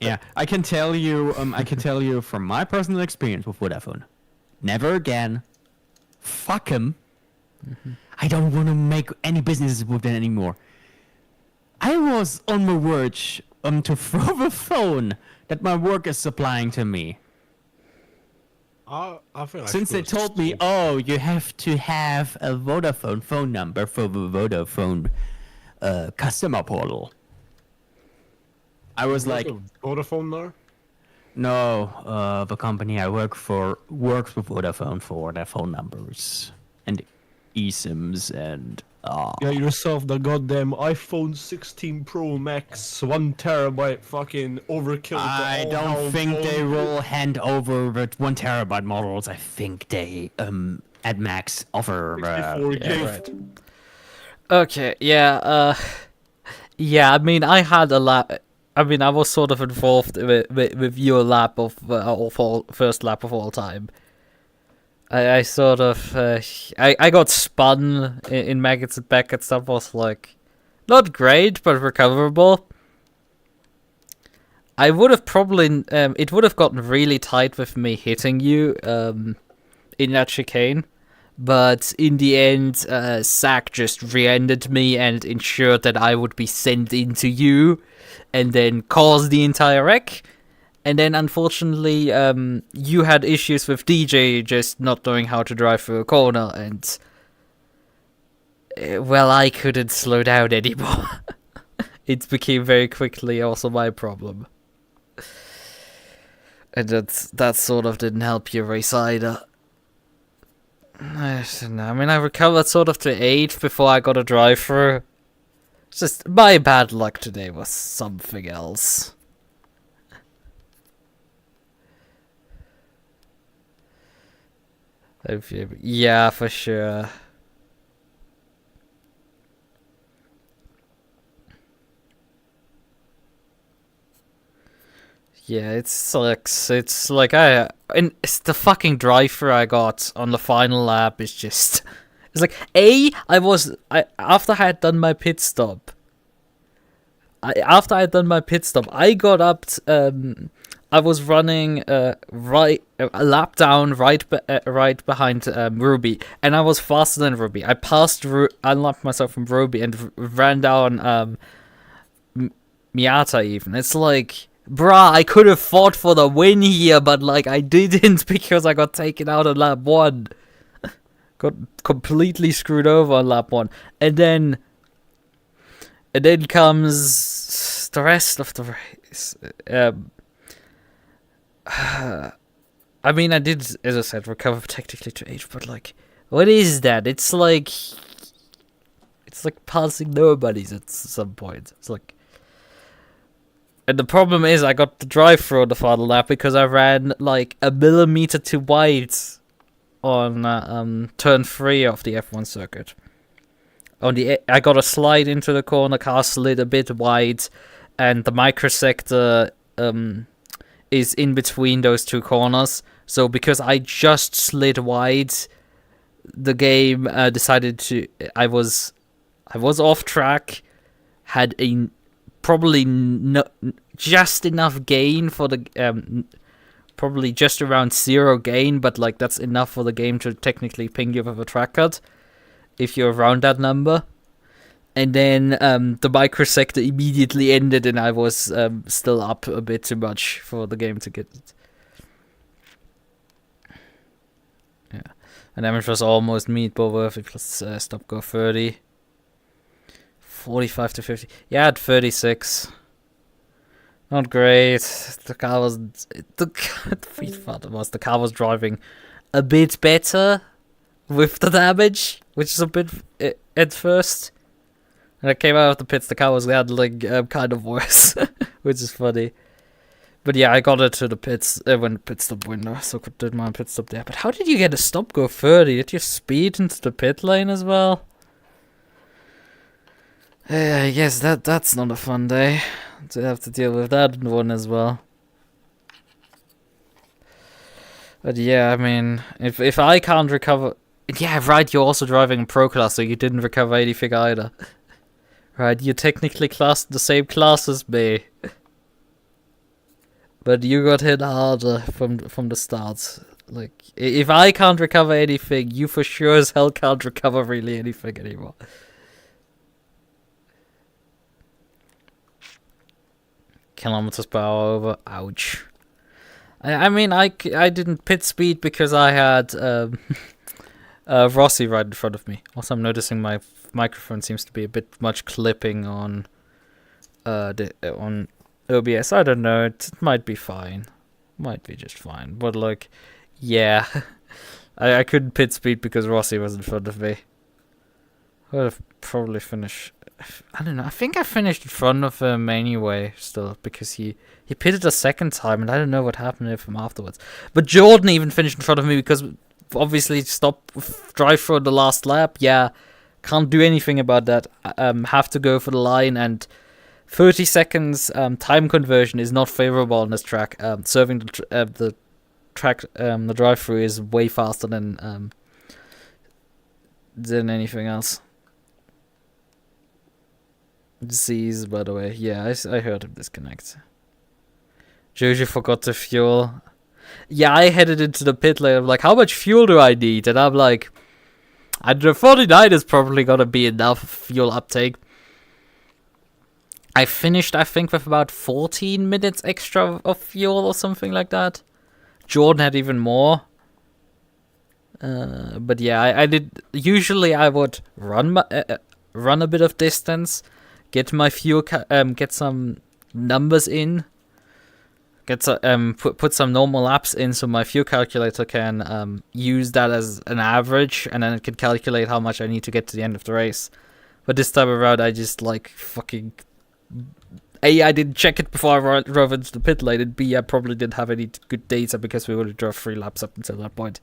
Yeah, I can tell you. I can tell you from my personal experience with Vodafone. Never again. Fuck him. I don't want to make any businesses with them anymore. I was on the verge to throw the phone that my work is supplying to me. I feel like Since they told me, oh, you have to have a Vodafone phone number for the Vodafone customer portal. I was like, Vodafone now. no, the company I work for works with Vodafone for their phone numbers and eSIMs and Get yourself the goddamn iPhone 16 Pro Max 1 terabyte fucking overkill. I don't think they will hand over the 1 terabyte models. I think they at max offer 64 gig. Right. Okay, yeah, yeah. I mean, I had a lap. I mean, I was sort of involved with your lap of first lap of all time. I sort of I got spun in maggots and Beckett. Stuff was like not great, but recoverable. I would have probably it would have gotten really tight with me hitting you in that chicane. But in the end, Zack just re-ended me and ensured that I would be sent into you, and then cause the entire wreck. And then, unfortunately, you had issues with DJ just not knowing how to drive through a corner, and well, I couldn't slow down anymore. It became very quickly also my problem, and that sort of didn't help your race either. I don't know. I mean, I recovered sort of to 8 before I got a drive-through. It's just my bad luck today was something else. Yeah, for sure. Yeah, it sucks. It's like it's the fucking driver I got on the final lap is just. It's like after I had done my pit stop. I got up. I was running a lap down right behind Ruby, and I was faster than Ruby. I unlapped myself from Ruby and ran down Miata even. It's like, bruh, I could have fought for the win here, but like I didn't because I got taken out on lap 1. Got completely screwed over on lap 1, and then comes the rest of the race. I mean, I did, as I said, recover technically to 8, but like, what is that? It's like passing nobodies at some point. It's like, and the problem is I got the drive-through on the final lap because I ran like a millimeter too wide on turn 3 of the F1 circuit. I got a slide into the corner, car slid a bit wide, and the microsector is in between those two corners. So because I just slid wide, the game decided to. I was off track, had a probably just enough gain for the probably just around 0 gain, but like that's enough for the game to technically ping you with a track cut if you're around that number. And then the microsector immediately ended, and I was still up a bit too much for the game to get it. Yeah, and damage was almost meatball worthy plus stop go 30. 45 to 50. Yeah, at 36. Not great. The car was the car was driving a bit better with the damage, which is a bit at first. And I came out of the pits, the car was handling kind of worse, which is funny. But yeah, I got it to the pits when pit stop window, so could did my pit stop there. But how did you get a stop go 30? Did you speed into the pit lane as well? Yeah, I guess that's not a fun day to have to deal with that one as well. But yeah, I mean, if I can't recover, yeah, right. You're also driving in Pro class, so you didn't recover anything either. Right, you're technically classed the same class as me. But you got hit harder from the start. Like, if I can't recover anything, you for sure as hell can't recover really anything anymore. Kilometers per hour over. Ouch. I mean, I didn't pit speed because I had Rossi right in front of me. Also, I'm noticing my microphone seems to be a bit much clipping on on OBS. I don't know. It might be fine. Might be just fine. But like, yeah, I couldn't pit speed because Rossi was in front of me. I would have probably finished. I don't know. I think I finished in front of him anyway, still, because he pitted a second time, and I don't know what happened with him afterwards. But Jordan even finished in front of me because obviously drive through the last lap. Yeah, can't do anything about that. Have to go for the line, and 30 seconds time conversion is not favorable on this track. Serving the track, the drive-through is way faster than anything else. Disease, by the way. Yeah, I heard him disconnect. Jojo forgot to fuel. Yeah, I headed into the pit lane. I'm like, how much fuel do I need? And I'm like, I don't know, 49 is probably gonna be enough fuel uptake. I finished, I think, with about 14 minutes extra of fuel or something like that. Jordan had even more. But yeah, I did. Usually, I would run a bit of distance, get my fuel, get some numbers in, put some normal laps in, so my fuel calculator can use that as an average, and then it can calculate how much I need to get to the end of the race. But this time around, I just like fucking. A, I didn't check it before I drove into the pit lane, and B, I probably didn't have any good data because we only drove 3 laps up until that point.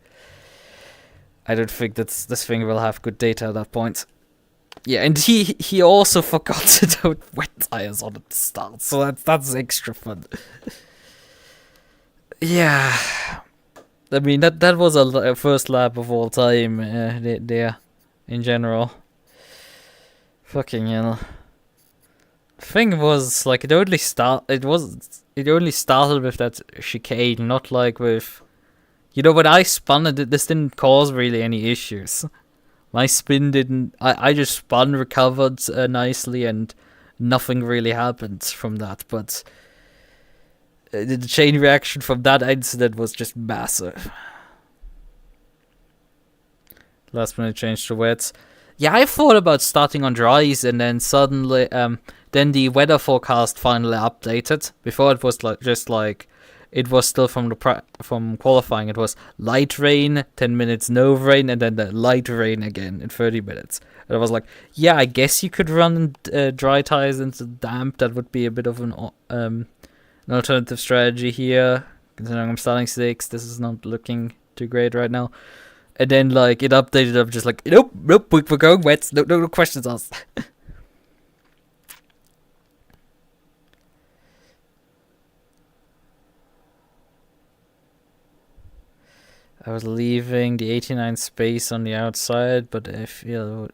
I don't think this thing will have good data at that point. Yeah, and he also forgot to do wet tires on the start, so that's extra fun. Yeah, I mean that was a first lap of all time there, in general. Fucking hell. Thing was like it only started with that chicane, not like with, you know, when I spun it, this didn't cause really any issues. My spin didn't. I just spun, recovered nicely, and nothing really happened from that. But the chain reaction from that incident was just massive. Last minute change to wets. Yeah, I thought about starting on dries, and then suddenly, then the weather forecast finally updated. Before it was it was still from qualifying. It was light rain, 10 minutes no rain, and then the light rain again in 30 minutes. And I was like, yeah, I guess you could run dry tires into damp. That would be a bit of an alternative strategy here. Considering I'm starting 6th, this is not looking too great right now. And then like it updated. I'm just like, nope, we're going wet. No questions asked. I was leaving the 89 space on the outside, but I feel...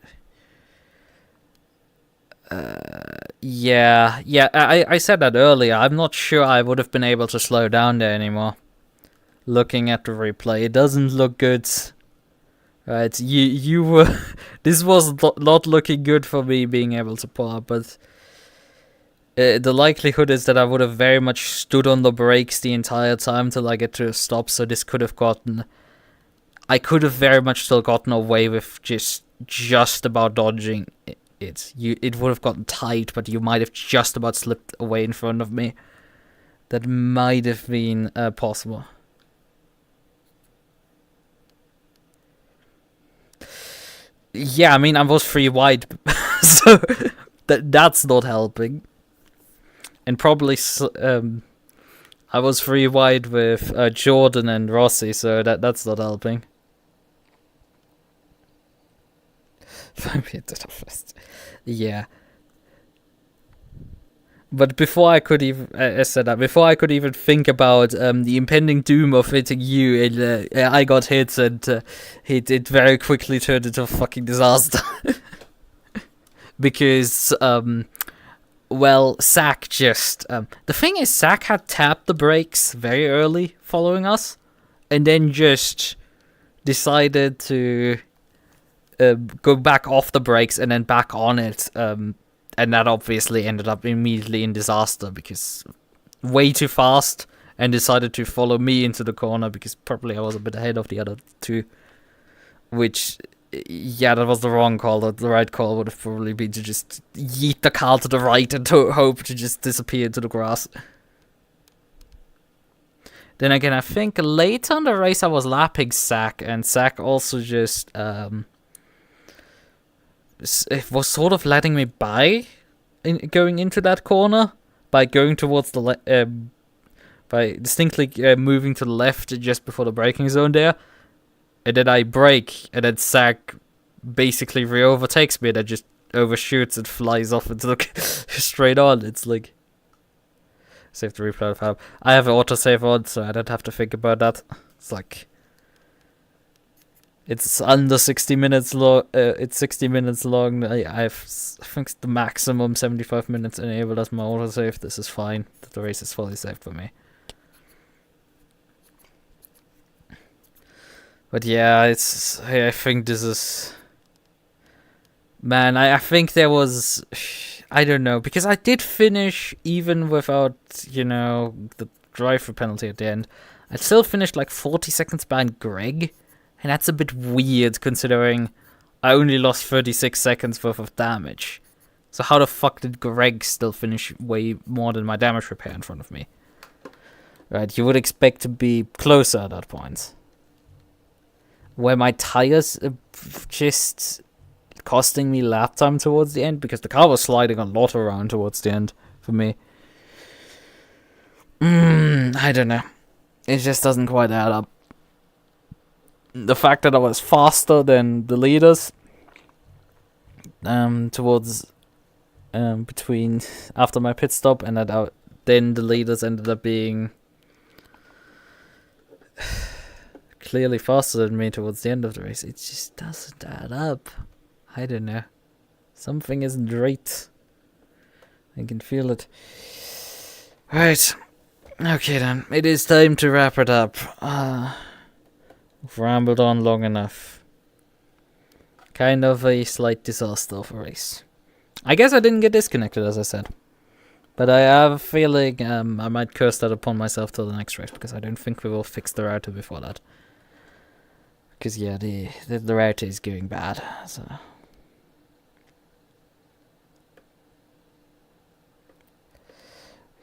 yeah, I said that earlier. I'm not sure I would have been able to slow down there anymore. Looking at the replay, it doesn't look good. Right, you were... this was not looking good for me being able to pull up, but... the likelihood is that I would have very much stood on the brakes the entire time till I get to a stop, so this could have gotten... I could have very much still gotten away with just about dodging it. It would have gotten tight, but you might have just about slipped away in front of me. That might have been possible. Yeah, I mean, I was 3 wide, so that's not helping. And probably, I was 3 wide with Jordan and Rossi, so that's not helping. Yeah. But before I could even, before I could even think about the impending doom of hitting you, I got hit, and it very quickly turned into a fucking disaster. Because, well, Zach just, the thing is, Zach had tapped the brakes very early following us, and then just decided to go back off the brakes and then back on it, and that obviously ended up immediately in disaster because way too fast, and decided to follow me into the corner because probably I was a bit ahead of the other two. Which, yeah, that was the wrong call. The right call would have probably been to just yeet the car to the right and hope to just disappear into the grass. Then again, I think later in the race I was lapping Zach, and Zach also just it was sort of letting me by going into that corner by going towards the by distinctly moving to the left just before the braking zone there, and then I brake, and then Zach basically re-overtakes me, and then just overshoots and flies off into the straight on. It's like save the replay of how I have an autosave on, so I don't have to think about that. It's like it's under 60 minutes long. It's 60 minutes long. I think the maximum 75 minutes enabled as my autosave. This is fine. The race is fully saved for me. But yeah, it's. I think this is. Man, I think there was. I don't know, because I did finish even without, you know, the drive-through penalty at the end. I still finished like 40 seconds behind Greg. And that's a bit weird, considering I only lost 36 seconds worth of damage. So how the fuck did Greg still finish way more than my damage repair in front of me? Right, you would expect to be closer at that point. Were my tires just costing me lap time towards the end? Because the car was sliding a lot around towards the end for me. I don't know. It just doesn't quite add up. The fact that I was faster than the leaders towards between after my pit stop, and that then the leaders ended up being clearly faster than me towards the end of the race. It just doesn't add up. I don't know. Something isn't right. I can feel it. Right. Okay then. It is time to wrap it up. We've rambled on long enough. Kind of a slight disaster of a race. I guess I didn't get disconnected, as I said. But I have a feeling I might curse that upon myself till the next race, because I don't think we will fix the router before that. Because, yeah, the router is going bad, so...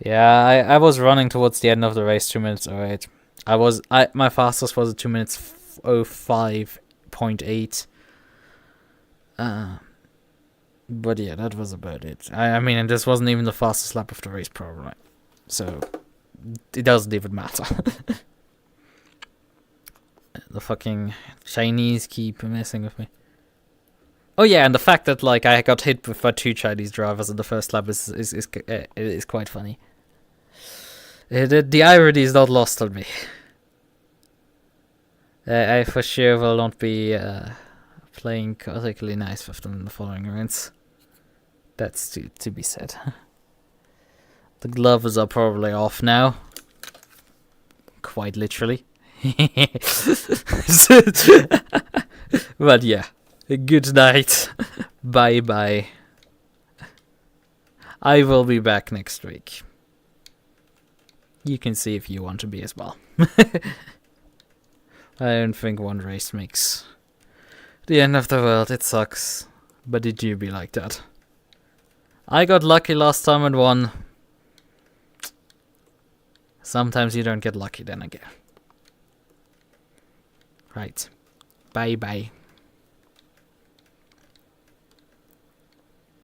Yeah, I was running towards the end of the race 2 minutes 08. My fastest was 2 minutes 05.8. But yeah, that was about it. I mean, and this wasn't even the fastest lap of the race, probably. So, it doesn't even matter. The fucking Chinese keep messing with me. Oh yeah, and the fact that like I got hit by 2 Chinese drivers in the first lap is quite funny. The irony is not lost on me. I for sure will not be playing particularly nice with them in the following rounds. That's to be said. The gloves are probably off now. Quite literally. But yeah. Good night. Bye bye. I will be back next week. You can see if you want to be as well. I don't think one race makes the end of the world. It sucks. But it do be like that. I got lucky last time and won. Sometimes you don't get lucky then again. Right. Bye bye.